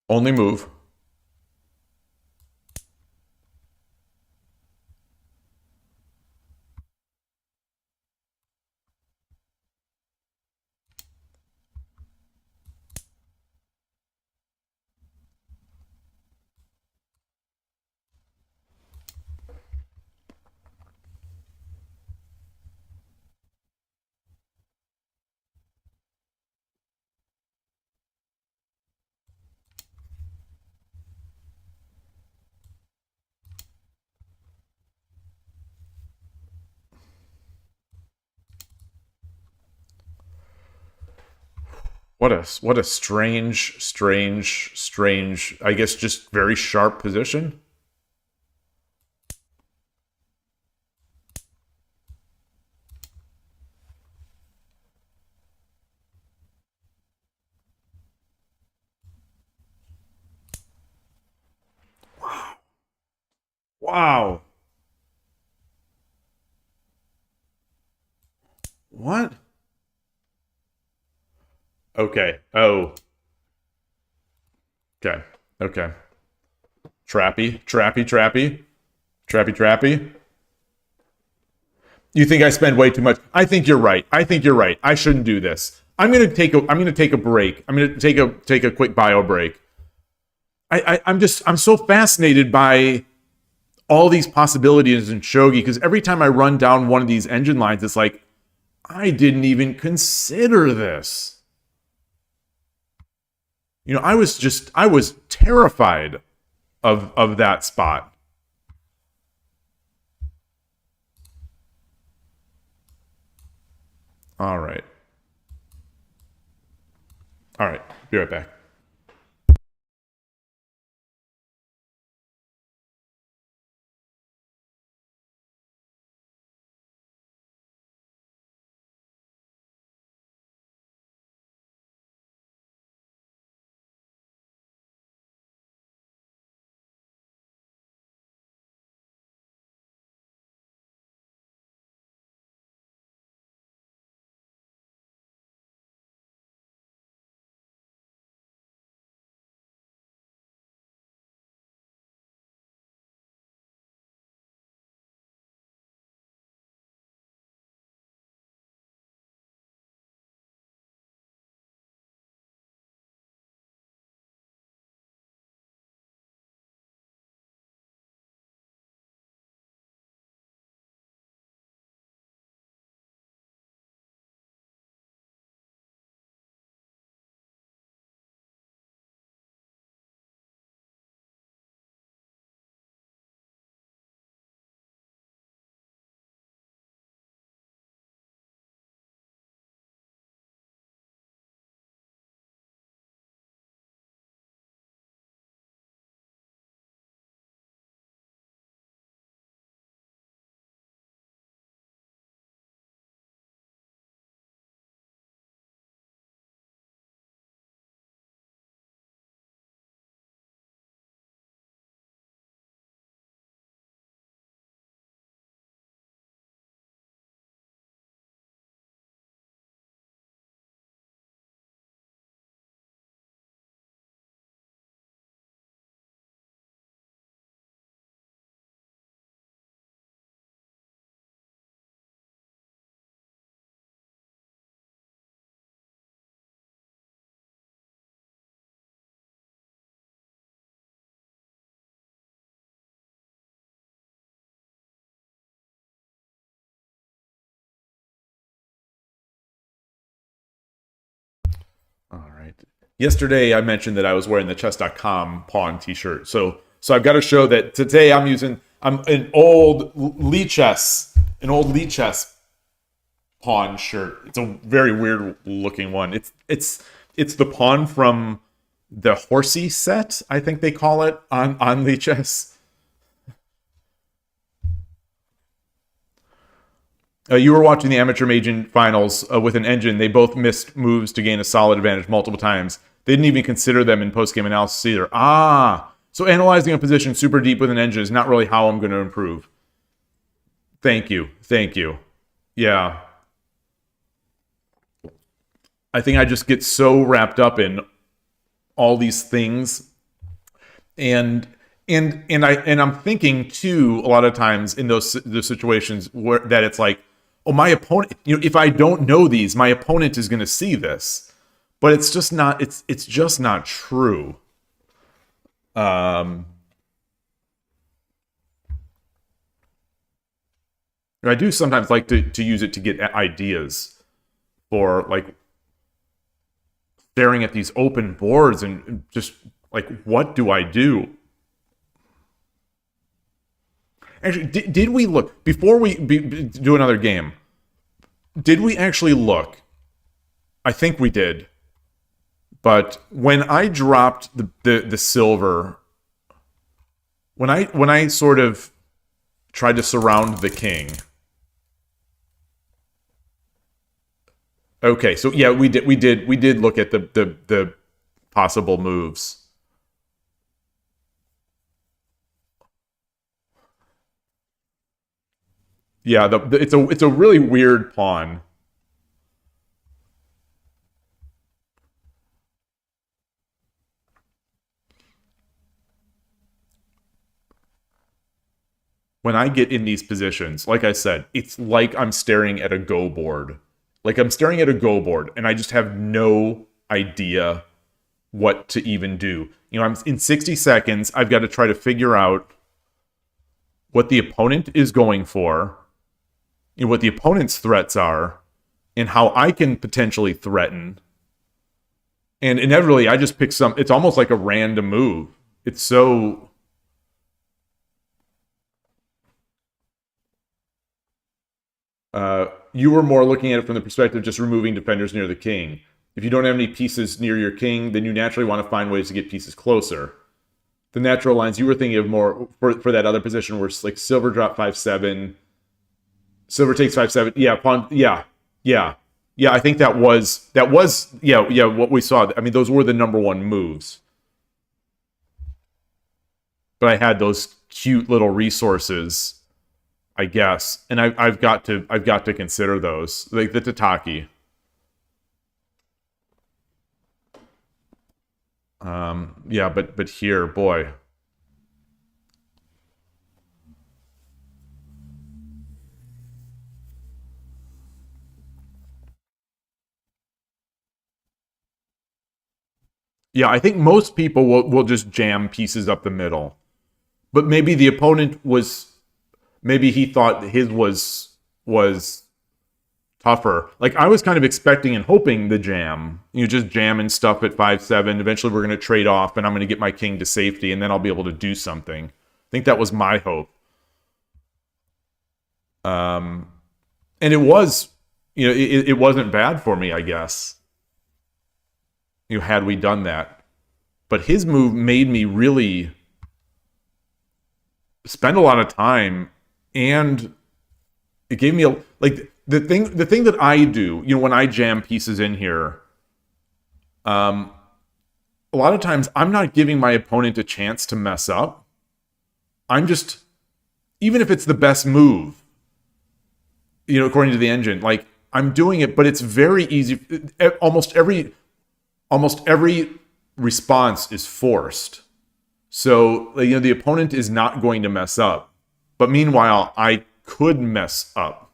Only move. What a strange, I guess just very sharp position. Wow. What? Okay. Oh. Okay. Okay. Trappy. You think I spend way too much? I think you're right. I shouldn't do this. I'm gonna take a break. I'm gonna take a quick bio break. I'm so fascinated by all these possibilities in Shogi, because every time I run down one of these engine lines, it's like, I didn't even consider this. You know, I was terrified of that spot. All right. Be right back. All right. Yesterday I mentioned that I was wearing the chess.com pawn t-shirt. So I've got to show that today I'm an old Lichess pawn shirt. It's a very weird looking one. It's the pawn from the horsey set, I think they call it on Lichess. You were watching the Amateur Major Finals with an engine. They both missed moves to gain a solid advantage multiple times. They didn't even consider them in post-game analysis either. So analyzing a position super deep with an engine is not really how I'm going to improve. Thank you. Yeah. I think I just get so wrapped up in all these things, and I'm thinking too a lot of times in those situations where that it's like, oh, my opponent, if I don't know these, my opponent is going to see this, but it's just not. It's just not true. I do sometimes like to use it to get ideas for like staring at these open boards and just like, what do I do? Actually, did we look before we do another game? Did we actually look? I think we did. But when I dropped the silver, when I sort of tried to surround the king. Okay, so yeah, we did look at the possible moves. Yeah, it's a really weird pawn. When I get in these positions, like I said, it's like I'm staring at a Go board. Like I'm staring at a Go board, and I just have no idea what to even do. You know, I'm in 60 seconds. I've got to try to figure out what the opponent is going for, you know, what the opponent's threats are, and how I can potentially threaten. And inevitably, I just pick some. It's almost like a random move. It's so. You were more looking at it from the perspective of just removing defenders near the king. If you don't have any pieces near your king, then you naturally want to find ways to get pieces closer. The natural lines you were thinking of more for that other position were like silver drop 5/7, silver takes 5/7. Yeah, pawn. Yeah. I think that was what we saw. I mean, those were the number one moves. But I had those cute little resources, I guess, and I've got to consider those, like the Tataki. Yeah, but here, boy. Yeah, I think most people will just jam pieces up the middle. But maybe the opponent was, maybe he thought his was tougher. Like I was kind of expecting and hoping the jam. You know, just jamming stuff at 5/7. Eventually we're gonna trade off and I'm gonna get my king to safety and then I'll be able to do something. I think that was my hope. And it was, you know, it wasn't bad for me, I guess. You know, had we done that. But his move made me really spend a lot of time, and it gave me a like the thing that I do, you know, when I jam pieces in here, a lot of times I'm not giving my opponent a chance to mess up. I'm just, even if it's the best move, you know, according to the engine, like I'm doing it, but it's very easy. Almost every response is forced. So, you know, the opponent is not going to mess up. But meanwhile, I could mess up.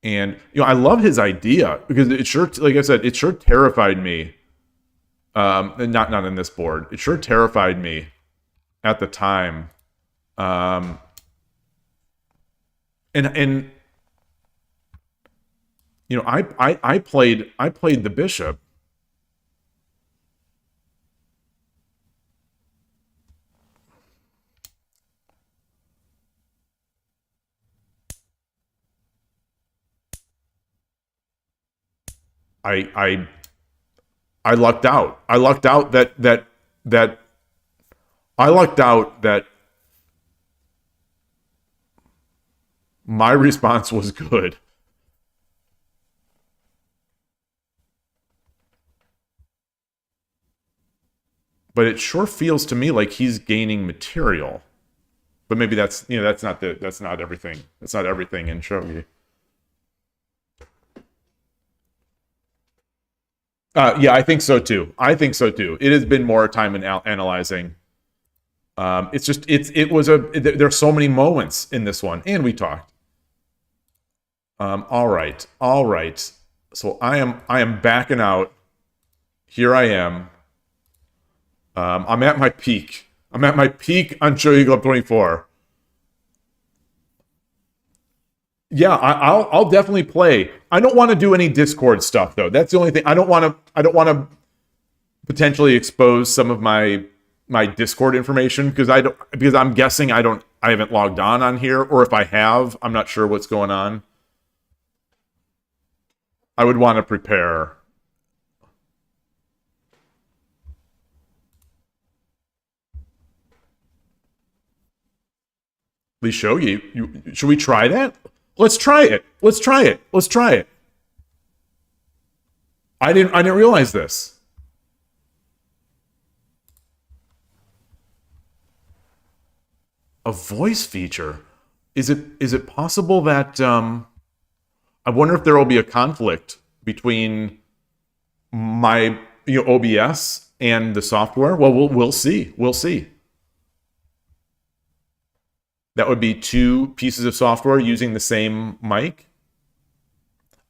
And, you know, I love his idea because it sure, like I said, it sure terrified me. Not in this board. It sure terrified me at the time. And you know, I played the bishop. I lucked out. I lucked out that my response was good. But it sure feels to me like he's gaining material. But maybe that's, you know, that's not everything. That's not everything in shogi. Yeah, I think so too. It has been more time in analyzing. It's just there's so many moments in this one, and we talked. All right. So I am backing out. Here I am. I'm at my peak. I'm at my peak on Shogi Club 24. Yeah, I'll definitely play. I don't want to do any Discord stuff though. That's the only thing. I don't want to potentially expose some of my Discord information because I'm guessing I haven't logged on here, or if I have, I'm not sure what's going on. I would want to prepare. Lishogi, should we try that? Let's try it. Let's try it. Let's try it. I didn't realize this. A voice feature. Is it possible that I wonder if there will be a conflict between my OBS and the software? Well, we'll see. We'll see. That would be two pieces of software using the same mic.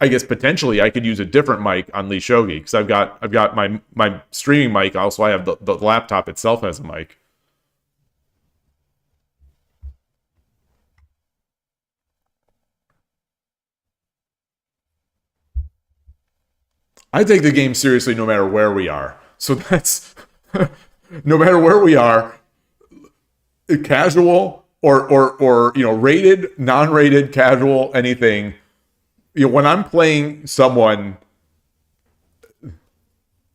I guess potentially I could use a different mic on lishogi because I've got my streaming mic. Also, I have the laptop itself has a mic. I take the game seriously no matter where we are. So that's no matter where we are, casual or rated, non-rated, casual, anything. When I'm playing someone,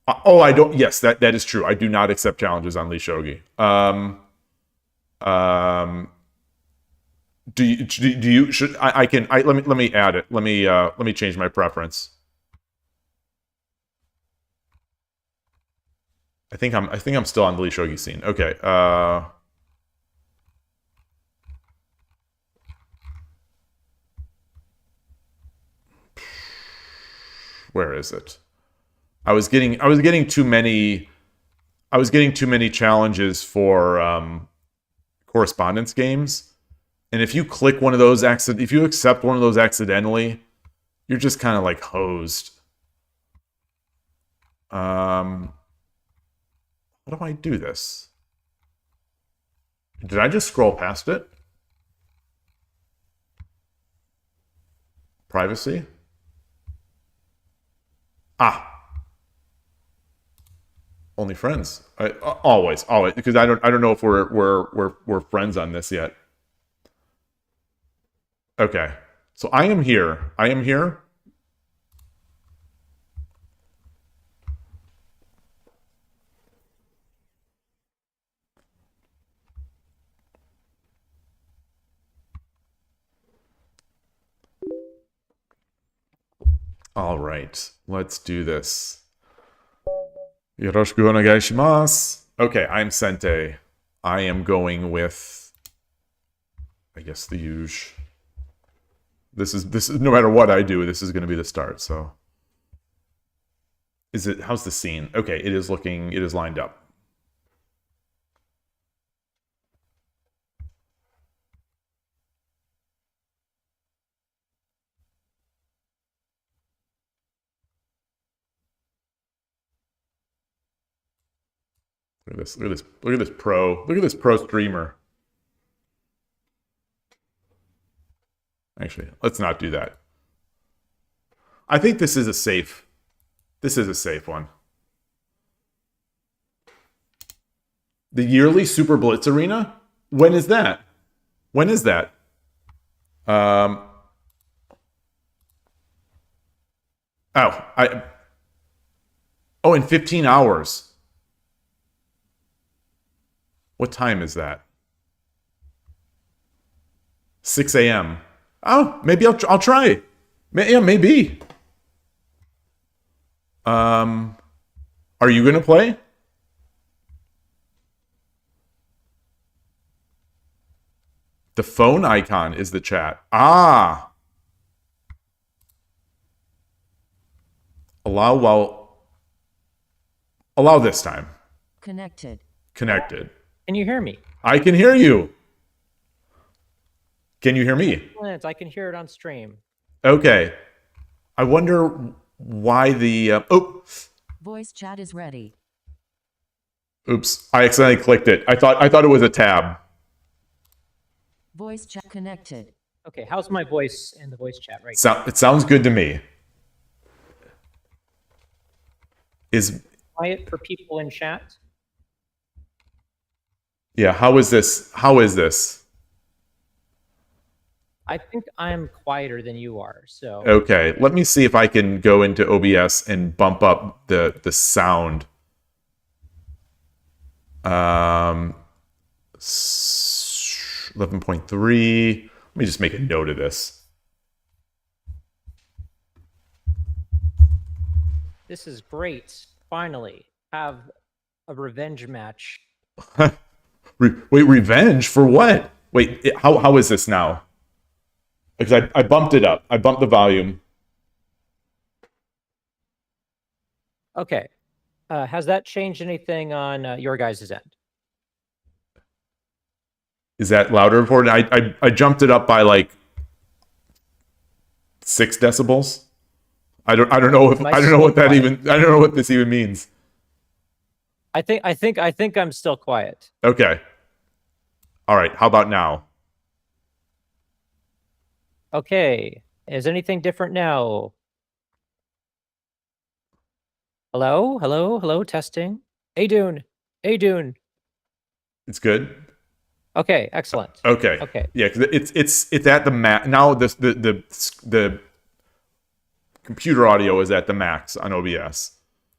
I don't. Yes, that is true. I do not accept challenges on lishogi. Do you? Should I can? Let me add it. Let me change my preference. I think I'm still on the lishogi scene. Okay. Where is it? I was getting too many challenges for correspondence games. And if you click one of those if you accept one of those accidentally, you're just kind of like hosed. How do I do this? Did I just scroll past it? Privacy? Only friends. Always, because I don't know if we're friends on this yet. Okay, so I am here. All right, let's do this. Yoroshiku onegai shimasu. Okay, I'm Sente. I am going with, I guess, the usual. This is no matter what I do, this is going to be the start. So, how's the scene? Okay, it is lined up. Look at this pro streamer. Actually, let's not do that. I think this is a safe one. The yearly Super Blitz Arena? When is that? In 15 hours. What time is that? 6 a.m. Oh, maybe I'll try. Yeah, maybe. Are you gonna play? The phone icon is the chat. Allow this time. Connected. Can you hear me? I can hear you. Can you hear me? I can hear it on stream. Okay. I wonder why the... Voice chat is ready. Oops. I accidentally clicked it. I thought it was a tab. Voice chat connected. Okay, how's my voice in the voice chat right now? It sounds good to me. Quiet for people in chat? Yeah, how is this? I think I'm quieter than you are, so... Okay, let me see if I can go into OBS and bump up the sound. 11.3. Let me just make a note of this. This is great. Finally, have a revenge match. Wait, revenge for what? Wait, how is this now? Because I bumped it up. I bumped the volume. Okay. Has that changed anything on your guys' end? Is that louder for it? I jumped it up by like 6 decibels. I don't know if I don't know what that quiet? even I don't know what this even means. I think I'm still quiet. Okay. All right. How about now? Okay. Is anything different now? Hello? Hello? Hello? Testing. Hey, Dune. Hey, Dune. It's good. Okay, excellent. Okay. Okay. Yeah, because it's at the max now. The computer audio is at the max on OBS.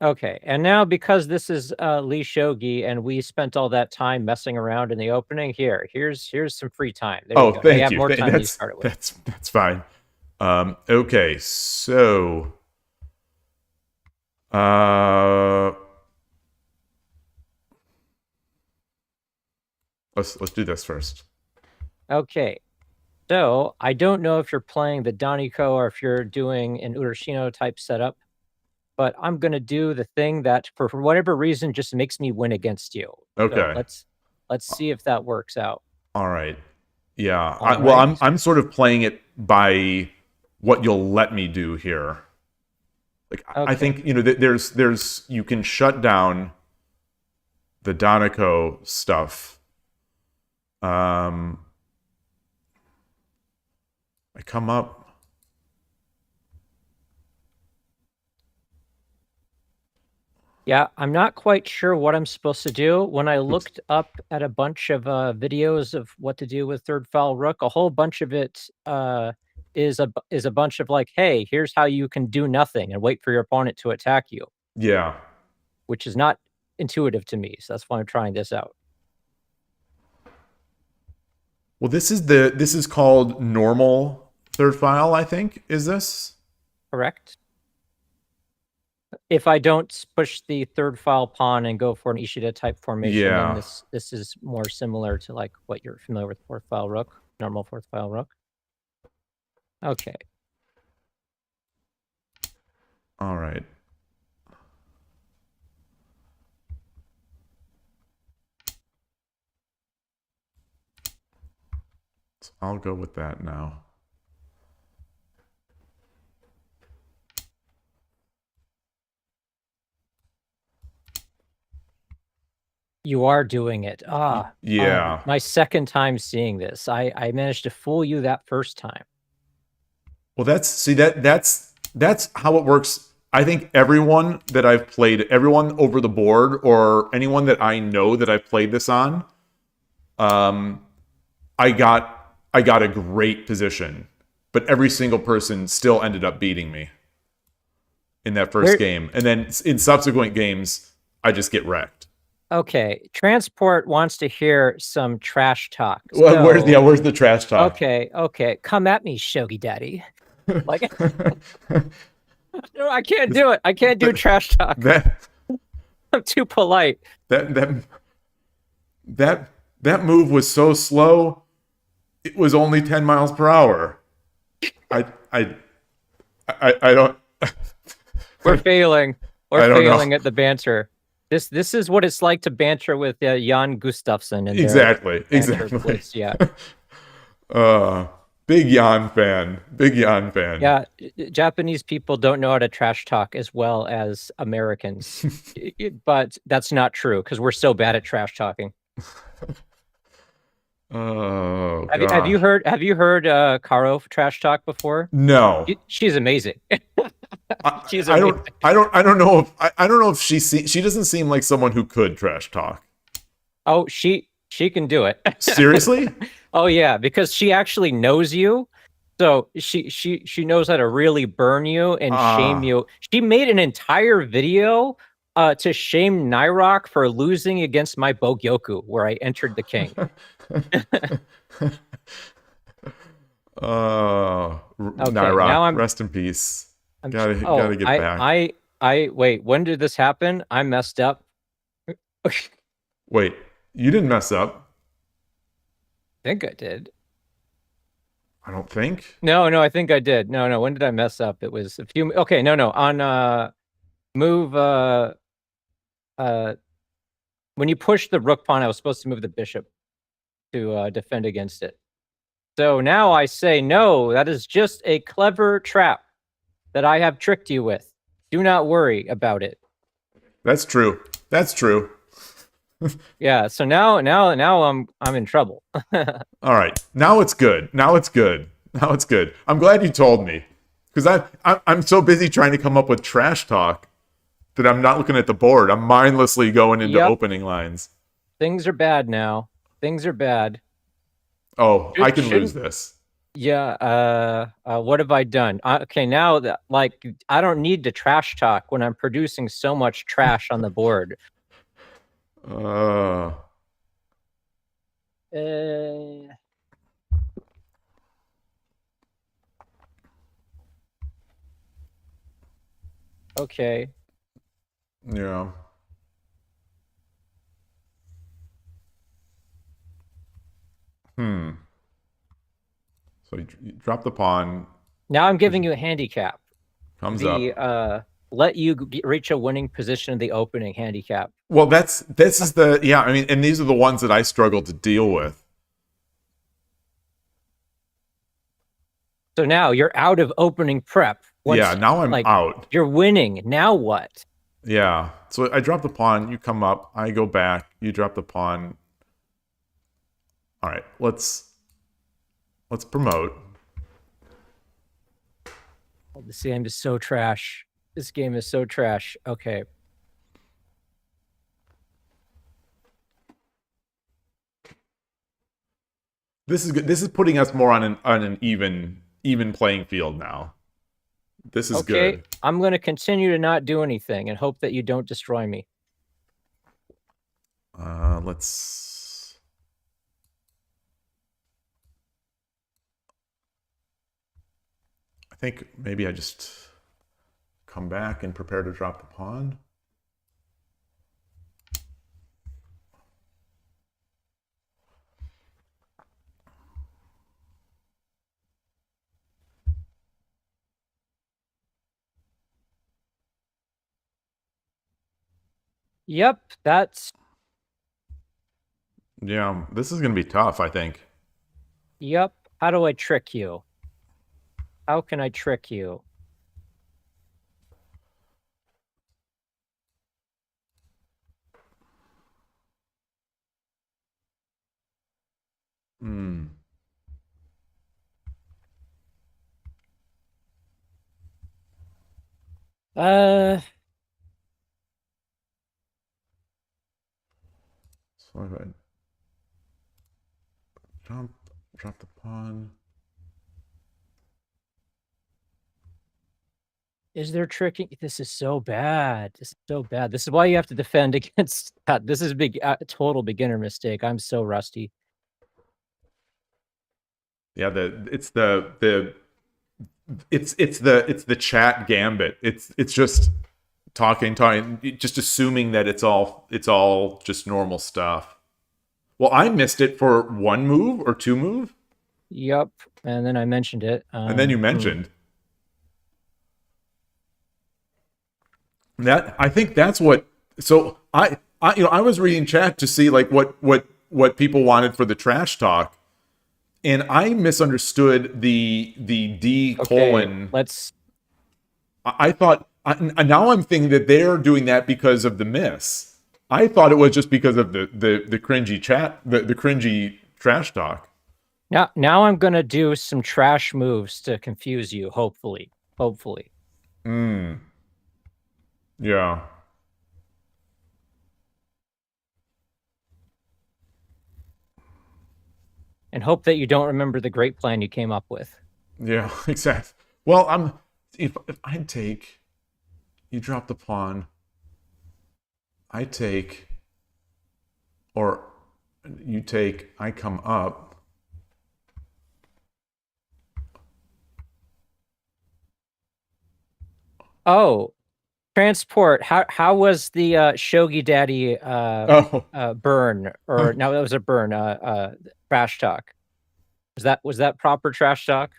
Okay, and now because this is lishogi and we spent all that time messing around in the opening, here's some free time. There you go. Thank have you. more time than you started with. That's fine. Okay, so let's do this first. Okay, so I don't know if you're playing the Daniko or if you're doing an Urashino type setup, but I'm gonna do the thing that for whatever reason just makes me win against you. Okay. So let's see if that works out. All right. Yeah. All Well, right. I'm sort of playing it by what you'll let me do here. Like I think there's you can shut down the Daniko stuff. I come up. Yeah, I'm not quite sure what I'm supposed to do. When I looked up at a bunch of videos of what to do with third file rook, a whole bunch of it is a bunch of like, hey, here's how you can do nothing and wait for your opponent to attack you. Yeah. Which is not intuitive to me, so that's why I'm trying this out. Well, this is called normal third file, I think. Is this? Correct. If I don't push the third file pawn and go for an Ishida type formation, then this is more similar to like what you're familiar with fourth file rook, normal fourth file rook. Okay. All right. So I'll go with that now. You are doing it. Yeah. My second time seeing this. I managed to fool you that first time. Well, that's how it works. I think everyone that I've played, everyone over the board, or anyone that I know that I've played this on, I got a great position, but every single person still ended up beating me in that first game, and then in subsequent games, I just get wrecked. Okay, Transport wants to hear some trash talk. Well, where's the trash talk? Okay, come at me, Shogi Daddy. Like, no, I can't do it. I can't do trash talk. I'm too polite. That move was so slow. It was only 10 miles per hour. I don't. We're failing. I don't failing know. at the banter. This is what it's like to banter with Jan Gustafsson. And Exactly. Blitz, yeah. Big Jan fan. Yeah, Japanese people don't know how to trash talk as well as Americans, but that's not true because we're so bad at trash talking. Oh, have you heard Karo trash talk before? No. She's amazing. She's I amazing. don't know if she doesn't seem like someone who could trash talk. Oh, she can do it. Seriously? Oh yeah, because she actually knows you. So she knows how to really burn you and shame you. She made an entire video to shame Nairok for losing against my Bogyoku, where I entered the king. Okay, Nyrock, now I'm rest in peace. I'm Gotta get back. I wait, when did this happen? I messed up. I Wait, you didn't mess up. think I did. I don't think. No, I think I did. No, when did I mess up? It was a few. Okay, no, on move. When you push the rook pawn, I was supposed to move the bishop to defend against it. So now I say no. That is just a clever trap that I have tricked you with. Do not worry about it. That's true. That's true. Yeah. So now I'm in trouble. All right. Now it's good. Now it's good. Now it's good. I'm glad you told me, because I'm so busy trying to come up with trash talk that I'm not looking at the board. I'm mindlessly going into opening lines. Things are bad now. Things are bad. Oh, I can lose this. Yeah. What have I done? Okay, now that I don't need to trash talk when I'm producing so much trash on the board. Uh, Okay. yeah. So you drop the pawn. Now I'm giving you a handicap. Comes up. Let you reach a winning position in the opening handicap. Well, this is the I mean, and these are the ones that I struggle to deal with. So now you're out of opening prep. Now I'm out. You're winning. Now what? Yeah. So I drop the pawn, you come up, I go back, you drop the pawn. All right, let's promote. Oh, this game is so trash. This game is so trash. Okay. This is good. This is putting us more on an even playing field now. This is good. I'm going to continue to not do anything and hope that you don't destroy me. Let's. I think maybe I just come back and prepare to drop the pawn. Yep, that's... Yeah, this is going to be tough, I think. Yep. How do I trick you? How can I trick you? Hmm. So if I drop the pawn. Is there tricking? This is so bad. This is so bad. This is why you have to defend against that. This is a total beginner mistake. I'm so rusty. Yeah, it's the chat gambit. It's just talking, just assuming that it's all just normal stuff. Well, I missed it for one move or two move. Yep, and then I mentioned it. And then you mentioned that. I think that's what. So I was reading chat to see like what people wanted for the trash talk, and I misunderstood the D colon. Let's. I thought. Now I'm thinking that they're doing that because of the miss. I thought it was just because of the cringy chat, the cringy trash talk. Now I'm gonna do some trash moves to confuse you. Hopefully. Yeah. And hope that you don't remember the great plan you came up with. Yeah, exactly. Well, if I take, you drop the pawn, I take, or You take, I come up. Oh, transport. How was the Shogi Daddy Oh, burn? Or no, that was a burn. Trash talk. Was that proper trash talk?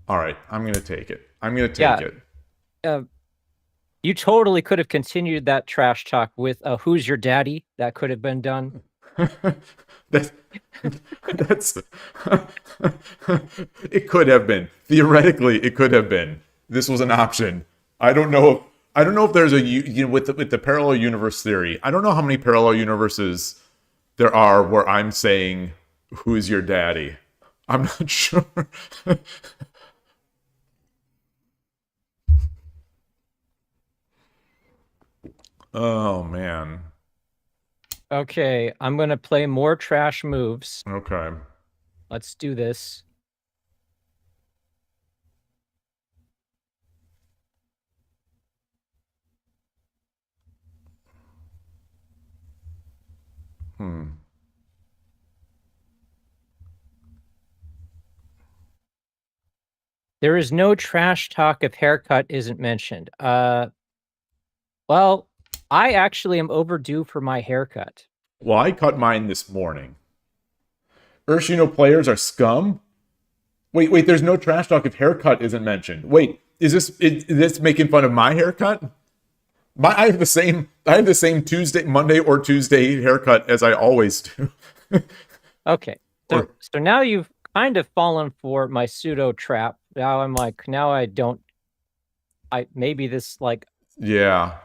all right. I'm gonna take it. I'm gonna take it. You totally could have continued that trash talk with "Who's your daddy?" That could have been done. that's that's it could have been. Theoretically, it could have been. This was an option. I don't know. I don't know if there's with the parallel universe theory. I don't know how many parallel universes there are where I'm saying, "Who's your daddy?" I'm not sure. Oh man. Okay, I'm gonna play more trash moves. Okay. Let's do this. There is no trash talk if haircut isn't mentioned. Well, I actually am overdue for my haircut. Well, I cut mine this morning. Urshino players are scum? Wait, there's no trash talk if haircut isn't mentioned. Wait, is this making fun of my haircut? I have the same Monday or Tuesday haircut as I always do. Okay. So now you've kind of fallen for my pseudo trap. Now I'm like, now I don't maybe this like Yeah.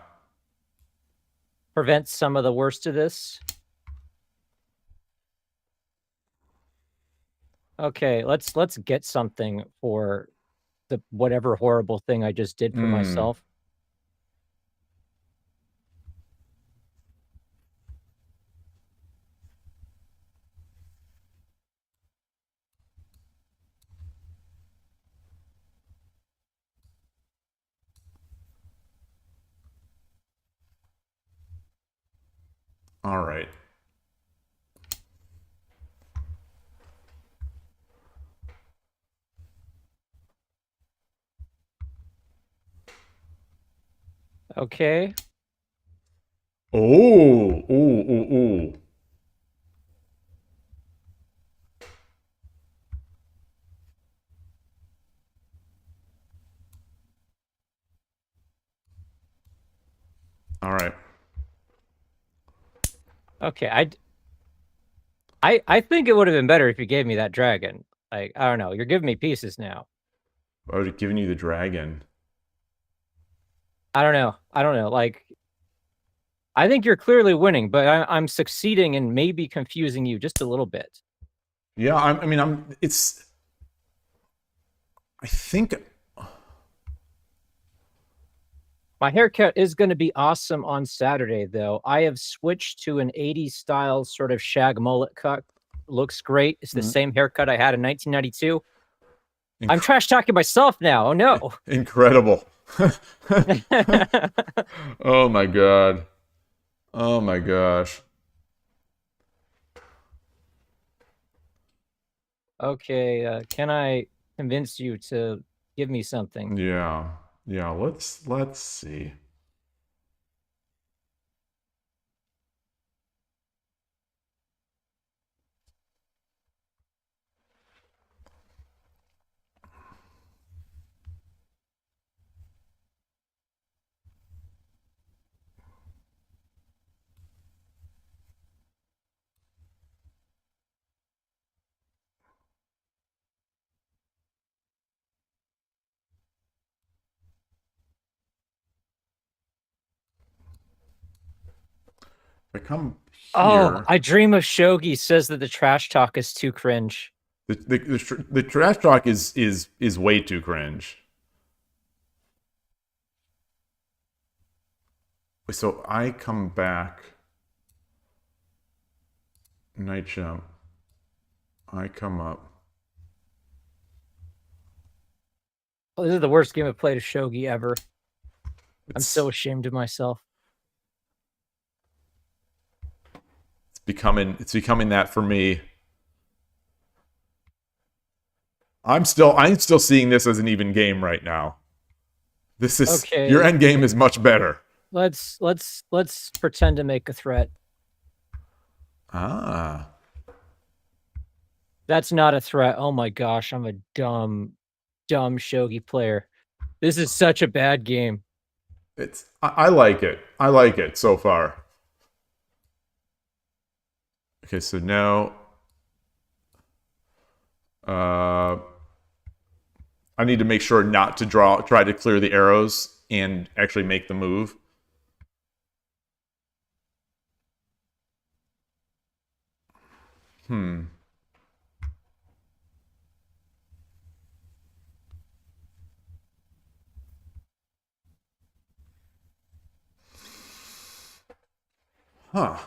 prevents some of the worst of this. Okay, let's get something for the whatever horrible thing I just did for myself. All right. Okay. Ooh. All right. Okay, I think it would have been better if you gave me that dragon. Like, I don't know, you're giving me pieces now. I would have given you the dragon. I don't know. Like, I think you're clearly winning, but I'm succeeding in maybe confusing you just a little bit. Yeah, I think My haircut is going to be awesome on Saturday, though. I have switched to an 80s style sort of shag mullet cut. Looks great. It's the same haircut I had in 1992. I'm trash talking myself now. Oh no. Incredible. Oh my god. Oh my gosh. Okay, can I convince you to give me something? Yeah. Yeah, let's see. If I come Oh, here, I dream of Shogi says that the trash talk is too cringe. the trash talk is way too cringe. So I come back, night jump. I come up. Oh, this is the worst game I've played of Shogi ever. I'm so ashamed of myself. becoming that for me. I'm still seeing this as an even game right now. This is Okay. Your end game is much better. Let's pretend to make a threat. Ah. That's not a threat. Oh my gosh, I'm a dumb shogi player. This is such a bad game. I like it. I like it so far. Okay, so now I need to make sure not to try to clear the arrows and actually make the move. Huh.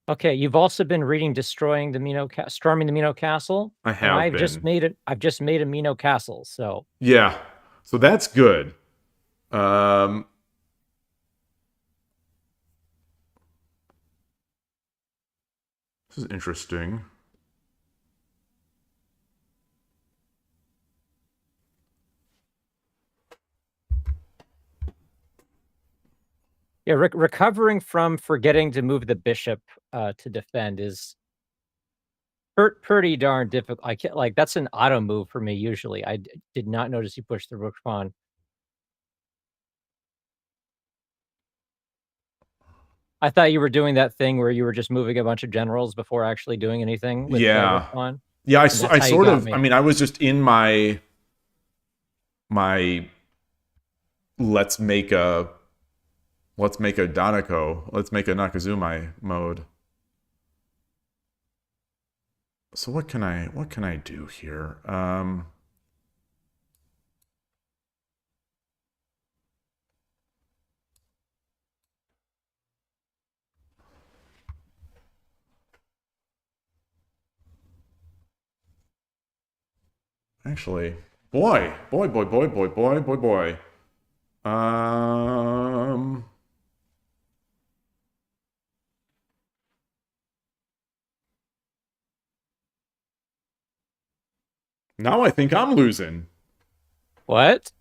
Okay, you've also been reading Storming the Mino Castle. I have I've been. I've just made a Mino Castle, so Yeah. So that's good. This is interesting. yeah, recovering from forgetting to move the bishop to defend is pretty darn difficult. I can't, like, that's an auto move for me usually. I did not notice you pushed the rook pawn. I thought you were doing that thing where you were just moving a bunch of generals before actually doing anything with the rook pawn. Yeah, I how you sort got of. me. I mean, I was just in my let's make a Danako, let's make a Nakazumai mode. So what can I do here? Actually, boy. Now I think I'm losing. What?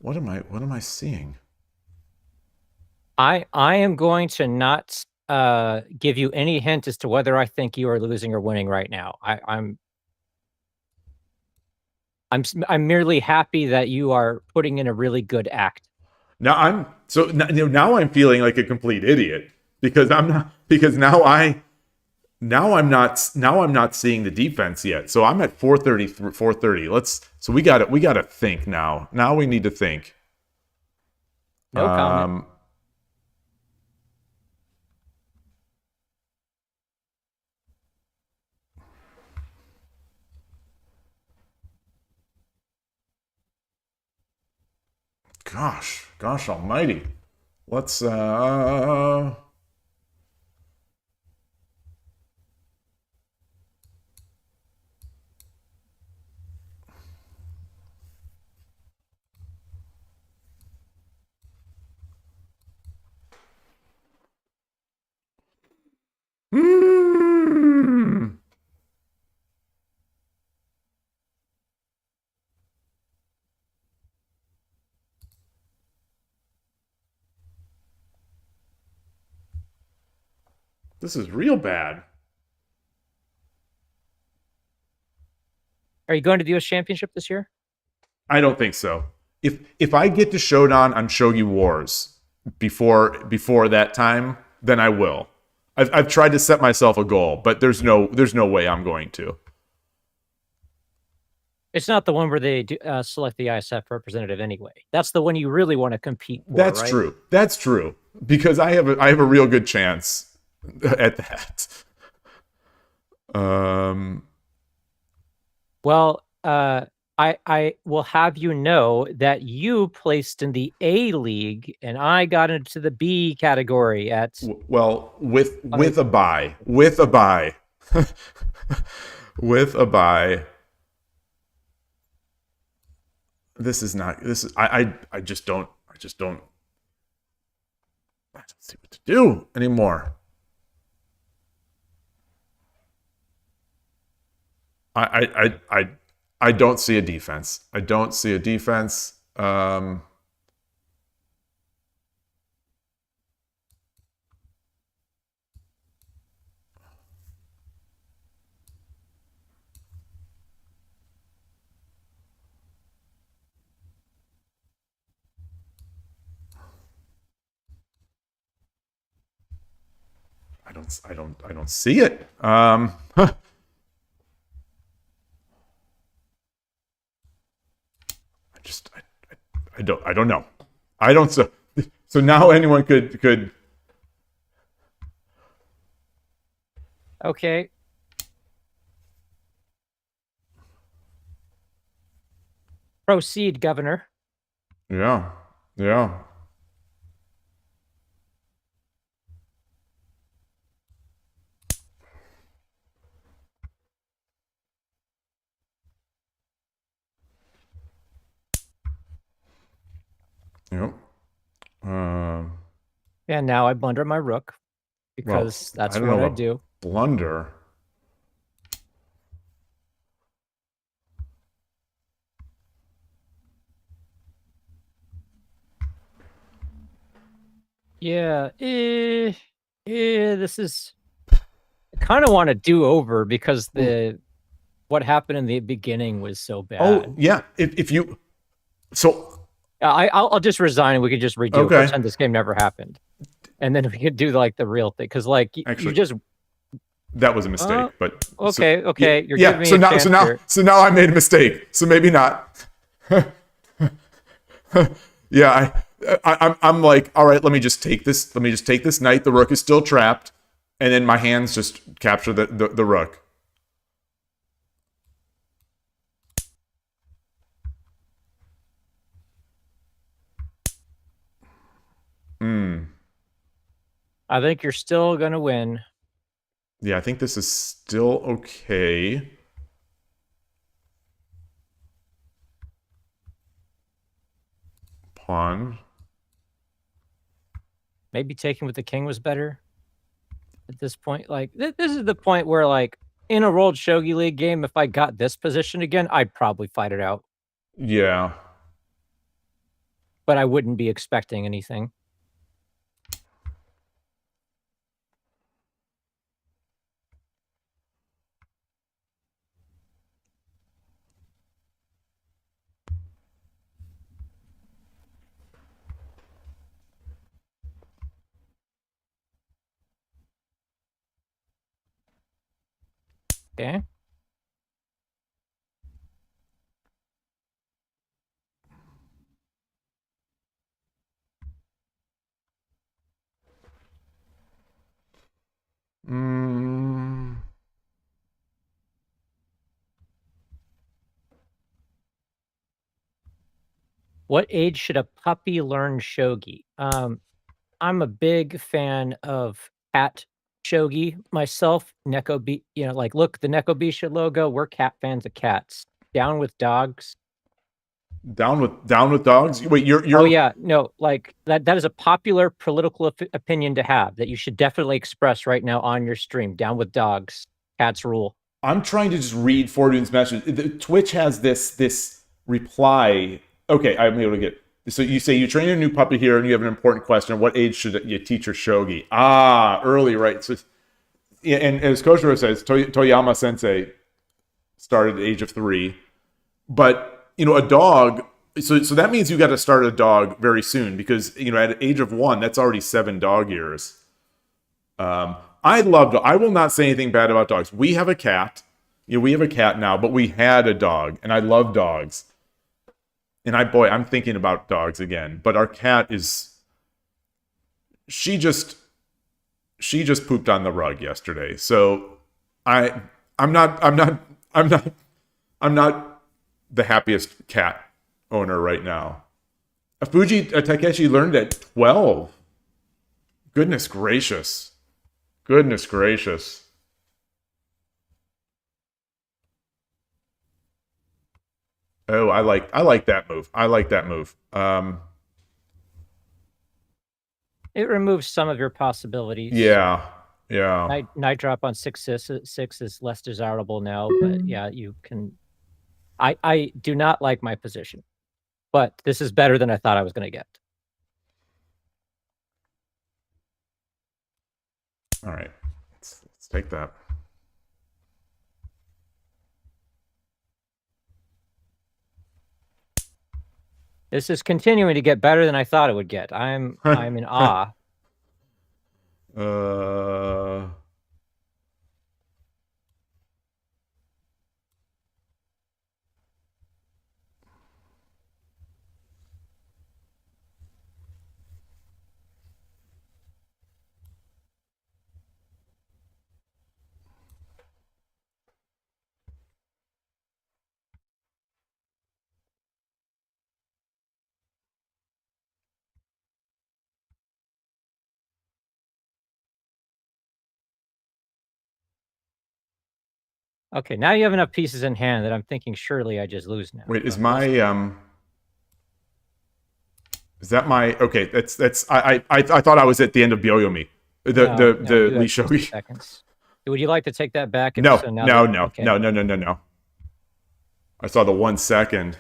What am I seeing? I am going to not give you any hint as to whether I think you are losing or winning right now. I'm merely happy that you are putting in a really good act. Now now I'm feeling like a complete idiot because now I'm not seeing the defense yet. So I'm at 430. So we got to think now. Now we need to think. No comment. Gosh almighty. Let's This is real bad. Are you going to the US Championship this year? I don't think so. If I get to Shodan on Shogi Wars before that time, then I will. I've tried to set myself a goal, but there's no way I'm going to. It's not the one where they do, select the ISF representative anyway. That's the one you really want to compete for. That's right? true. That's true because I have a real good chance at that. Well, I will have you know that you placed in the A league and I got into the B category at Well, with a bye. with a bye. This is not. This is. I just don't. I don't see what to do anymore. I don't see a defense. I don't see a defense. I don't see it. I don't know. I don't so now anyone could Okay. Proceed, Governor. Yeah. Yeah. Yep. And now I blunder my rook because that's I don't what know I about do. blunder. Yeah. This is. I kind of want to do over because what happened in the beginning was so bad. Oh yeah. If you so I'll just resign and we could just redo it. Pretend this game never happened, and then we could do like the real thing. Because like you just that was a mistake. But okay, okay, you're yeah. giving me a chance So now I made a mistake. So maybe not. Yeah, I'm like, all right. Let me just take this. Let me just take this knight. The rook is still trapped, and then my hands just capture the rook. I think you're still gonna win. Yeah, I think this is still okay. Pawn. Maybe taking with the king was better at this point. Like this is the point where like in a World Shogi League game, if I got this position again, I'd probably fight it out. Yeah. But I wouldn't be expecting anything. Okay. What age should a puppy learn shogi? I'm a big fan of cat shogi myself. Nekobi, like look, the Nekobisha logo. We're cat fans of cats. Down with dogs. Down with dogs. Wait, you're. Oh yeah, no, like that is a popular political opinion to have that you should definitely express right now on your stream. Down with dogs. Cats rule. I'm trying to just read Fortune's message. Twitch has this reply. Okay, I'm able to get. So you say you train a new puppy here, and you have an important question: what age should you teach your shogi? Early, right? So, yeah, and as Koshiro says, Toyama Sensei started at the age of 3, but a dog. So that means you got to start a dog very soon because at the age of 1, that's already 7 dog years. I will not say anything bad about dogs. We have a cat. We have a cat now, but we had a dog, and I love dogs. And I'm thinking about dogs again. But our cat she just pooped on the rug yesterday. So I'm not the happiest cat owner right now. Takeshi learned at 12. Goodness gracious. Oh, I like that move. I like that move. It removes some of your possibilities. Yeah. Yeah. Night drop on 6/6 is less desirable now, but yeah, you can. I do not like my position, but this is better than I thought I was going to get. All right. Let's take that. This is continuing to get better than I thought it would get. I'm in awe. Okay, now you have enough pieces in hand that I'm thinking surely I just lose now. Wait, is my is that my okay? That's I thought I was at the end of Byoyomi. The you have lishogi. 60 seconds. Would you like to take that back? No, So now no, that- no, okay. no. I saw the 1 second.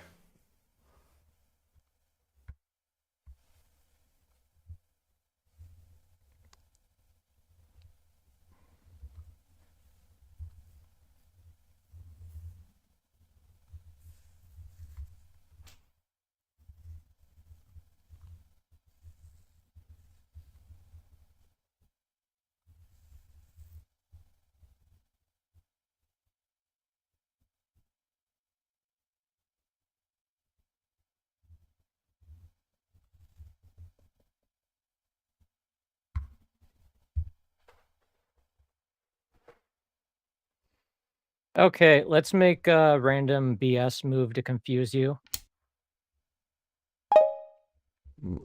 Okay, let's make a random BS move to confuse you.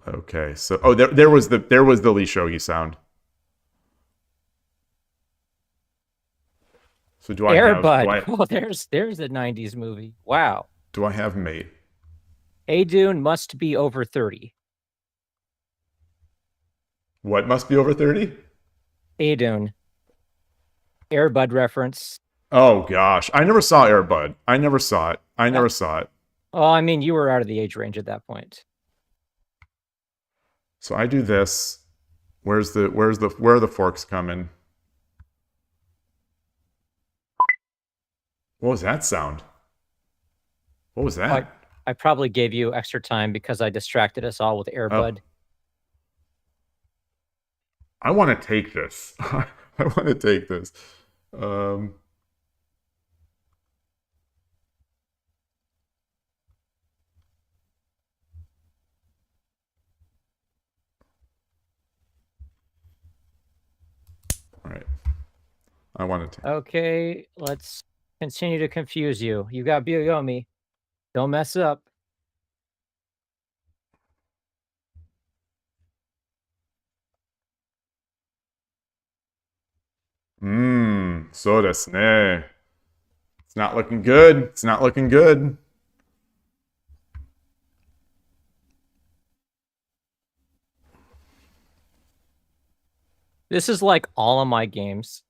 Okay, so oh, there was the lishogi sound. So do I have Oh, there's a 90s movie. Wow. do I have mate? Adune must be over 30. What must be over 30? Adune. Airbud reference. Oh gosh, I never saw Airbud. I never saw it. I never saw it. Oh, I mean, you were out of the age range at that point. So I do this. Where are the forks coming? What was that sound? What was that? I probably gave you extra time because I distracted us all with Airbud. I want to take this. I want to take this. All right. I want to take. Okay, let's continue to confuse you. You got Byoyomi. Don't mess up. So desu ne. It's not looking good. It's not looking good. This is like all of my games.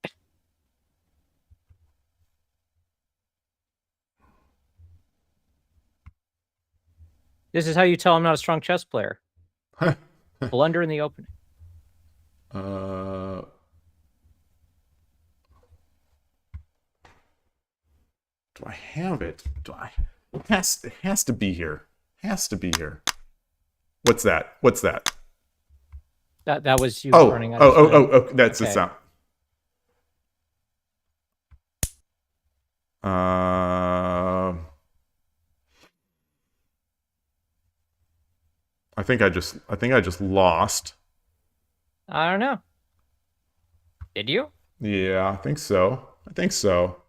This is how you tell I'm not a strong chess player. Blunder in the opening. Do I have it? It has to be here. Has to be here. What's that? What's that? That was you running out of time. Oh, that's the sound. I think I just lost. I don't know. Did you? Yeah, I think so. I think so.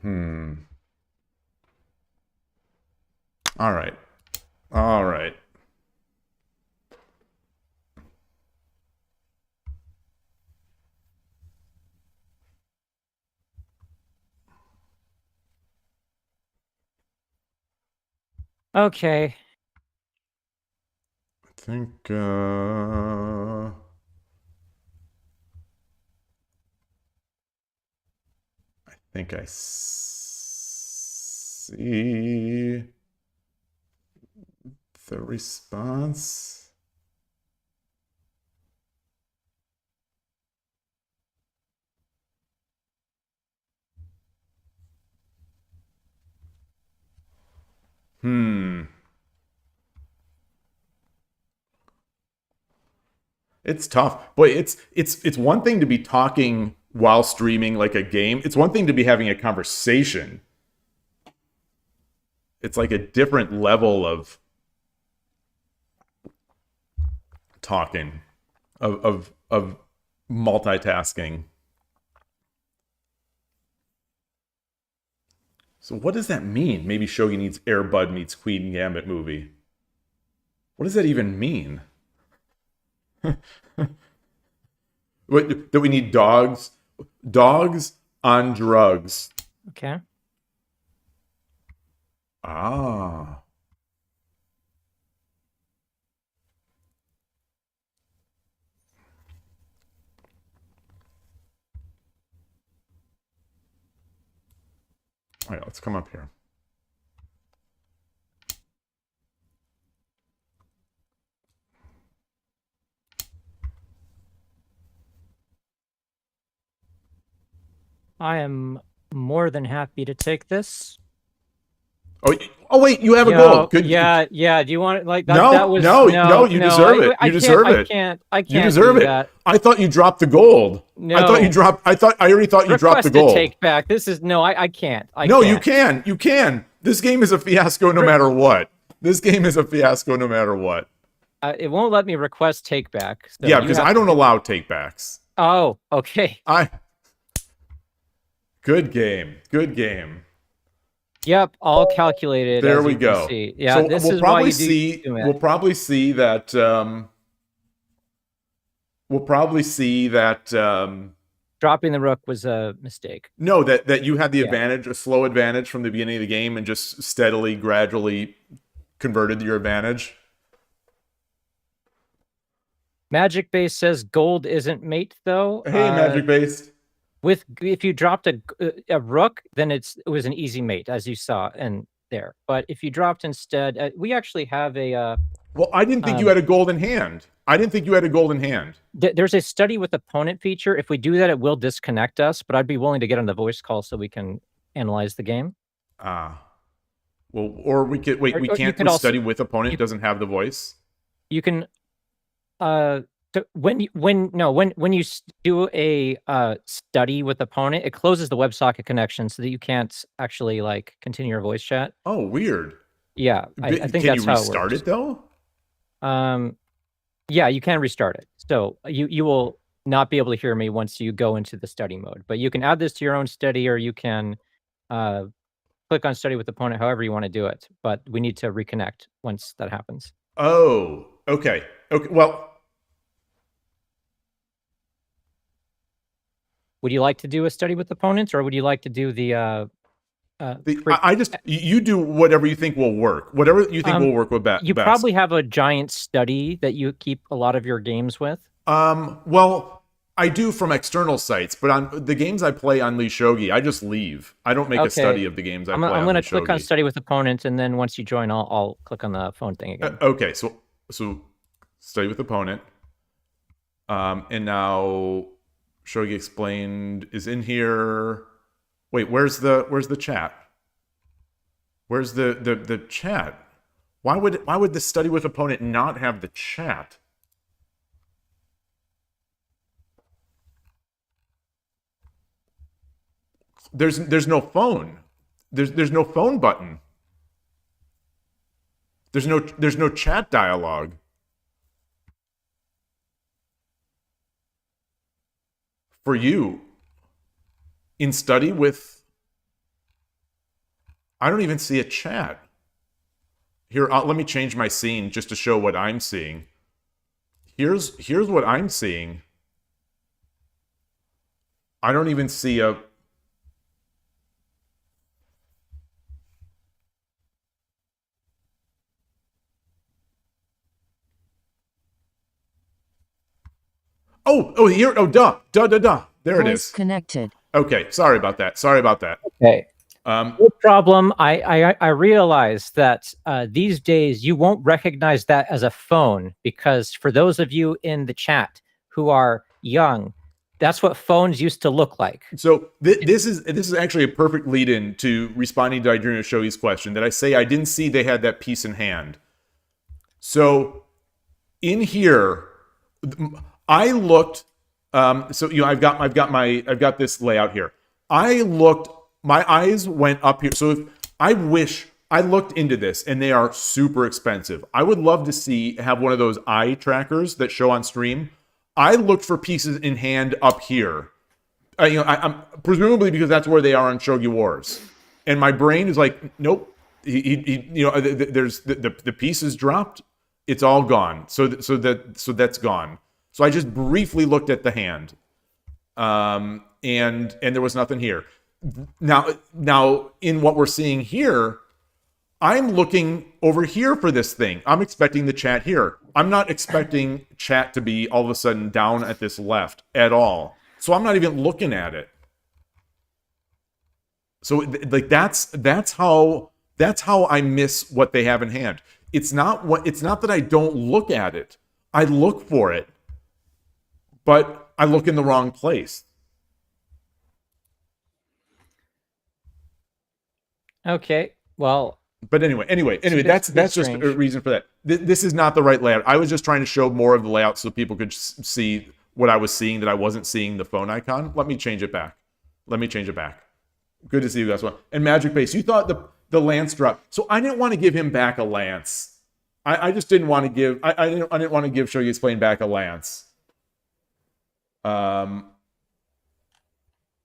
All right. All right. Okay. I think I see the response. It's tough. Boy, it's one thing to be talking while streaming like a game. It's one thing to be having a conversation. It's like a different level of talking, of multitasking. So what does that mean? Maybe Shogi needs Air Bud meets Queen Gambit movie. What does that even mean? What, that we need dogs on drugs. Okay. Ah. All right, let's come up here. I am more than happy to take this. Oh wait, you have a gold. Good. Yeah. Do you want it like that? No, that was, no, you deserve it. You deserve it. I can't You deserve do it. that. I thought you dropped the gold. No. I already thought you dropped the Requested gold. take back. This is no, I can't. No, you can. You can. This game is a fiasco no matter what. This game is a fiasco no matter what. It won't let me request take back. So yeah, because I don't allow takebacks. Oh, okay. Good game. Good game. Yep, all calculated. There as we you can go. see. Yeah, so this we'll is probably why you see. do We'll probably see that. We'll probably see that. Dropping the rook was a mistake. No, that you had the advantage, a slow advantage from the beginning of the game, and just steadily, gradually converted your advantage. Magic Base says gold isn't mate though. Hey, Magic Base. If you dropped a rook, then it was an easy mate, as you saw and there. But if you dropped instead, we actually have a. Well, I didn't think you had a golden hand. I didn't think you had a golden hand. There's a study with opponent feature. If we do that, it will disconnect us. But I'd be willing to get on the voice call so we can analyze the game. Well, or we could wait. We can't do study with opponent. Doesn't have the voice. You can. When you do a study with opponent, it closes the WebSocket connection so that you can't actually like continue your voice chat. Oh, weird. Yeah, I think that's how it works. Can you restart it though? Yeah, you can restart it. So you will not be able to hear me once you go into the study mode. But you can add this to your own study, or you can click on study with opponent, however you want to do it. But we need to reconnect once that happens. Oh, okay. Okay, well. Would you like to do a study with opponents, or would you like to do the you do whatever you think will work. Whatever you think will work with best. You probably have a giant study that you keep a lot of your games with. Well, I do from external sites, but on the games I play on lishogi, I just leave. I don't make a study of the games I play on lishogi. I'm going to click on study with opponents, and then once you join, I'll click on the phone thing again. Okay, so study with opponent. And now Shogi Explained is in here. Wait, where's the chat? Where's the chat? Why would the study with opponent not have the chat? There's no phone. There's no phone button. There's no chat dialogue. For you in study with I don't even see a chat. Here, let me change my scene just to show what I'm seeing. Here's what I'm seeing. I don't even see a... Here. Duh. There it Voice is. connected. Okay, sorry about that. Okay. No problem. I realize that these days you won't recognize that as a phone, because for those of you in the chat who are young, that's what phones used to look like. So this is actually a perfect lead-in to responding to Idrino Shogi's question that I say I didn't see they had that piece in hand. So in here, I looked. I've got this layout here. I looked. My eyes went up here. So I looked into this, and they are super expensive. I would love to have one of those eye trackers that show on stream. I looked for pieces in hand up here. I'm presumably because that's where they are on Shogi Wars, and my brain is like, nope. There's the pieces dropped. It's all gone. So that's gone. So I just briefly looked at the hand, and there was nothing here. Now in what we're seeing here, I'm looking over here for this thing. I'm expecting the chat here. I'm not expecting chat to be all of a sudden down at this left at all. So I'm not even looking at it. So like that's how I miss what they have in hand. It's not that I don't look at it. I look for it, but I look in the wrong place. Okay. Well, but anyway, that's just a reason for that. This is not the right layout. I was just trying to show more of the layout so people could see what I was seeing, that I wasn't seeing the phone icon. Let me change it back. Good to see you guys. And Magic Base, you thought the lance drop. So I didn't want to give him back a lance. I just didn't want to give. I didn't want to give ShogiExplained back a lance.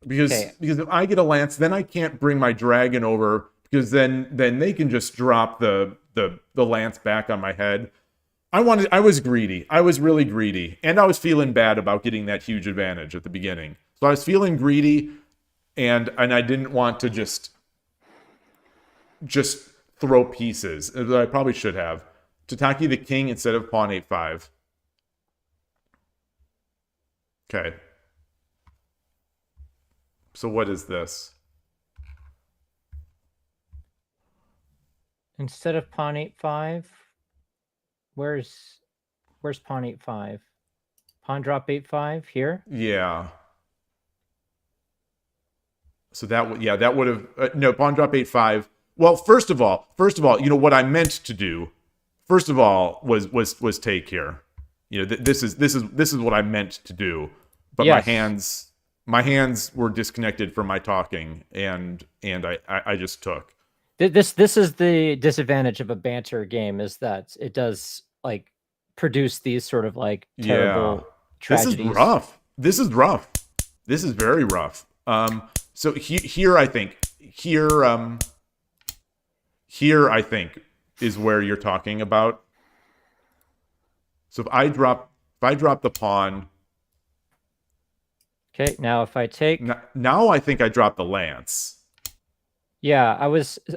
Because if I get a lance, then I can't bring my dragon over, because then they can just drop the lance back on my head. I was greedy. I was really greedy, and I was feeling bad about getting that huge advantage at the beginning. So I was feeling greedy, and I didn't want to just throw pieces that I probably should have. Tataki the king instead of pawn 8-5. Okay. So what is this? Instead of pawn 8-5, where's pawn 8-5? Pawn drop 8-5 here? Yeah. So that would have no, pawn drop 8-5. Well, first of all, what I meant to do, first of all, was take here. This is what I meant to do, but yes. My hands were disconnected from my talking, and I just took. This is the disadvantage of a banter game, is that it does like produce these sort of like terrible tragedies. This is rough. This is very rough. So here I think is where you're talking about. So if I drop the pawn. Okay, now if I take... Now I think I dropped the lance. Yeah,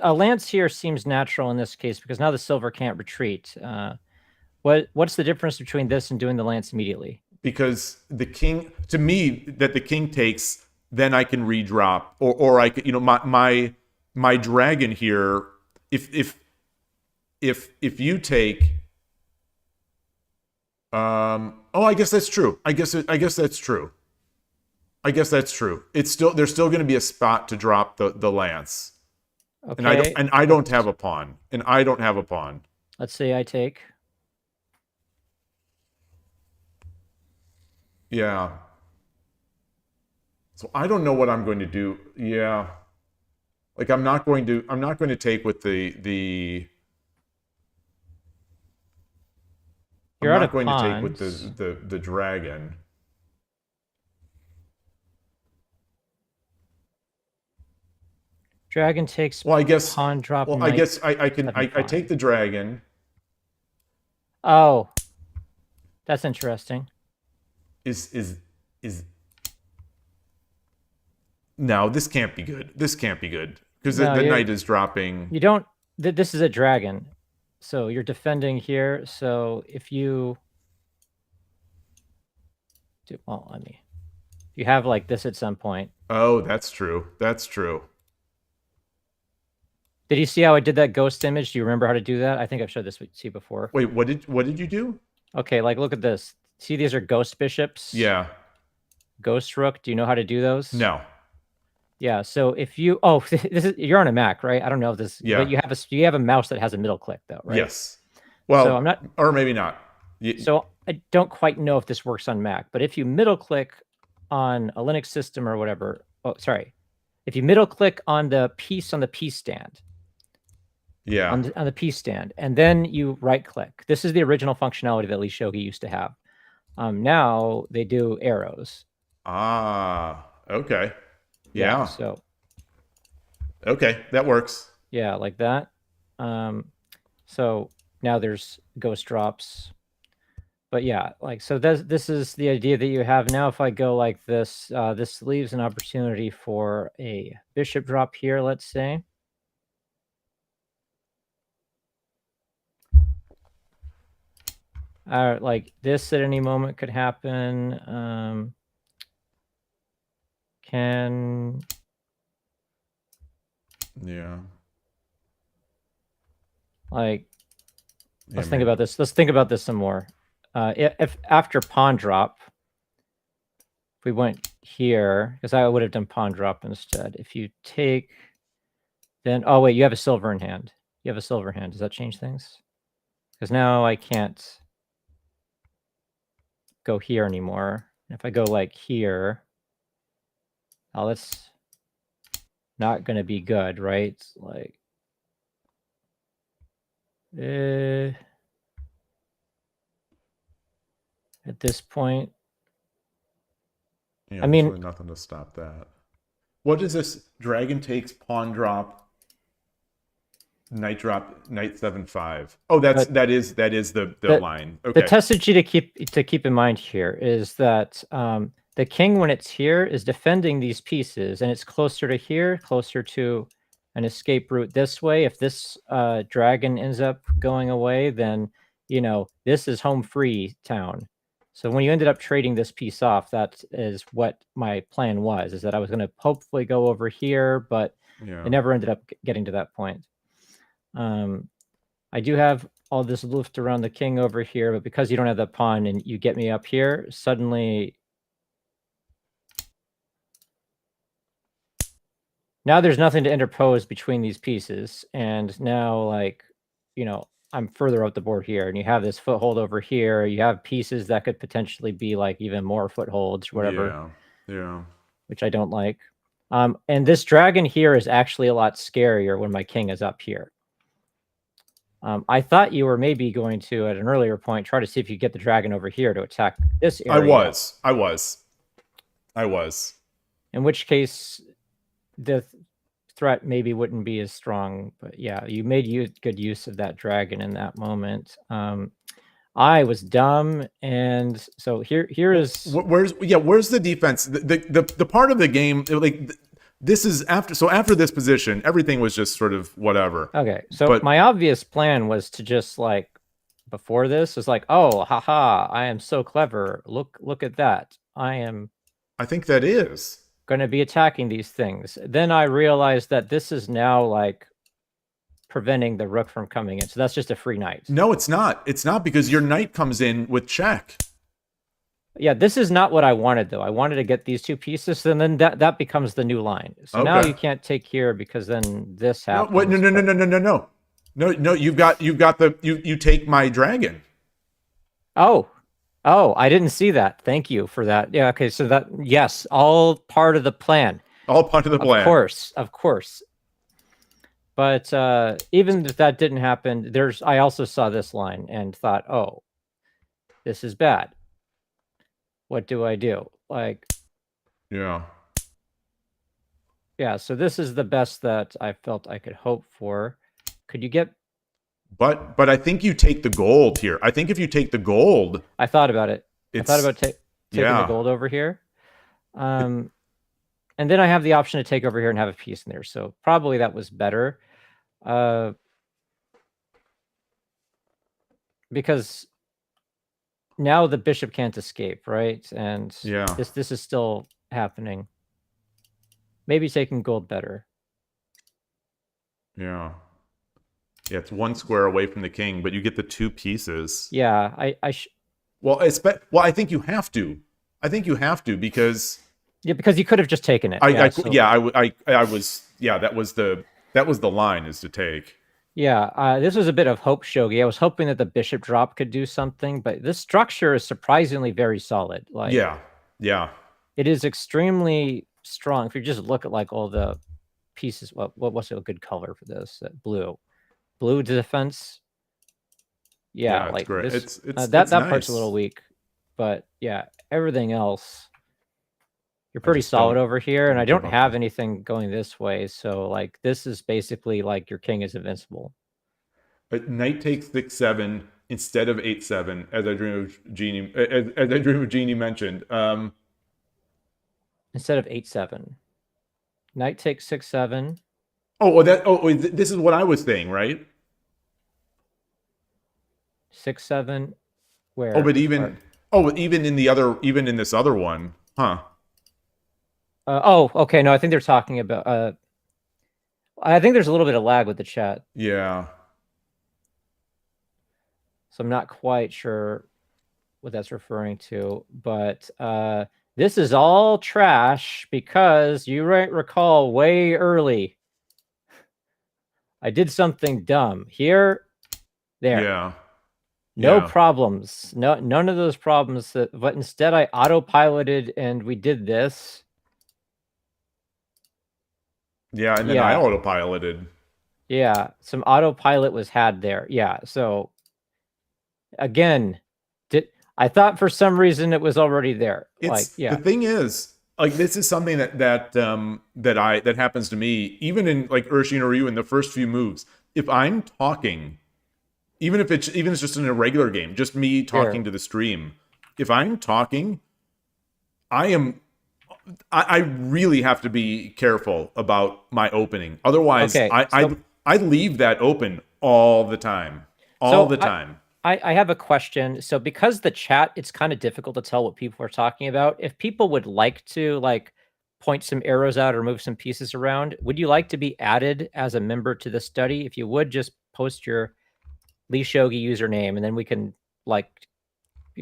a lance here seems natural in this case, because now the silver can't retreat. What's the difference between this and doing the lance immediately? Because the king, to me, that the king takes, then I can redrop, or I could, my dragon here. If you take, I guess that's true. I guess that's true. It's there's still going to be a spot to drop the lance. Okay. And I don't have a pawn. Let's say I take. Yeah. So I don't know what I'm going to do. Yeah. Like I'm not going to take with the You're I'm out not of going pawns. to take with the dragon. Dragon takes Well, I guess. pawn drop. Well, I knight guess I can I 7-5. take the dragon. Oh, that's interesting. Is no? This can't be good. This can't be good because No, the you- knight is dropping. You don't. This is a dragon, so you're defending here. So if you do, well, I mean, you have like this at some point. Oh, that's true. That's true. Did you see how I did that ghost image? Do you remember how to do that? I think I've showed this to you before. Wait, what did you do? Okay, like look at this. See, these are ghost bishops. Yeah. Ghost rook. Do you know how to do those? No. Yeah. So if you, this is you're on a Mac, right? I don't know if this. Yeah. But you have a mouse that has a middle click though, right? Yes. Well, So I'm not. or maybe not. So I don't quite know if this works on Mac, but if you middle click on a Linux system or whatever, if you middle click on the piece stand, Yeah. on the piece stand, and then you right click. This is the original functionality that lishogi used to have. Now they do arrows. Ah. Okay. Yeah. So Okay, that works. yeah, like that. So now there's ghost drops. But yeah, like, so this is the idea that you have now. If I go like this, this leaves an opportunity for a bishop drop here, let's say. Like this at any moment could happen. Yeah. Like, let's Yeah, think about this. Let's think about this some more. If after pawn drop, if we went here, because I would have done pawn drop instead. If you take, then, oh wait, you have a silver in hand. You have a silver hand. Does that change things? Because now I can't go here anymore. If I go like here, oh, that's not going to be good, right? It's like, at this point, Yeah, I mean, there's really nothing to stop that. What is this? Dragon takes pawn drop, knight drop, knight 7-5. Oh, that is the line. Okay. The tessage to keep in mind here is that the king, when it's here, is defending these pieces, and it's closer to here, closer to an escape route this way. If this dragon ends up going away, then this is home free town. So when you ended up trading this piece off, that is what my plan was, is that I was going to hopefully go over here, but it never ended up getting to that point. I do have all this luft around the king over here, but because you don't have the pawn and you get me up here, suddenly now there's nothing to interpose between these pieces. And now, like, I'm further up the board here, and you have this foothold over here. You have pieces that could potentially be like even more footholds, whatever. Yeah. Which I don't like. And this dragon here is actually a lot scarier when my king is up here. I thought you were maybe going to, at an earlier point, try to see if you get the dragon over here to attack this area. I was. In which case, the threat maybe wouldn't be as strong. But yeah, you made good use of that dragon in that moment. I was dumb, and so here is where's the defense? The part of the game, like, this is after this position, everything was just sort of whatever. Okay, so my obvious plan was to just, like, before this is like, oh, haha, I am so clever. Look at that. I think that is going to be attacking these things. Then I realized that this is now like preventing the rook from coming in. So that's just a free knight. No, it's not. It's not, because your knight comes in with check. Yeah, this is not what I wanted, though. I wanted to get these two pieces, and then that becomes the new line. So now you can't take here because then this happens. No. You take my dragon. Oh, I didn't see that. Thank you for that. Yeah, okay, so that, yes, all part of the plan. All part of the plan. Of course. But even if that didn't happen, I also saw this line and thought, oh, this is bad. What do I do? Like, yeah. Yeah, so this is the best that I felt I could hope for. Could you get... But I think you take the gold here. I think if you take the gold, I thought about it. I thought it's about taking the yeah. gold over here. And then I have the option to take over here and have a piece in there. So probably that was better. Because now the bishop can't escape, right? And Yeah. this is still happening. Maybe taking gold better. Yeah. Yeah, it's one square away from the king, but you get the 2 pieces. Yeah, Well, I think you have to. I think you have to because yeah, because you could have just taken it. I was that was the line is to take. Yeah, this was a bit of hope shogi. I was hoping that the bishop drop could do something, but this structure is surprisingly very solid. Like, yeah, it is extremely strong. If you just look at like all the pieces, what's a good color for this? Blue defense. Yeah, it's like great. this. It's that nice. part's a little weak, but yeah, everything else. You're I pretty just solid don't- over here, and I give don't up have the- anything going this way, so like this is basically like your king is invincible. But knight takes 6-7 instead of 8-7, as I dream of Genie. As I dream of Genie mentioned. Instead of 8-7, knight takes 6-7. This is what I was saying, right? 6-7. Where? Oh, but even in this other one, huh? Okay. No, I think they're talking about. I think there's a little bit of lag with the chat, Yeah. so I'm not quite sure what that's referring to. But this is all trash because you might recall way early I did something dumb here, there. Yeah. No Yeah. problems. None of those problems. But instead, I autopiloted and we did this. Yeah, and then Yeah. I autopiloted. Yeah, some autopilot was had there. Yeah, so again, I thought for some reason it was already there. The thing is, like, this is something that happens to me even in like Urshin or Ryu in the first few moves. If I'm talking, even if it's just in a regular game, just me talking to the stream. If I'm talking, I really have to be careful about my opening. Otherwise, Okay, I leave that open all the time. All the time. I have a question. So because the chat, it's kind of difficult to tell what people are talking about. If people would like to like point some arrows out or move some pieces around, would you like to be added as a member to the study? If you would, just post your lishogi username and then we can like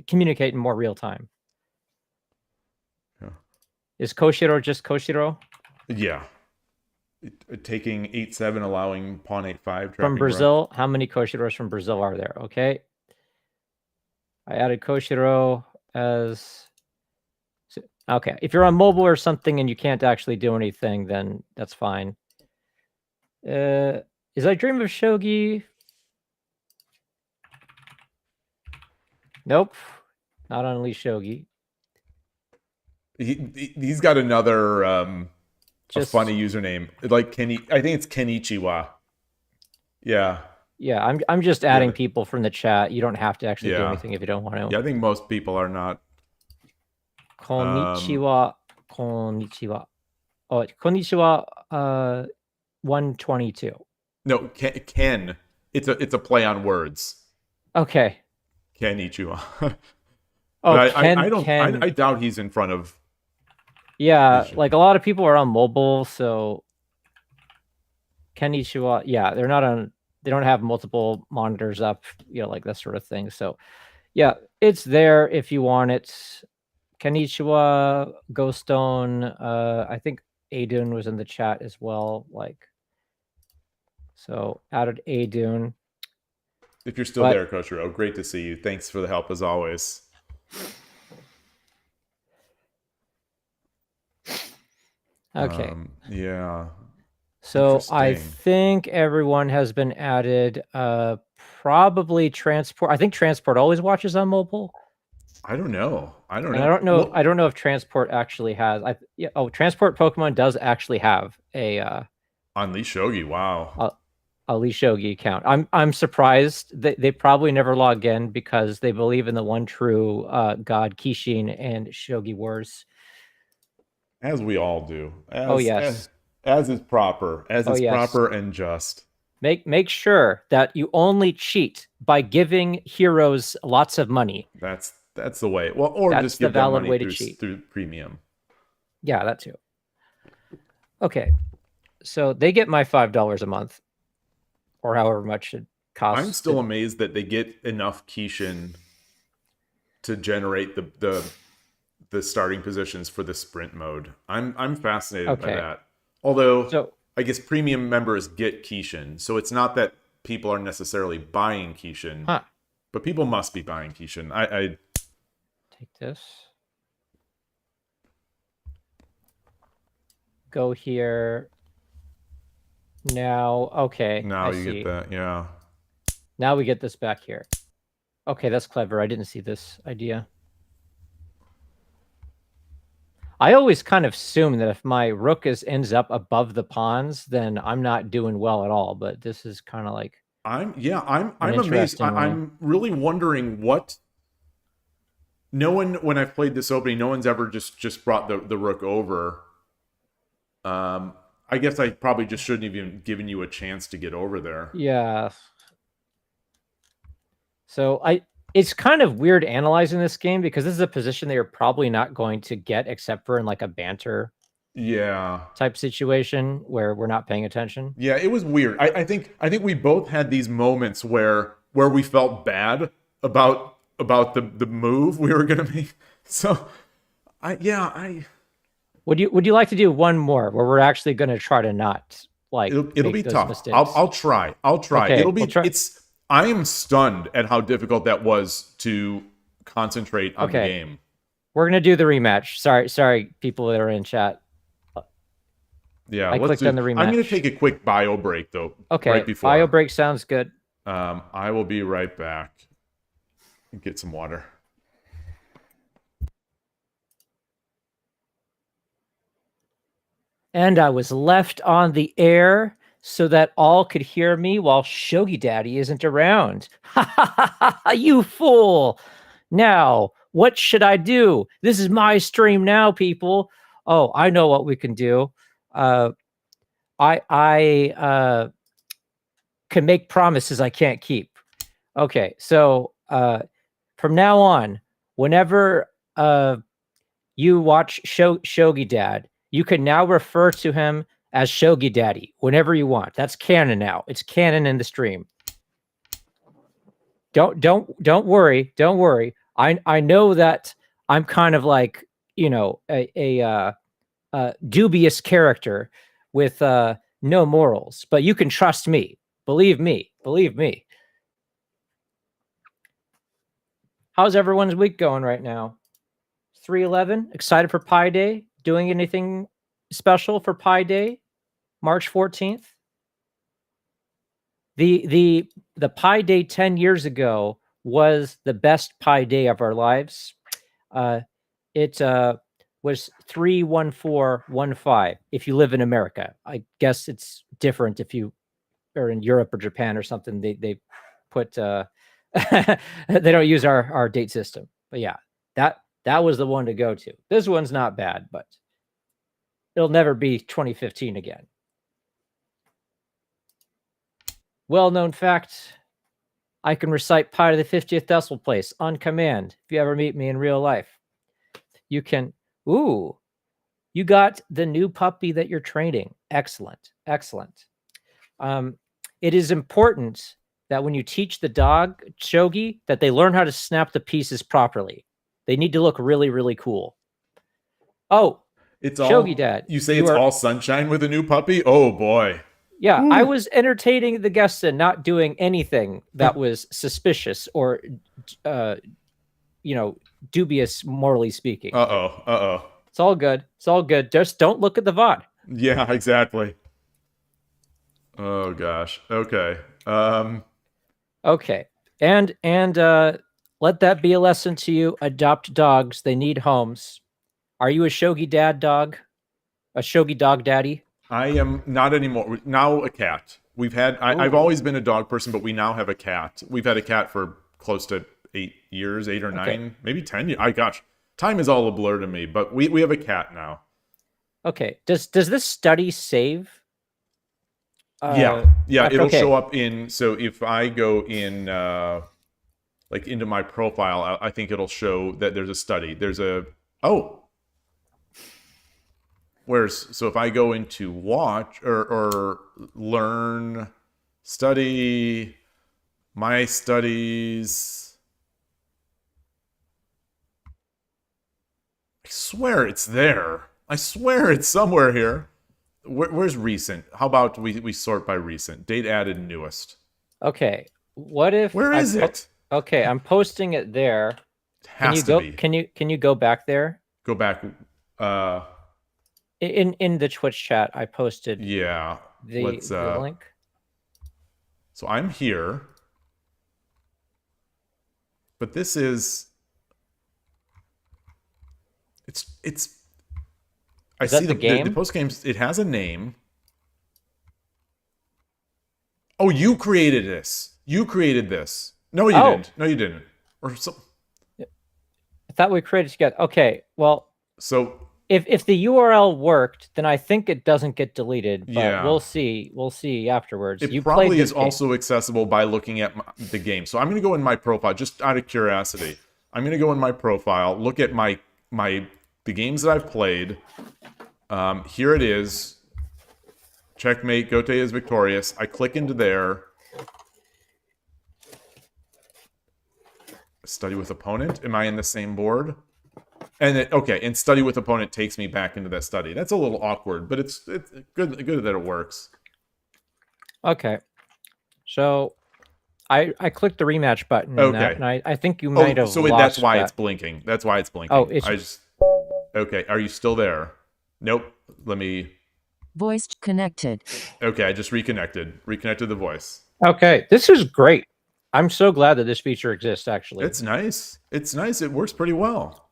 communicate in more real time. Yeah. Is Koshiro just Koshiro? Yeah. Taking 8-7, allowing pawn 8-5. From Brazil. How many Koshiros from Brazil are there? Okay. I added Koshiro as... Okay. If you're on mobile or something and you can't actually do anything, then that's fine. Is I Dream of Shogi? Nope. Not on lishogi. He's got another a funny username. Like I think it's Kenichiwa. Yeah. Yeah, I'm just adding people from the chat. You don't have to actually do anything if you don't want to. Yeah, I think most people are not. Konnichiwa. Konnichiwa. Oh, konnichiwa 122. No, Ken. It's a play on words. Okay. Kenichiwa. Oh, I doubt he's in front of. Yeah, like a lot of people are on mobile, so Kenichiwa, yeah, they're not on, they don't have multiple monitors up, you know, like that sort of thing. So yeah, it's there if you want it. Kenichiwa, Ghoststone, I think Adun was in the chat as well. Like, so added Adun. If you're still there, Koshiro, great to see you. Thanks for the help as always. Okay. Yeah. So I think everyone has been added. Probably Transport. I think Transport always watches on mobile. I don't know. I don't And know. I don't know. Well, I don't know if Transport actually has. Transport Pokemon does actually have on lishogi, wow. a lishogi account. I'm surprised that they probably never log in because they believe in the one true god Kishin and Shogi Wars. As we all do. Oh yes. As is proper. As Oh is yes. proper and just. Make sure that you only cheat by giving heroes lots of money. That's the way. Well, or That's just the give them valid money way to cheat. through premium. Yeah, that too. Okay. So they get my $5 a month, or however much it costs. I'm still amazed that they get enough Kishin to generate the starting positions for the sprint mode. I'm fascinated by that. Although I guess premium members get Kishin, so it's not that people are necessarily buying Kishin, but people must be buying Kishin. I take this. Go here. Now, okay. Now you get that, yeah. Now we get this back here. Okay, that's clever. I didn't see this idea. I always kind of assume that if my rook ends up above the pawns, then I'm not doing well at all. But this is kind of like I'm amazed. I'm really wondering what. No one, when I've played this opening, no one's ever just brought the rook over. I guess I probably just shouldn't have even given you a chance to get over there. Yeah. So it's kind of weird analyzing this game because this is a position they are probably not going to get except for in like a banter type situation where we're not paying attention. Yeah, it was weird. I think we both had these moments where we felt bad about the move we were gonna make. So would you like to do one more where we're actually gonna try to not like it'll be tough. Mistakes? I'll try. Okay, it'll be I am stunned at how difficult that was to concentrate on the game. We're gonna do the rematch. Sorry, people that are in chat. Yeah, I clicked on the rematch. I'm gonna take a quick bio break though. Okay, right before. Bio break sounds good. I will be right back. Get some water. And I was left on the air so that all could hear me while Shogi Daddy isn't around. You fool! Now, what should I do? This is my stream now, people. Oh, I know what we can do. I can make promises I can't keep. Okay, so from now on, whenever you watch Shogi Dad, you can now refer to him as Shogi Daddy whenever you want. That's canon now. It's canon in the stream. Don't worry. Don't worry. I know that I'm kind of like, you know, a dubious character with no morals, but you can trust me. Believe me. Believe me. How's everyone's week going right now? 3/11. Excited for Pi Day? Doing anything special for Pi Day? March 14th. The Pi Day 10 years ago was the best Pi Day of our lives. It was 3/14/15 if you live in America. I guess it's different if you are in Europe or Japan or something. They put they don't use our date system. But yeah, that was the one to go to. This one's not bad, but it'll never be 2015 again. Well-known fact, I can recite pi to the 50th decimal place on command if you ever meet me in real life. You can, ooh, you got the new puppy that you're training. Excellent, excellent. It is important that when you teach the dog, Shogi, that they learn how to snap the pieces properly. They need to look really, really cool. Oh, it's Shogi Dad. You say it's all sunshine with a new puppy? Oh, boy. Yeah, I was entertaining the guests and not doing anything that was suspicious or, you know, dubious, morally speaking. Uh-oh. It's all good. It's all good. Just don't look at the VOD. Yeah, exactly. Oh, gosh. Okay. Okay. And let that be a lesson to you. Adopt dogs. They need homes. Are you a Shogi Dad dog? A Shogi dog daddy? I am not anymore. Now a cat. I've Ooh. always been a dog person, but we now have a cat. We've had a cat for close to 8 years, 8 or 9, Okay. maybe 10 years. Gosh, time is all a blur to me, but we have a cat now. Okay. Does this study save? Yeah, it'll okay. show up in, so if I go in, like into my profile, I think it'll show that there's a study. There's a, so if I go into watch or learn, study, my studies, I swear it's there. I swear it's somewhere here. Where's recent? How about we sort by recent? Date added, newest. Okay. What if Where is it? Okay, I'm posting it there. It has to be. Can you go back there? Go back. In the Twitch chat, I posted Yeah. the link. So I'm here, but this is. It's. I Is that see the game? The post games. It has a name. Oh, you created this. You created this. No, you didn't. No, you didn't. Or so. I thought we created together. Okay, well, so if the URL worked, then I think it doesn't get deleted. But yeah, we'll see. We'll see afterwards. It probably is also accessible by looking at the game. So I'm going to go in my profile just out of curiosity. I'm going to go in my profile, look at the games that I've played. Here it is. Checkmate. Gote is victorious. I click into there. Study with opponent. Am I in the same board? And and study with opponent takes me back into that study. That's a little awkward, but it's good that it works. Okay, so I clicked the rematch button. Okay, and I think you might have. So that's why it's blinking. That's why it's blinking. Oh, it's okay. Are you still there? Nope. Let me. Voice connected. Okay, I just reconnected the voice. Okay, this is great. I'm so glad that this feature exists, actually. It's nice. It's nice. It works pretty well.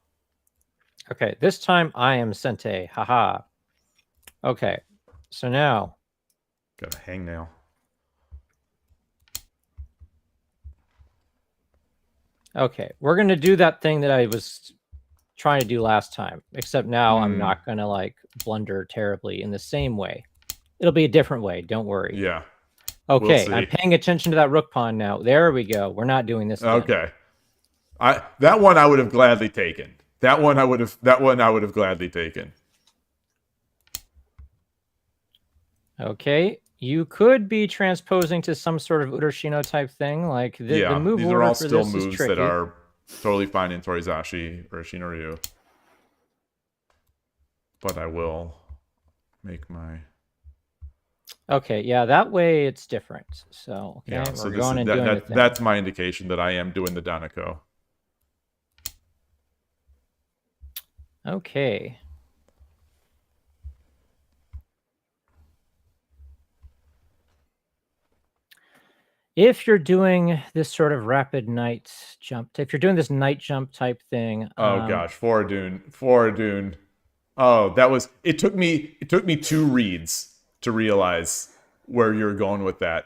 Okay, this time I am Sente. Haha. Okay, so now. Got a hangnail. Okay, we're going to do that thing that I was trying to do last time, except now I'm not going to, like, blunder terribly in the same way. It'll be a different way, don't worry. Yeah. Okay, I'm paying attention to that rook pawn now. There we go. We're not doing this again. Okay. That one I would have gladly taken. That one I would have gladly taken. Okay. You could be transposing to some sort of Uroshino type thing, like the move these order are all for still this moves is tricky. that are totally fine in Torizashi or Shinryu. But I will make my. Okay, yeah, that way it's different. So okay, yeah, so we're going and doing the thing. That's my indication that I am doing the Danako. Okay. If you're doing this sort of rapid night jump, if you're doing this night jump type thing. Oh gosh, Foradun. Oh, that was. It took me 2 reads to realize where you're going with that,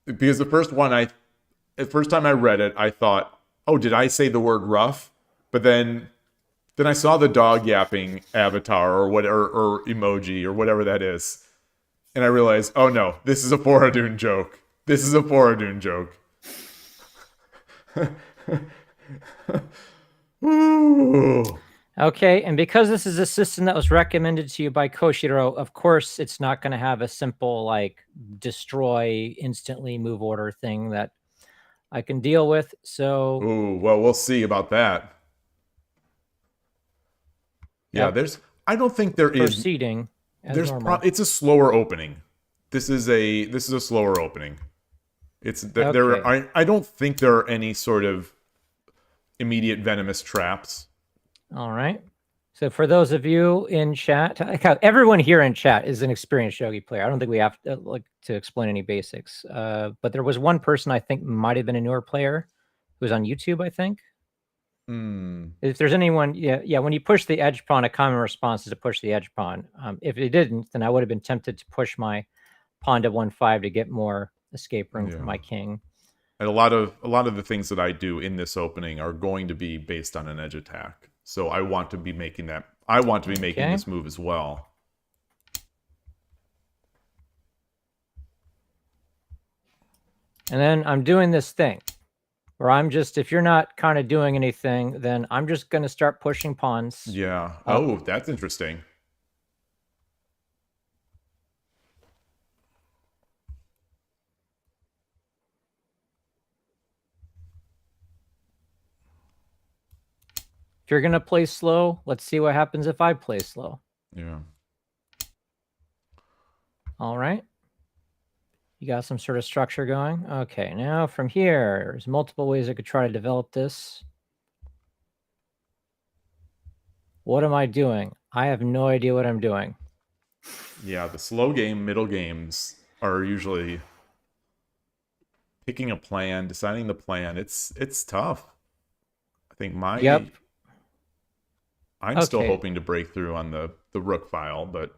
because the first time I read it, I thought, oh, did I say the word rough? But then I saw the dog yapping avatar or whatever or emoji or whatever that is, and I realized, oh no, this is a Foradun joke. This is a Foradun joke. Ooh. Okay, and because this is a system that was recommended to you by Koshiro, of course, it's not going to have a simple, like, destroy instantly move order thing that I can deal with, so... Ooh, well, we'll see about that. Yeah, I don't think there is... Proceeding as normal. It's a slower opening. This is a slower opening. I don't think there are any sort of immediate venomous traps. All right. So for those of you in chat, everyone here in chat is an experienced shogi player. I don't think we have to explain any basics. But there was one person I think might have been a newer player who was on YouTube, I think. If there's anyone, yeah, when you push the edge pawn, a common response is to push the edge pawn. If it didn't, then I would have been tempted to push my pawn to 1-5 to get more escape room for my king. And a lot of the things that I do in this opening are going to be based on an edge attack. So I want to be making that. I want to be making this move as well. And then I'm doing this thing where I'm just, if you're not kind of doing anything, then I'm just going to start pushing pawns. Yeah. Oh, that's interesting. If you're going to play slow, let's see what happens if I play slow. Yeah. All right. You got some sort of structure going. Okay, now from here, there's multiple ways I could try to develop this. What am I doing? I have no idea what I'm doing. Yeah, the slow game, middle games are usually picking a plan, deciding the plan. It's tough. I think I'm still hoping to break through on the rook file, but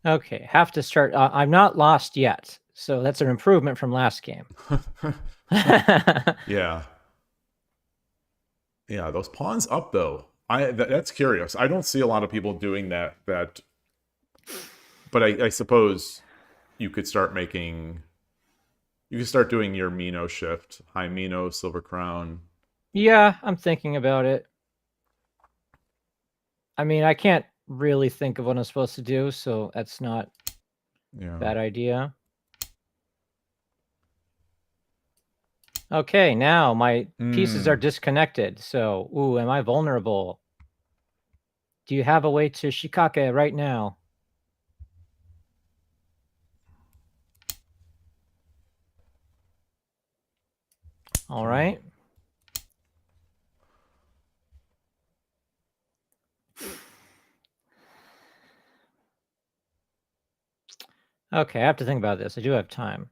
okay, have to start. I'm not lost yet, so that's an improvement from last game. yeah. Yeah, those pawns up though. That's curious. I don't see a lot of people doing that. But I suppose you could start making. You could start doing your Mino shift, high Mino, silver crown. Yeah, I'm thinking about it. I mean, I can't really think of what I'm supposed to do, so that's not a bad idea. Okay, now my pieces are disconnected. So, ooh, am I vulnerable? Do you have a way to Shikake right now? All right. Okay, I have to think about this. I do have time.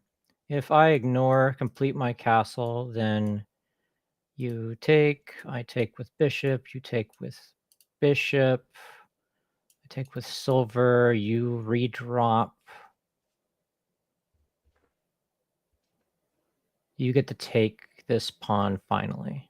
If I ignore complete my castle, then you take, I take with bishop, you take with bishop, I take with silver, you redrop. You get to take this pawn finally.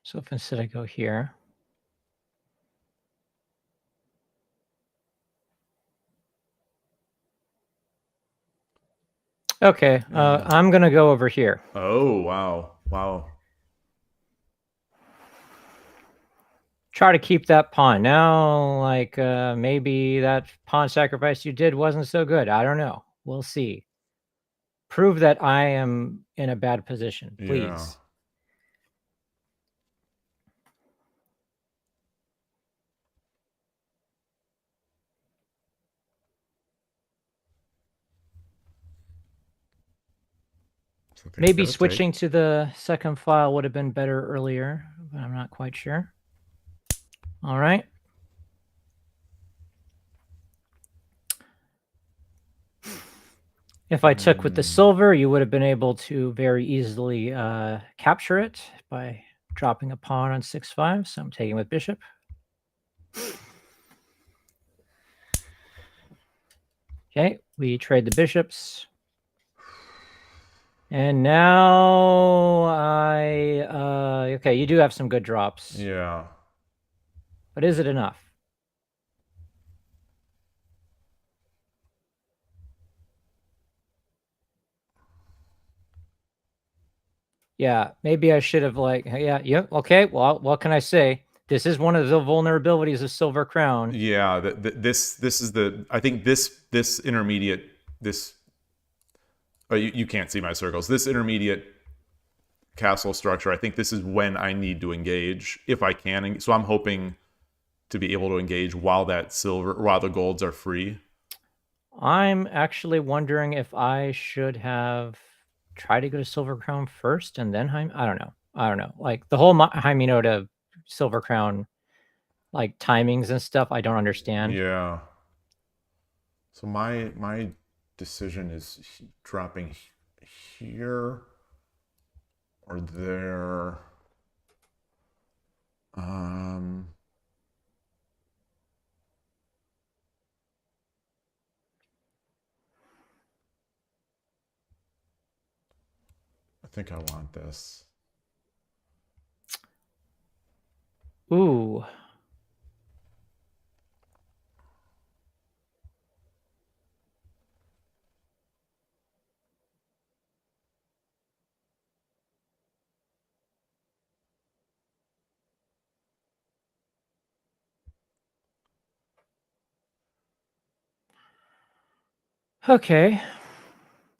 So if instead I go here, okay, I'm gonna go over here. Oh wow. Try to keep that pawn. Now, like maybe that pawn sacrifice you did wasn't so good. I don't know. We'll see. Prove that I am in a bad position, please. Yeah. Maybe switching to the second file would have been better earlier, but I'm not quite sure. All right. If I took with the silver, you would have been able to very easily capture it by dropping a pawn on 6-5. So I'm taking with bishop. Okay, we trade the bishops. And now okay, you do have some good drops. Yeah. But is it enough? Yeah, maybe I should have okay, well, what can I say? This is one of the vulnerabilities of Silver Crown. Yeah, this is the, I think this intermediate, you can't see my circles. This intermediate castle structure, I think this is when I need to engage, if I can. So I'm hoping to be able to engage while the golds are free. I'm actually wondering if I should have tried to go to Silver Crown first and then Jaime. I don't know. Like the whole Jaimino to Silver Crown, like timings and stuff, I don't understand. Yeah. So my decision is dropping here or there. I think I want this. Ooh. Okay.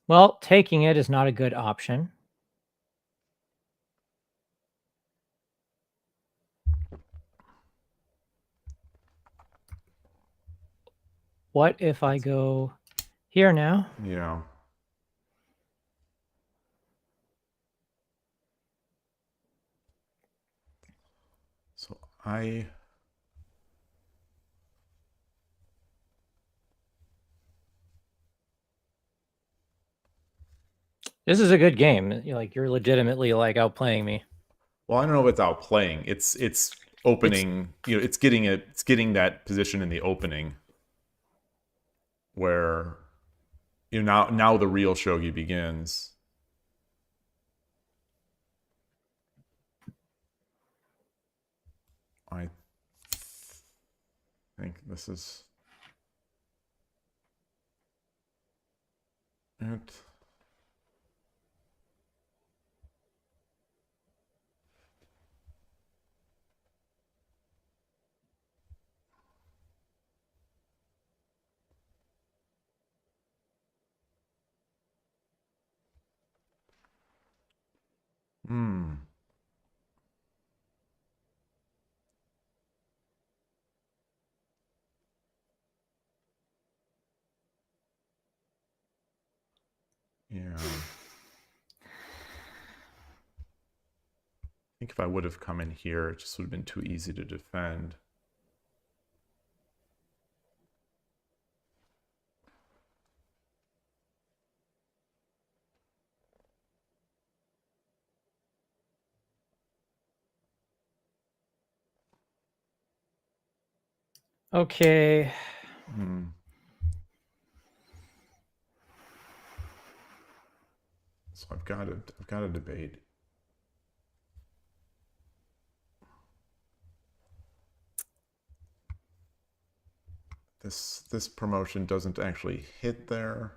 Well, taking it is not a good option. What if I go here now? Yeah. So This is a good game. You're legitimately like outplaying me. Well, I don't know if it's outplaying. It's opening. It's getting that position in the opening where now the real shogi begins. I think this is it. Hmm. Yeah. I think if I would have come in here, it just would have been too easy to defend. Okay. So I've got a debate. This promotion doesn't actually hit there.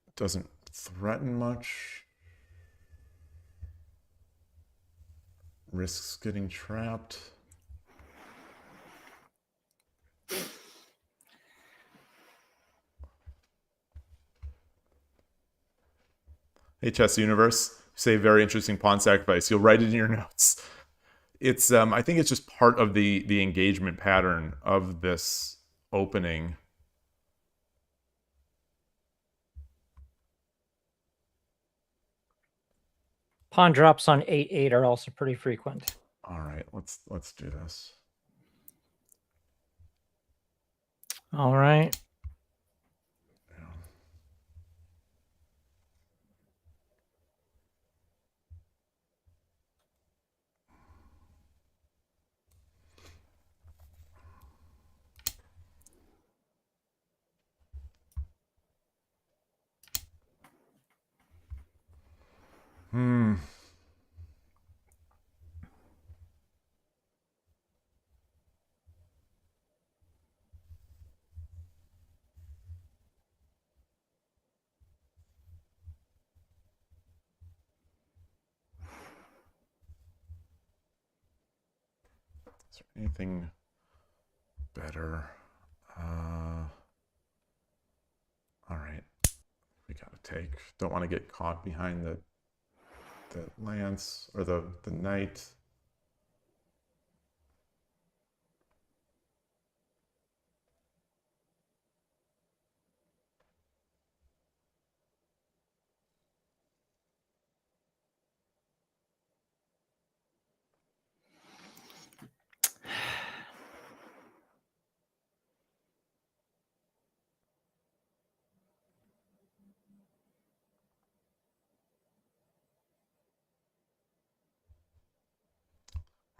It doesn't threaten much. Risks getting trapped. Hey, Chess Universe, say very interesting pawn sacrifice. You'll write it in your notes. It's I think it's just part of the engagement pattern of this opening. Pawn drops on 8-8 are also pretty frequent. All right, let's do this. All right. Is there anything better? All right, we gotta take. Don't want to get caught behind the lance or the knight.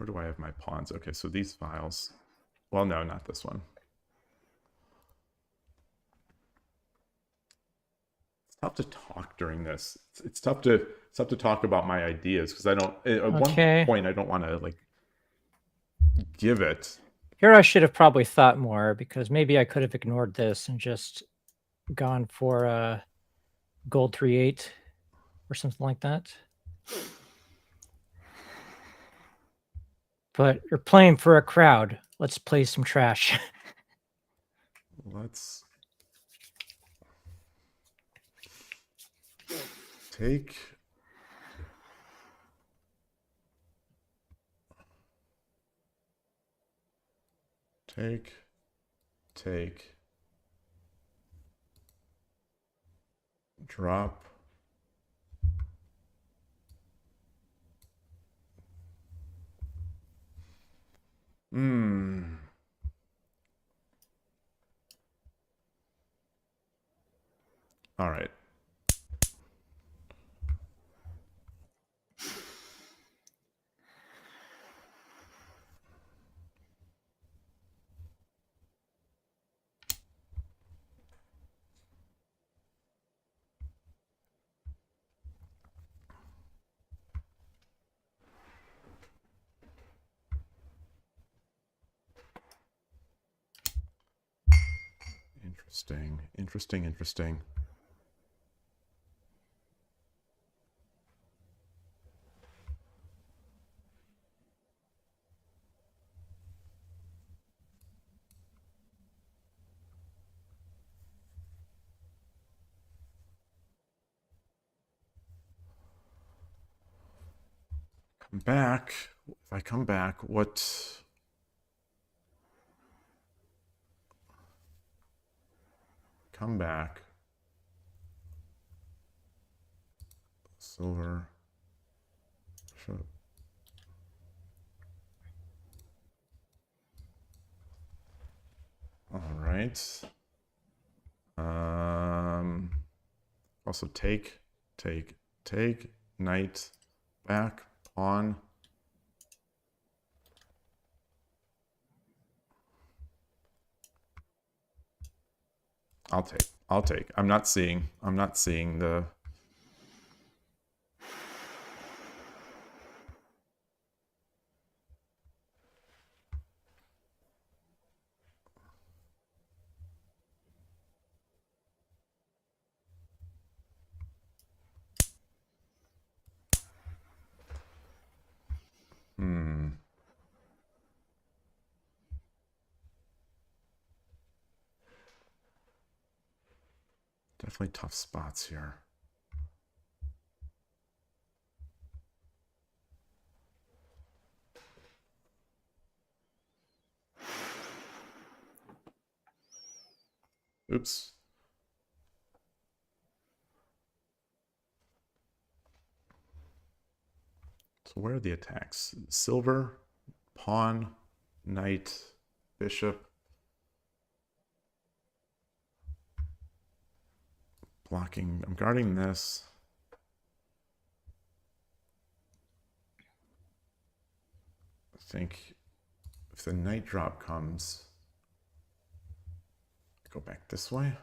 Where do I have my pawns? Okay, so these files. Well, no, not this one. It's tough to talk during this. It's tough to talk about my ideas because I don't. At Okay. one point, I don't want to like give it. Here I should have probably thought more, because maybe I could have ignored this and just gone for gold 3-8 or something like that. But you're playing for a crowd. Let's play some trash. Let's take. Take, drop, all right. Interesting. Come back. If I come back, what? Come back. Silver. All right. Also take, knight, back, pawn. I'll take. I'm not seeing the. Definitely tough spots here. Oops. So where are the attacks? Silver, pawn, knight, bishop. Blocking. I'm guarding this. I think if the knight drop comes, I go back this way.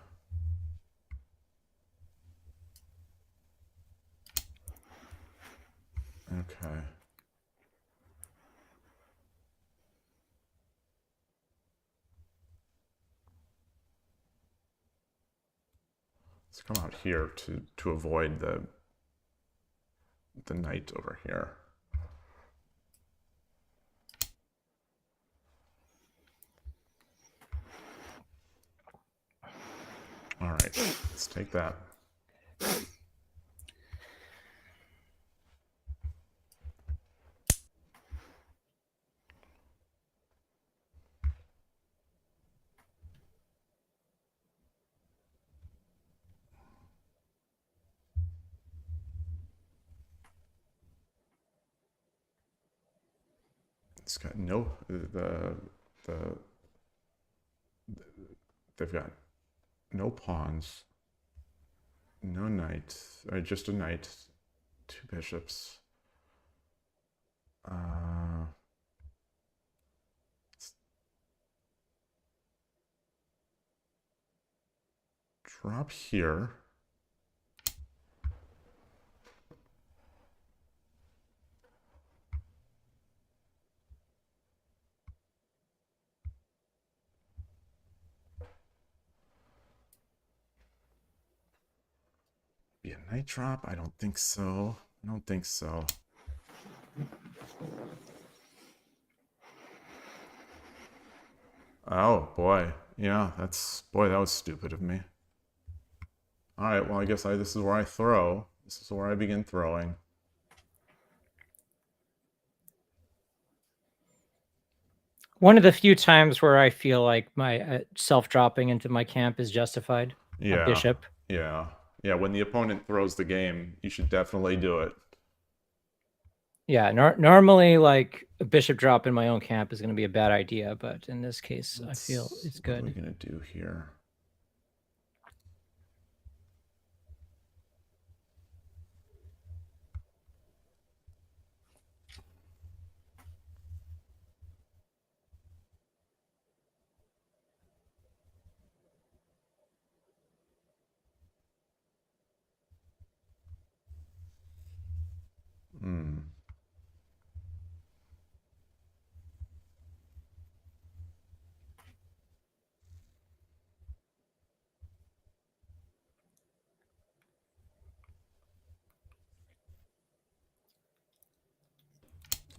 Okay. Let's come out here to avoid the knight over here. All right, let's take that. It's got no they've got no pawns, no knight, or just a knight, two bishops. drop here. Be a knight drop? I don't think so. I don't think so. Oh, boy. Yeah, that's... Boy, that was stupid of me. Alright, well, I guess this is where I throw. This is where I begin throwing. One of the few times where I feel like my self-dropping into my camp is justified. Yeah. Bishop. Yeah. Yeah, when the opponent throws the game, you should definitely do it. Yeah, normally, like, a bishop drop in my own camp is going to be a bad idea, but in this case, I feel it's good. What are we going to do here?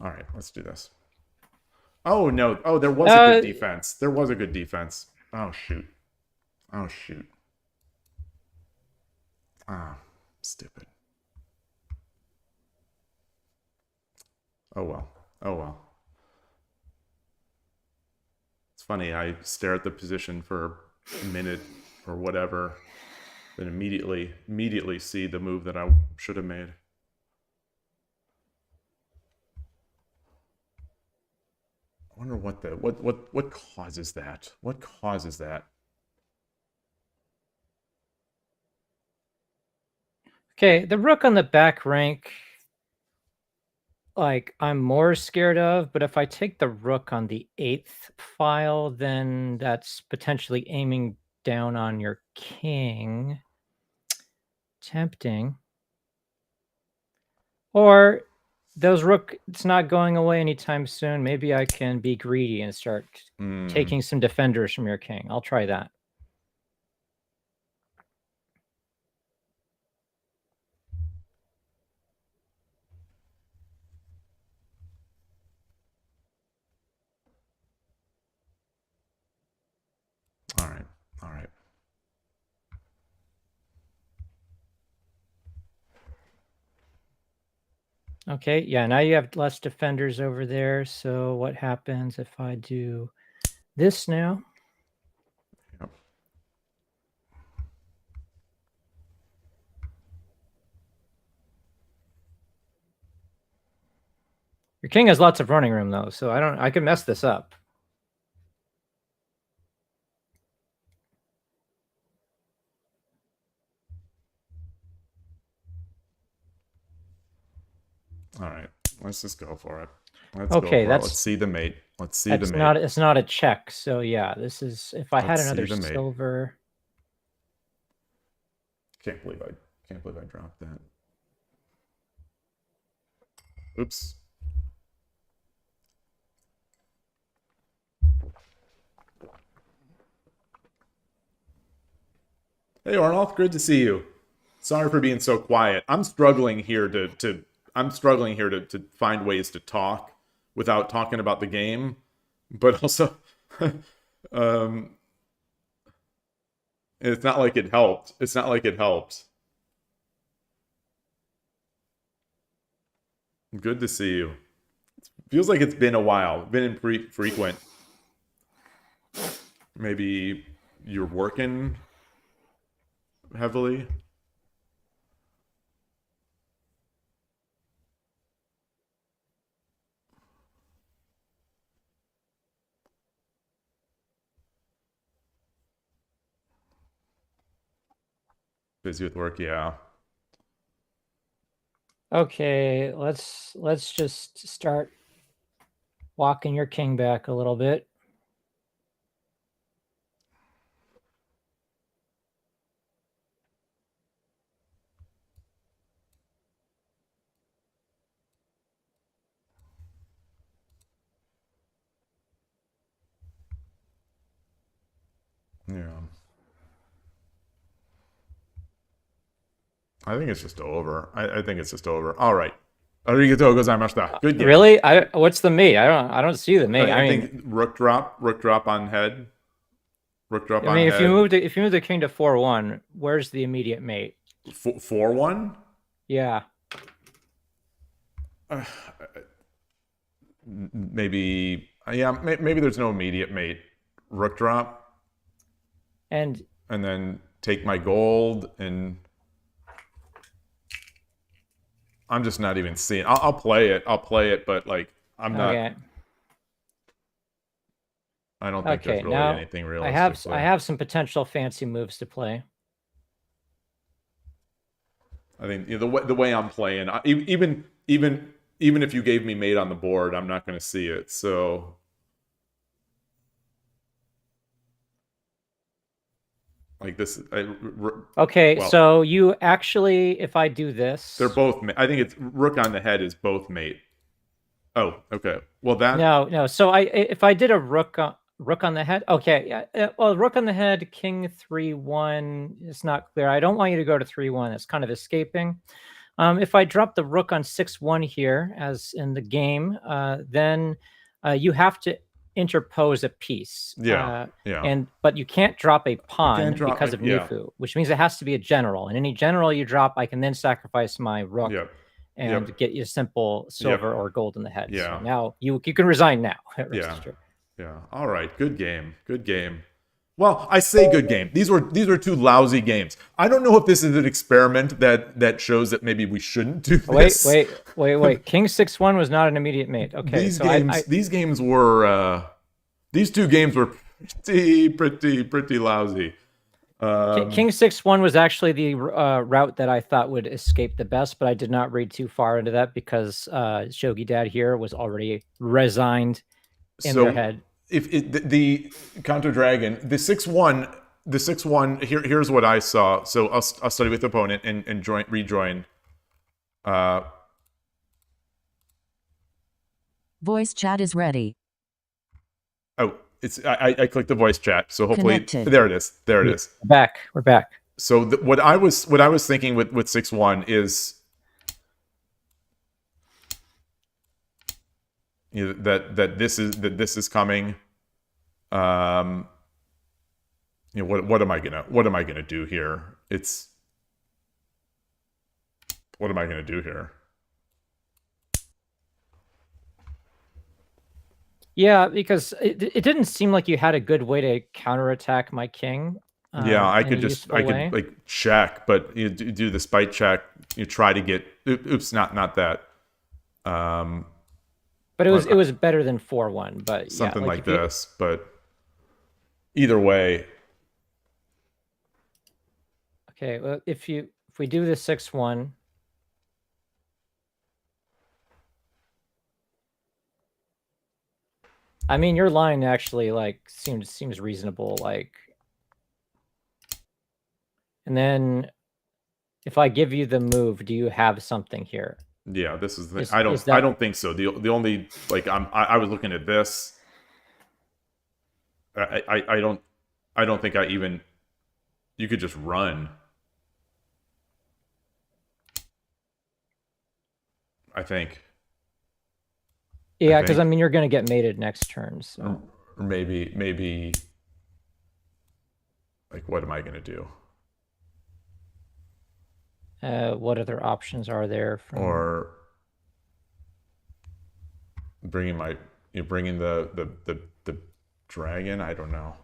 All right, let's do this. Oh, no. Oh, there was a good defense. There was a good defense. Oh, shoot. Oh, shoot. Ah, stupid. Oh, well. Oh, well. It's funny. I stare at the position for a minute or whatever, then immediately see the move that I should have made. I wonder what causes that? What causes that? Okay, the rook on the back rank, like, I'm more scared of, but if I take the rook on the 8th file, then that's potentially aiming down on your king. Tempting. Or those rook, it's not going away anytime soon. Maybe I can be greedy and start taking some defenders from your king. I'll try that. All right. All right. Okay, yeah, now you have less defenders over there. So what happens if I do this now? Yep. Your king has lots of running room though, so I could mess this up. All right. Let's just go for it. Let's Okay, go for it. Let's see the mate. Let's see the mate. It's not a check. So yeah, this is if I had another silver. Can't believe I dropped that. Oops. Hey Arnold, good to see you. Sorry for being so quiet. I'm struggling here to find ways to talk without talking about the game, but also it's not like it helped. It's not like it helped. Good to see you. It feels like it's been a while. Been infrequent. Maybe you're working heavily. Busy with work, yeah. Okay, let's just start walking your king back a little bit. Yeah. I think it's just over. I think it's just over. All right. Arigatou gozaimashita. Good game. Really? What's the mate? I don't see the mate. I mean, think rook drop on head. Rook drop on head. if you move the king to 4-1, where's the immediate mate? 4-1? Yeah. Maybe there's no immediate mate. Rook drop. And then take my gold, and I'm just not even seeing. I'll play it, but like I'm not. okay. I don't think there's really now anything realistic. I have some potential fancy moves to play. I think the way I'm playing, even if you gave me mate on the board, I'm not going to see it. So like this. Okay, well, so you actually, if I do this, they're both. I think it's rook on the head is both mate. Oh, okay. Well, that no. So if I did a rook on the head, okay. Yeah. Well, rook on the head, king 3-1 is not clear. I don't want you to go to 3-1. It's kind of escaping. If I drop the rook on 6-1 here, as in the game, then you have to interpose a piece. yeah. But you can't drop a pawn because of Nifu, which means it has to be a general. And any general you drop, I can then sacrifice my rook. And get you simple silver or gold in the head. Yeah. So now you can resign now. Yeah. All right. Good game. Well, I say good game. These were two lousy games. I don't know if this is an experiment that shows that maybe we shouldn't do this. Wait. King 6-1 was not an immediate mate. Okay. These two games were pretty lousy. King 6-1 was actually the route that I thought would escape the best, but I did not read too far into that because Shogi Dad here was already resigned in their head. If the counter dragon, the 6-1, here's what I saw. So I'll study with the opponent and rejoin. Voice chat is ready. Oh, I clicked the voice chat, so hopefully Connected. there it is. We're back. So what I was thinking with 6-1 is that this is coming. What am I gonna do here? What am I gonna do here? Yeah, because it didn't seem like you had a good way to counterattack my king. I could like check, but you do the spite check. You try to get not that. But it was better than 4-1. But something like this. But either way. Okay, well, if we do the 6-1. I mean, your line actually like seems reasonable. Like, and then if I give you the move, do you have something here? Yeah, this is the I don't think so. The only like I was looking at this. I don't think you could just run. I think. Yeah, because I mean, you're going to get mated next turn. So. Or maybe. Like, what am I going to do? What other options are there? Or bringing the dragon? I don't know.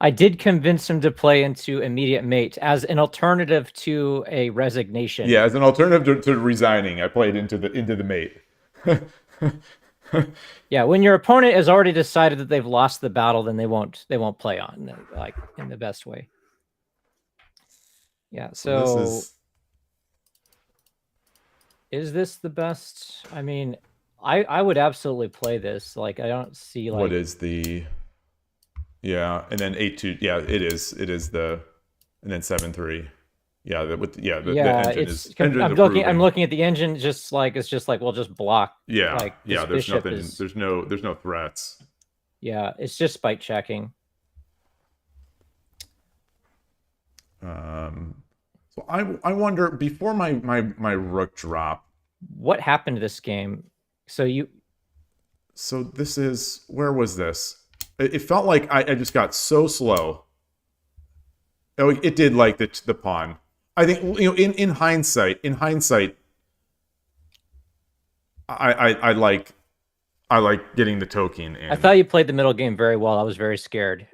I did convince him to play into immediate mate as an alternative to a resignation. Yeah, as an alternative to resigning, I played into the mate. Yeah, when your opponent has already decided that they've lost the battle, then they won't play on like in the best way. Yeah, so is this the best? I mean, I would absolutely play this. Like, I don't see like what is the and then 8-2. Yeah, it is the and then 7-3. Yeah, the engine is. I'm looking at the engine. It's just like we'll just block. Yeah, like there's nothing. There's no threats. Yeah, it's just spite checking. So I wonder, before my rook drop. What happened to this game? So this is, where was this? It felt like I just got so slow. Oh, it did like the pawn. I think, in hindsight, I like getting the token in. I thought you played the middle game very well. I was very scared.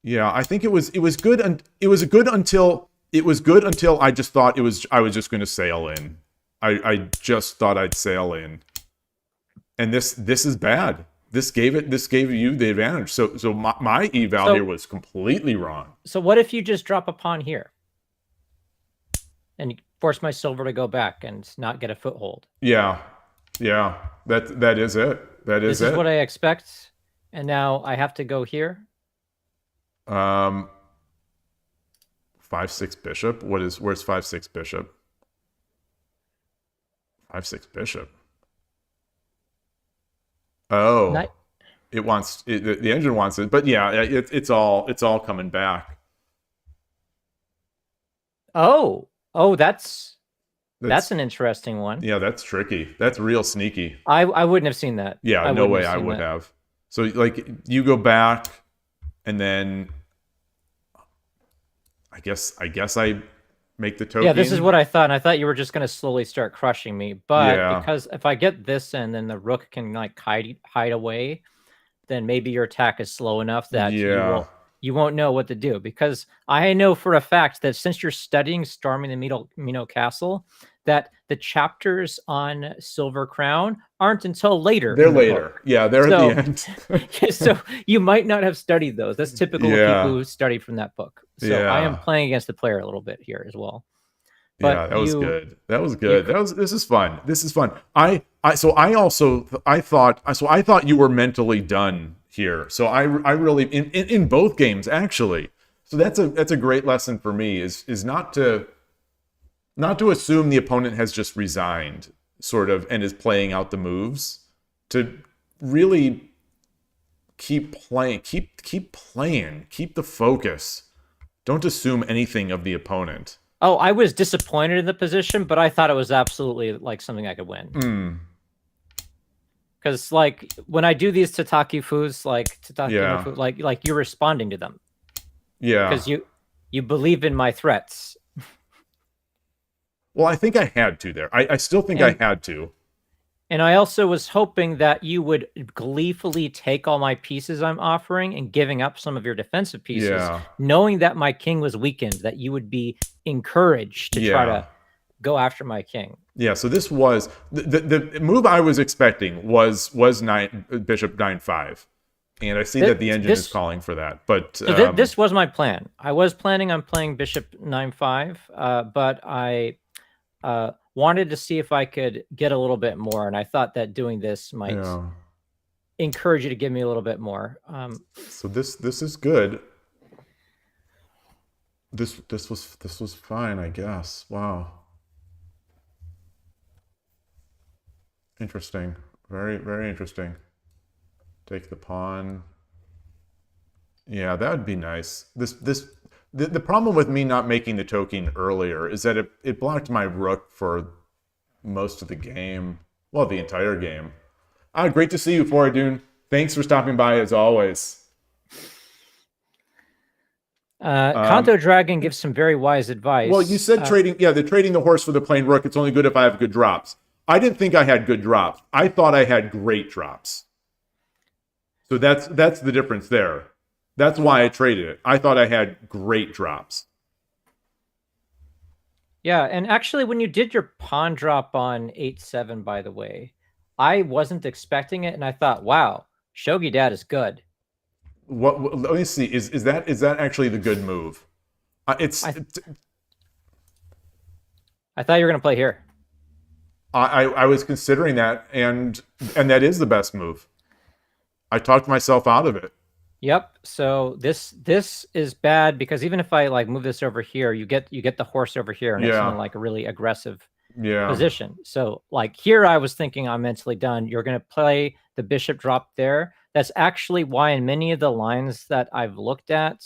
Yeah, I think it was good, and it was good until I just thought I was just going to sail in. I just thought I'd sail in, and this is bad. This gave you the advantage. So my eval here was completely wrong. So what if you just drop a pawn here, and force my silver to go back and not get a foothold? Yeah. That is it. This is what I expect, and now I have to go here. 5-6 bishop. Where's 5-6 bishop? 5-6 bishop. Oh, it wants the engine wants it, but yeah, it's all coming back. Oh, that's an interesting one. Yeah, that's tricky. That's real sneaky. I wouldn't have seen that. Yeah, no way I would have. So like, you go back, and then I guess I make the token. Yeah, this is what I thought, and I thought you were just going to slowly start crushing me. But because if I get this in, then the rook can like hide away, then maybe your attack is slow enough that you won't know what to do. Because I know for a fact that since you're studying storming the Mino Castle, that the chapters on Silver Crown aren't until later. They're later. Yeah, they're at the end. So you might not have studied those. That's typical of people who study from that book. So I am playing against the player a little bit here as well. But that was good. This is fun. I thought you were mentally done here. So I really in both games, actually. So that's a great lesson for me, is not to assume the opponent has just resigned, sort of, and is playing out the moves. To really keep playing, keep the focus. Don't assume anything of the opponent. Oh, I was disappointed in the position, but I thought it was absolutely like something I could win. Because like when I do these tataki fus, like you're responding to them. Yeah. Because you believe in my threats. Well, I think I had to there. I still think I had to. And I also was hoping that you would gleefully take all my pieces I'm offering and giving up some of your defensive pieces, knowing that my king was weakened, that you would be encouraged to try to go after my king. Yeah, so this was the move I was expecting was bishop 9-5. And I see that the engine is calling for that. But so this was my plan. I was planning on playing bishop 9-5, but I wanted to see if I could get a little bit more, and I thought that doing this might encourage you to give me a little bit more. So this is good. This was fine, I guess. Wow. Interesting. Very, very interesting. Take the pawn. Yeah, that would be nice. The problem with me not making the token earlier is that it blocked my rook for most of the game. Well, the entire game. Great to see you, Foradun. Thanks for stopping by, as always. Kanto Dragon gives some very wise advice. Well, you said trading the horse for the plain rook. It's only good if I have good drops. I didn't think I had good drops. I thought I had great drops. So that's the difference there. That's why I traded it. I thought I had great drops. Yeah, and actually, when you did your pawn drop on 8-7, by the way, I wasn't expecting it, and I thought, wow, Shogi Dad is good. What? Let me see. Is that actually the good move? I thought you were going to play here. I was considering that, and that is the best move. I talked myself out of it. Yep. So this is bad because even if I like move this over here, you get the horse over here, and it's in like a really aggressive position. So like here, I was thinking I'm mentally done. You're going to play the bishop drop there. That's actually why in many of the lines that I've looked at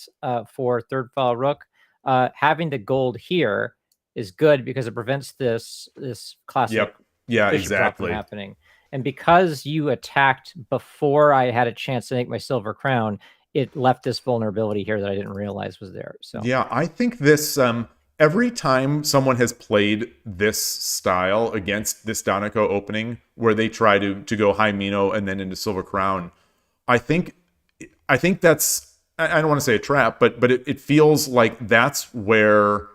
for third file rook, having the gold here is good because it prevents this classic Yep. Yeah, bishop drop from exactly. happening. And because you attacked before I had a chance to make my silver crown, it left this vulnerability here that I didn't realize was there. So Yeah, I think this every time someone has played this style against this Danako opening where they try to go high Mino and then into Silver Crown, I think that's, I don't want to say a trap, but it feels like that's what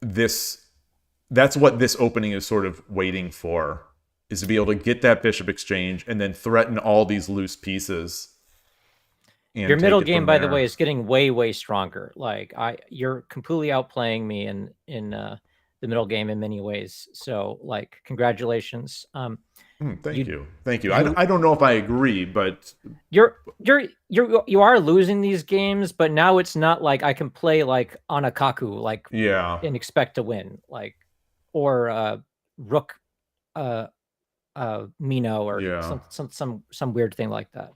this opening is sort of waiting for, is to be able to get that bishop exchange and then threaten all these loose pieces. Your middle game, by the way, is getting way stronger. Like you're completely outplaying me in the middle game in many ways. So like, congratulations. Thank you. I don't know if I agree, but you are losing these games, but now it's not like I can play like on a kaku, like and expect to win, like or rook Mino or some weird thing like that.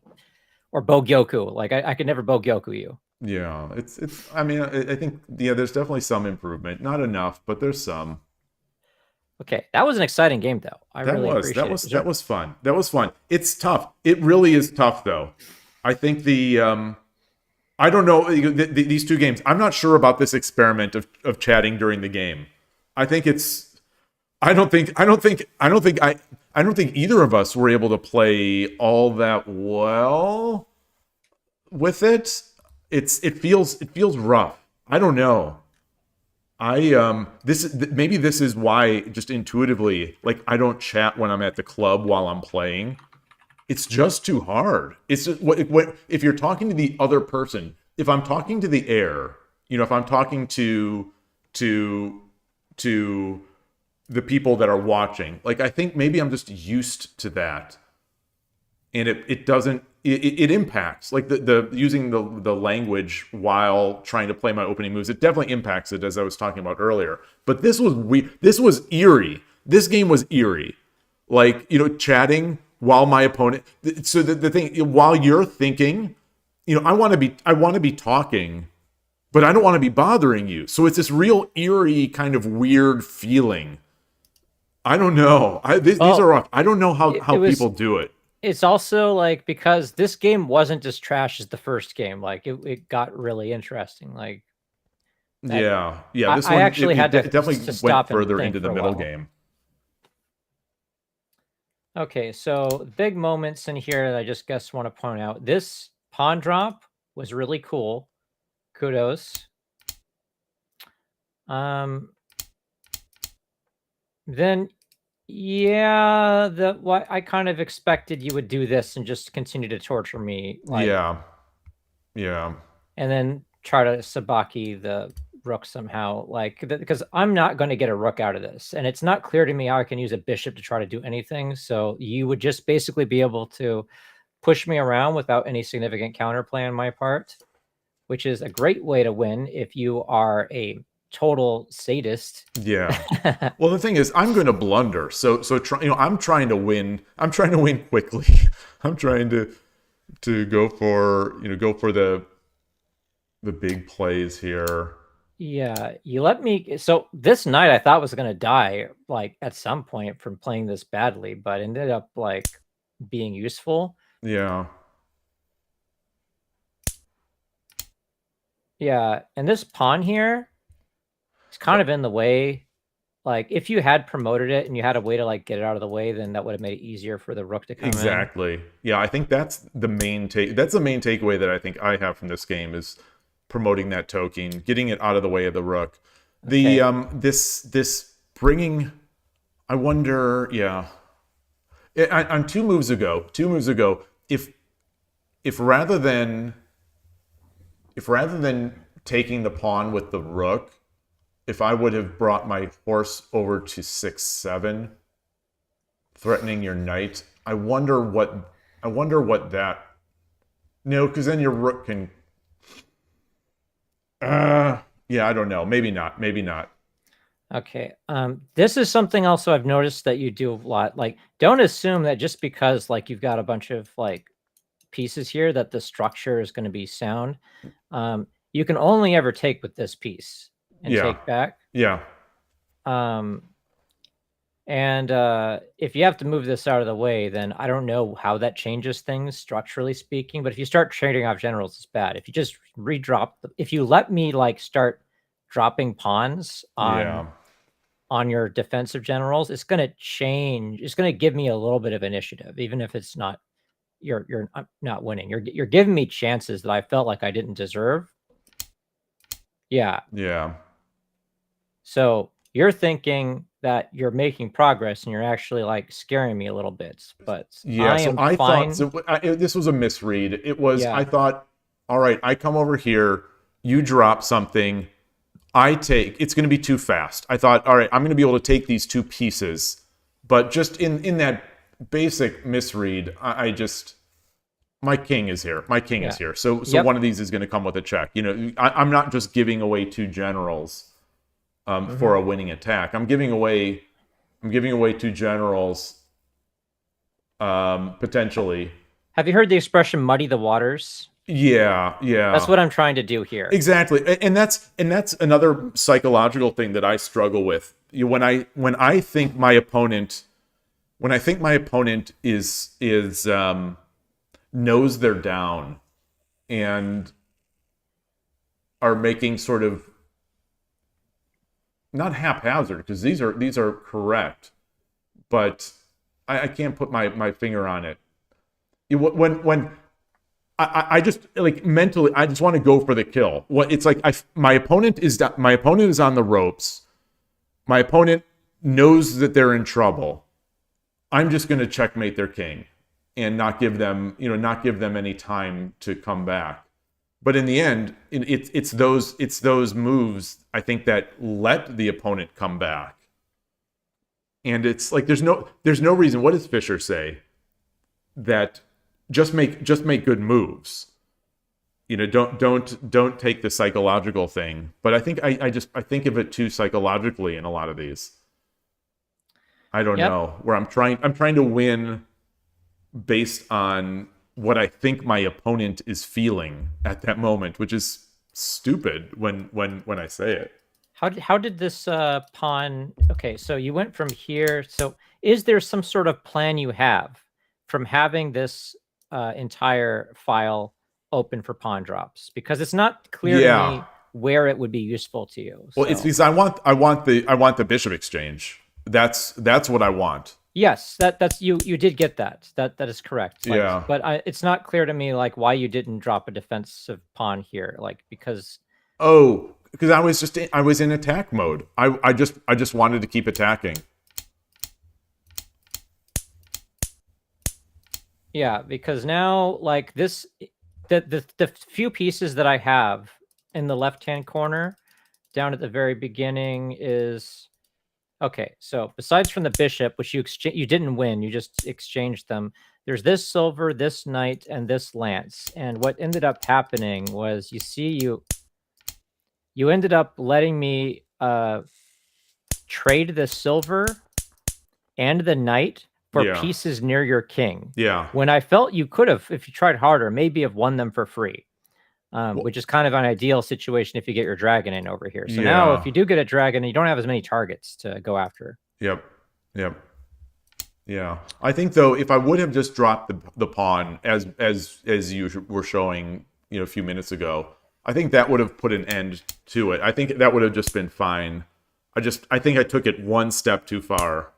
Or Bogyoku. Like I could never Bogyoku you. Yeah, it's. I mean, I think there's definitely some improvement. Not enough, but there's some. Okay, that was an exciting game, though. That was fun. That was fun. It's tough. It really is tough, though. I think I don't know these two games. I'm not sure about this experiment of chatting during the game. I think it's. I don't think either of us were able to play all that well with it. It feels rough. I don't know. Maybe this is why, just intuitively, like, I don't chat when I'm at the club while I'm playing. It's just too hard. It's just, if you're talking to the other person, if I'm talking to the air, if I'm talking to the people that are watching, like, I think maybe I'm just used to that, and it doesn't. It impacts, like, the using the language while trying to play my opening moves. It definitely impacts it, as I was talking about earlier. But this was eerie. This game was eerie. Like, chatting while my opponent. So the thing, while you're thinking, I want to be talking, but I don't want to be bothering you. So it's this real eerie kind of weird feeling. I don't know. These are rough. I don't know how people do it. It's also like, because this game wasn't as trash as the first game. Like it got really interesting. Like that, yeah. This I one actually had to definitely stop went further and into the think for a middle while. game. Okay, so big moments in here that I just want to point out. This pawn drop was really cool. Kudos. Then. Yeah, what I kind of expected you would do this and just continue to torture me. Like, yeah. And then try to sabaki the rook somehow, like, because I'm not going to get a rook out of this, and it's not clear to me how I can use a bishop to try to do anything. So you would just basically be able to push me around without any significant counterplay on my part, which is a great way to win if you are a total sadist. Yeah. Well, the thing is, I'm going to blunder. So I'm trying to win. I'm trying to win quickly. I'm trying to go for the big plays here. Yeah, you let me. So this knight I thought was going to die, like, at some point from playing this badly, but ended up like being useful. Yeah. Yeah, and this pawn here, it's kind of in the way. Like, if you had promoted it and you had a way to like get it out of the way, then that would have made it easier for the rook to come in. Exactly. Yeah, I think that's the main takeaway that I think I have from this game, is promoting that token, getting it out of the way of the rook. The this bringing, I wonder, on two moves ago, if rather than taking the pawn with the rook, if I would have brought my horse over to 6-7, threatening your knight, I wonder what that. No, because then your rook can. I don't know. Maybe not. Okay. This is something also I've noticed that you do a lot. Like, don't assume that just because like you've got a bunch of like pieces here that the structure is going to be sound. you can only ever take with this piece and Yeah. take back. Yeah. And if you have to move this out of the way, then I don't know how that changes things structurally speaking. But if you start trading off generals, it's bad. If you just redrop, if you let me like start dropping pawns on your defensive generals, it's going to change. It's going to give me a little bit of initiative, even if it's not you're not winning. You're giving me chances that I felt like I didn't deserve. Yeah. Yeah. So you're thinking that you're making progress and you're actually like scaring me a little bit, but yeah. I fine. thought this was a misread. It was, Yeah. I thought, all right, I come over here, you drop something, I take, it's going to be too fast. I thought, all right, I'm going to be able to take these two pieces, but just in that basic misread, I just, my king is here. My king is here. So one of these is going to come with a check. You know, I'm not just giving away two generals for a winning attack. I'm giving away two generals potentially. Have you heard the expression "muddy the waters"? Yeah. That's what I'm trying to do here. Exactly, and that's another psychological thing that I struggle with. When I think my opponent is knows they're down and are making sort of not haphazard, because these are correct, but I can't put my finger on it. When I just like mentally, I just want to go for the kill. It's like my opponent is on the ropes. My opponent knows that they're in trouble. I'm just going to checkmate their king and not give them any time to come back. But in the end, it's those moves, I think, that let the opponent come back. And it's like there's no reason. What does Fisher say? That just make good moves. You know, don't take the psychological thing. But I think I think of it too psychologically in a lot of these. I don't know, where I'm trying to win based on what I think my opponent is feeling at that moment, which is stupid when I say it. How did this pawn? Okay, so you went from here. So is there some sort of plan you have from having this entire file open for pawn drops? Because it's not clear to me where it would be useful to you. Well, it's because I want the bishop exchange. That's what I want. Yes, that's you did get that. That is correct. Like, yeah. But it's not clear to me like why you didn't drop a defensive pawn here, like because because I was in attack mode. I just wanted to keep attacking. Yeah, because now like this the few pieces that I have in the left-hand corner down at the very beginning is okay, so besides from the bishop, which you didn't win, you just exchanged them. There's this silver, this knight, and this lance. And what ended up happening was, you ended up letting me trade the silver and the knight for pieces near your king. Yeah. When I felt you could have, if you tried harder, maybe have won them for free. Which is kind of an ideal situation if you get your dragon in over here. So now if you do get a dragon, you don't have as many targets to go after. Yep. Yeah. I think though, if I would have just dropped the pawn as you were showing, a few minutes ago, I think that would have put an end to it. I think that would have just been fine. I think I took it one step too far.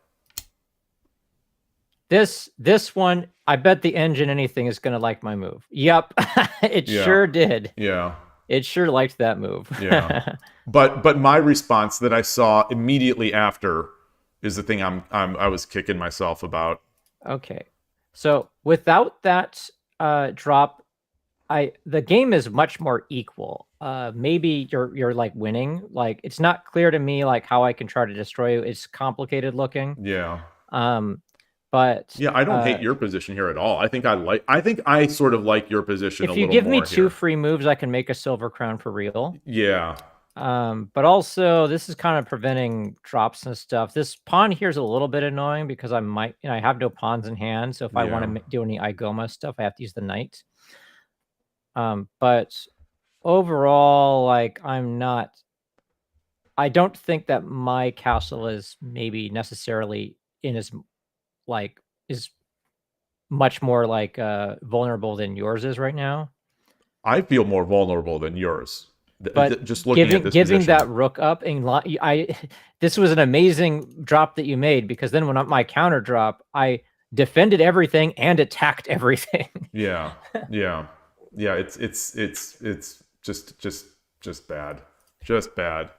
This one, I bet the engine anything is going to like my move. Yep, it sure did. Yeah. It sure liked that move. Yeah. But my response that I saw immediately after is the thing I was kicking myself about. Okay. So without that drop, the game is much more equal. Maybe you're like winning. Like it's not clear to me like how I can try to destroy you. It's complicated looking. Yeah. But yeah, I don't hate your position here at all. I think I sort of like your position a little more. If you give me two here. free moves, I can make a silver crown for real. Yeah. But also this is kind of preventing drops and stuff. This pawn here is a little bit annoying because I have no pawns in hand. So if I want to do any Igoma stuff, I have to use the knight. But overall, like, I don't think that my castle is maybe necessarily in as like is much more like vulnerable than yours is right now. I feel more vulnerable than yours. But Just looking at this giving position. that rook up and this was an amazing drop that you made, because then when my counter drop, I defended everything and attacked everything. Yeah, yeah, yeah. It's just bad, just bad.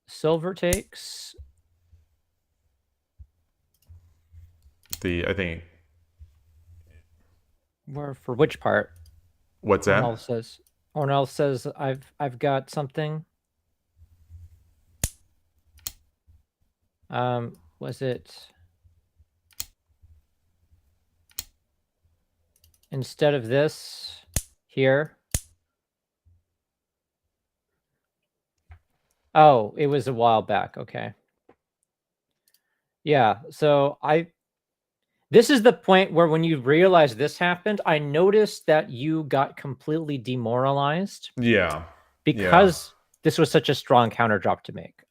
Silver takes. I think. Where for which part? What's that? Ornell says I've got something. Was it instead of this here? Oh, it was a while back. Okay. Yeah, so this is the point where when you realize this happened, I noticed that you got completely demoralized. Yeah. Because this was such a strong counter drop to make.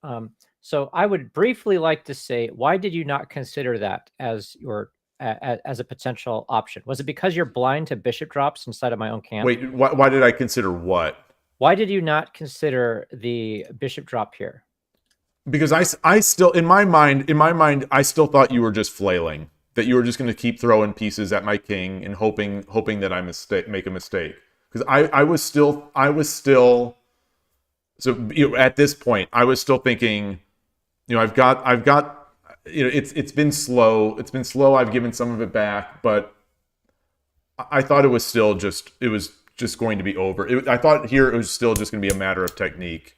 So I would briefly like to say, why did you not consider that as your as a potential option? Was it because you're blind to bishop drops inside of my own camp? Wait, why did I consider what? Why did you not consider the bishop drop here? Because I still in my mind I still thought you were just flailing, that you were just going to keep throwing pieces at my king and hoping that I make a mistake. Because I was still so at this point I was still thinking, I've got it's been slow. It's been slow. I've given some of it back, but I thought it was still just going to be over. I thought here it was still just going to be a matter of technique.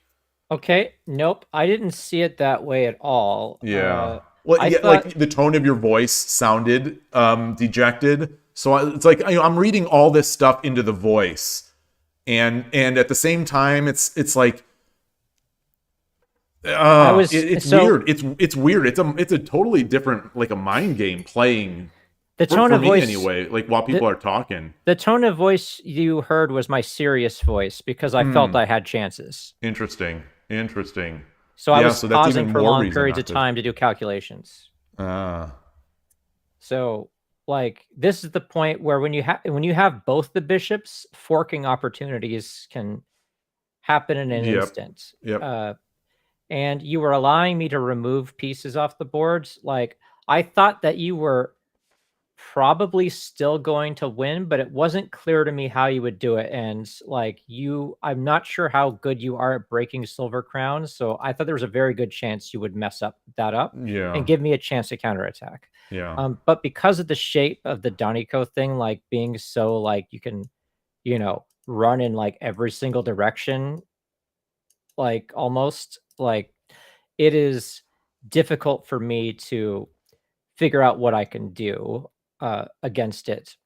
Okay, nope, I didn't see it that way at all. Yeah. Like the tone of your voice sounded dejected. So it's like I'm reading all this stuff into the voice, and at the same time, it's like it's weird. It's weird. It's a totally different, like a mind game playing. The tone of voice, anyway. Like while people are talking, the tone of voice you heard was my serious voice because I felt I had chances. Interesting. So I was pausing for long periods of time to do calculations. So like this is the point where when you have both the bishops, forking opportunities can happen in an instant. Yep. And you were allowing me to remove pieces off the boards. Like I thought that you were probably still going to win, but it wasn't clear to me how you would do it. And like I'm not sure how good you are at breaking silver crowns. So I thought there was a very good chance you would mess that up and give me a chance to counterattack. Yeah. But because of the shape of the Daniko thing, like being so like you can, run in like every single direction, like almost like it is difficult for me to figure out what I can do against it.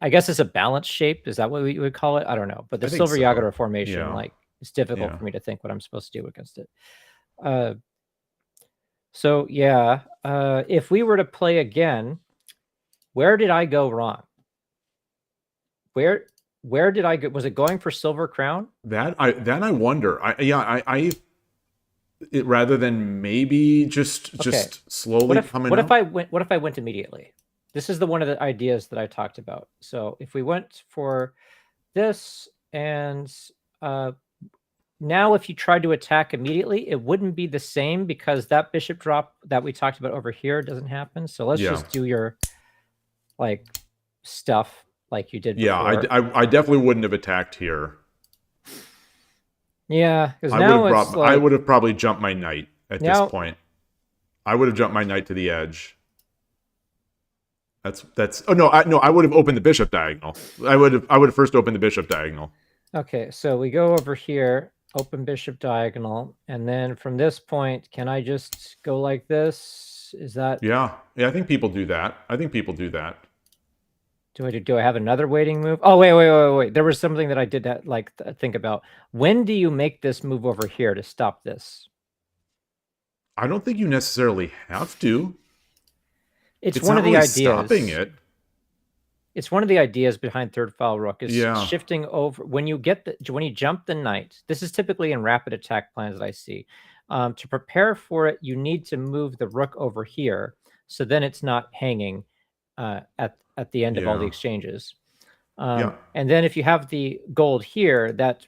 I guess it's a balanced shape. Is that what we would call it? I don't know. But the silver Yagura formation, like, it's difficult for me to think what I'm supposed to do against it. So yeah, if we were to play again, where did I go wrong? Where did I go? Was it going for silver crown? That I wonder. Rather than maybe just slowly coming up. What if I went immediately? This is one of the ideas that I talked about. So if we went for this, and now if you tried to attack immediately, it wouldn't be the same because that bishop drop that we talked about over here doesn't happen. So let's just do your like stuff like you did before. Yeah, I definitely wouldn't have attacked here. Yeah, because now I would have probably jumped my knight at this point. I would have jumped my knight to the edge. That's. Oh no, I would have opened the bishop diagonal. I would have first opened the bishop diagonal. Okay, so we go over here, open bishop diagonal, and then from this point, can I just go like this? Is that? Yeah. I think people do that. Do I have another waiting move? Oh, wait. There was something that I did think about. When do you make this move over here to stop this? I don't think you necessarily have to. It's one of the ideas. Stopping it. It's one of the ideas behind third file rook is Yeah. shifting over when you jump the knight. This is typically in rapid attack plans that I see. To prepare for it, you need to move the rook over here, so then it's not hanging at the end of all the Yeah. exchanges. Yeah. And then if you have the gold here, that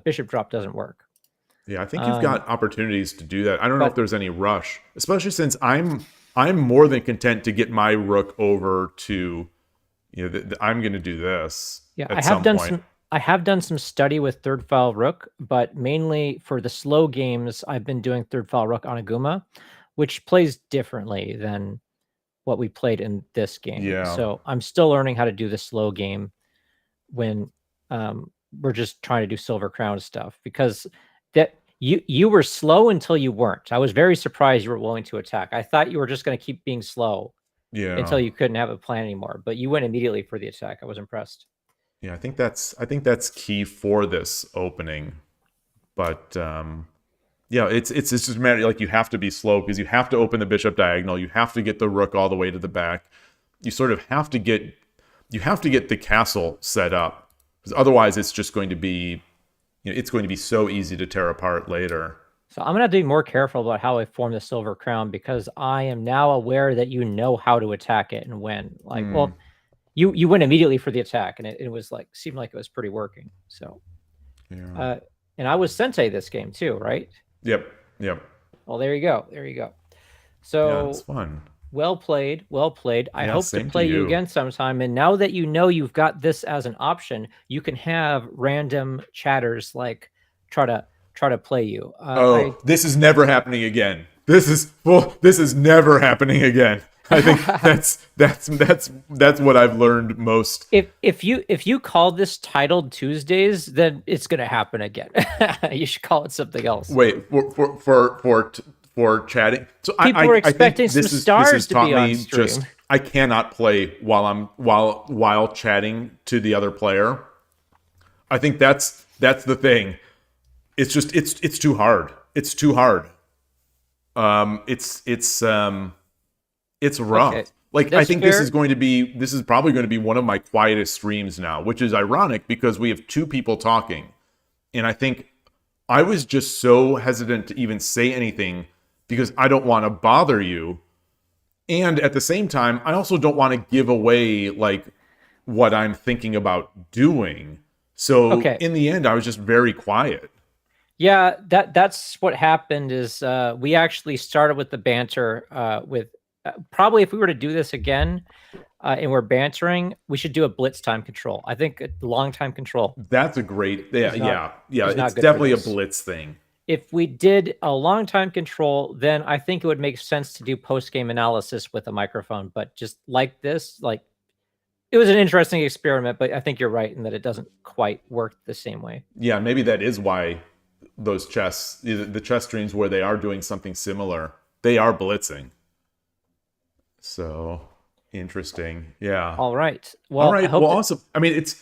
bishop drop doesn't work. Yeah, I think you've got opportunities to do that. I don't know if but- there's any rush, especially since I'm more than content to get my rook over to, you know, I'm going to do this. Yeah, at some point. I have done some study with third file rook, but mainly for the slow games, I've been doing third file rook on Aguma, which plays differently than what we played in this game. Yeah. So I'm still learning how to do the slow game when we're just trying to do Silver Crown stuff, because that you were slow until you weren't. I was very surprised you were willing to attack. I thought you were just going to keep being slow until you couldn't have a plan anymore, but you went immediately for the attack. I was impressed. Yeah, I think that's key for this opening. But yeah, it's just a matter, like, you have to be slow because you have to open the bishop diagonal. You have to get the rook all the way to the back. You sort of have to get the castle set up, because otherwise it's just going to be, you know, it's going to be so easy to tear apart later. So I'm going to have to be more careful about how I form the Silver Crown, because I am now aware that you know how to attack it and when. Like, well, you went immediately for the attack, and it was like, seemed like it was pretty working. So, Yeah. and I was sensei this game too, right? Yep. Well, there you go. There you go. So Yeah, it's fun. Well played. Well played. I Yeah, hope to same to play you you. again sometime. And now that you know you've got this as an option, you can have random chatters like try to play you. This is never happening again. This is never happening again. I think that's what I've learned most. If you call this titled Tuesdays, then it's gonna happen again. You should call it something else. Wait, for chatting. So People I are think expecting some stars to be on stream. I cannot play while chatting to the other player. I think that's the thing. It's just it's too hard. It's too hard. It's rough. Okay. Like, That's I think fair. this is probably going to be one of my quietest streams now, which is ironic because we have two people talking. And I think I was just so hesitant to even say anything because I don't want to bother you. And at the same time, I also don't want to give away like what I'm thinking about doing. So in the end, I was just very quiet. Yeah, that's what happened is we actually started with the banter with probably if we were to do this again and we're bantering, we should do a blitz time control. I think a long time control. That's a great, it's good for definitely a this. blitz thing. If we did a long time control, then I think it would make sense to do post-game analysis with a microphone. But just like this, like it was an interesting experiment, but I think you're right in that it doesn't quite work the same way. Yeah, maybe that is why those the chess streams where they are doing something similar, they are blitzing. So interesting. Yeah. All right. Well, all right. Well, awesome. I mean, it's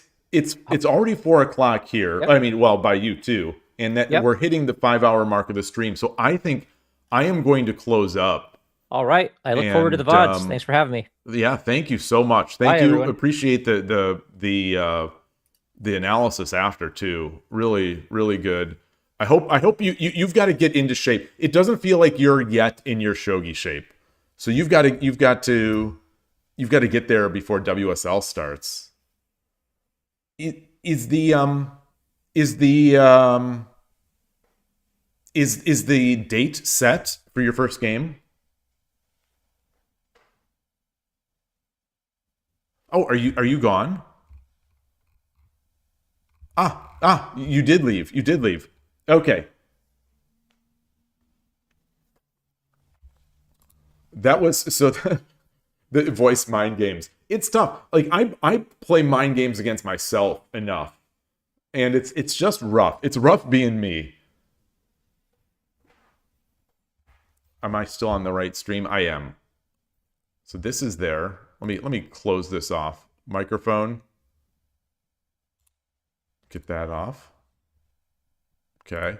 already 4 o'clock here. Yep. I mean, well, by you too, and that we're hitting the 5-hour mark of the stream. So I think I am going to close up. All right. I look forward to the VODs. Thanks for having me. Yeah. Thank you so much. Thank you. Everyone. Appreciate the analysis after too. Really, really good. I hope you've got to get into shape. It doesn't feel like you're yet in your shogi shape. So you've got to get there before WSL starts. Is the date set for your first game? Oh, are you gone? You did leave. You did leave. Okay. That was so the voice mind games. It's tough. Like I play mind games against myself enough. And it's just rough. It's rough being me. Am I still on the right stream? I am. So this is there. Let me close this off. Microphone. Get that off. Okay.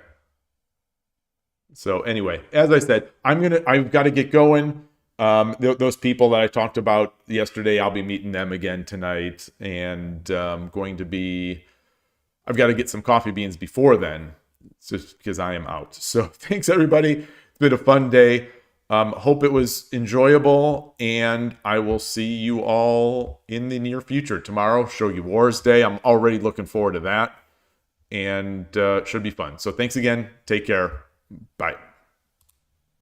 So anyway, as I said, I've got to get going. Those people that I talked about yesterday, I'll be meeting them again tonight, and I've got to get some coffee beans before then, just because I am out. So thanks, everybody. It's been a fun day. Hope it was enjoyable, and I will see you all in the near future. Tomorrow, Shogi Wars Day. I'm already looking forward to that, and should be fun. So thanks again. Take care. Bye.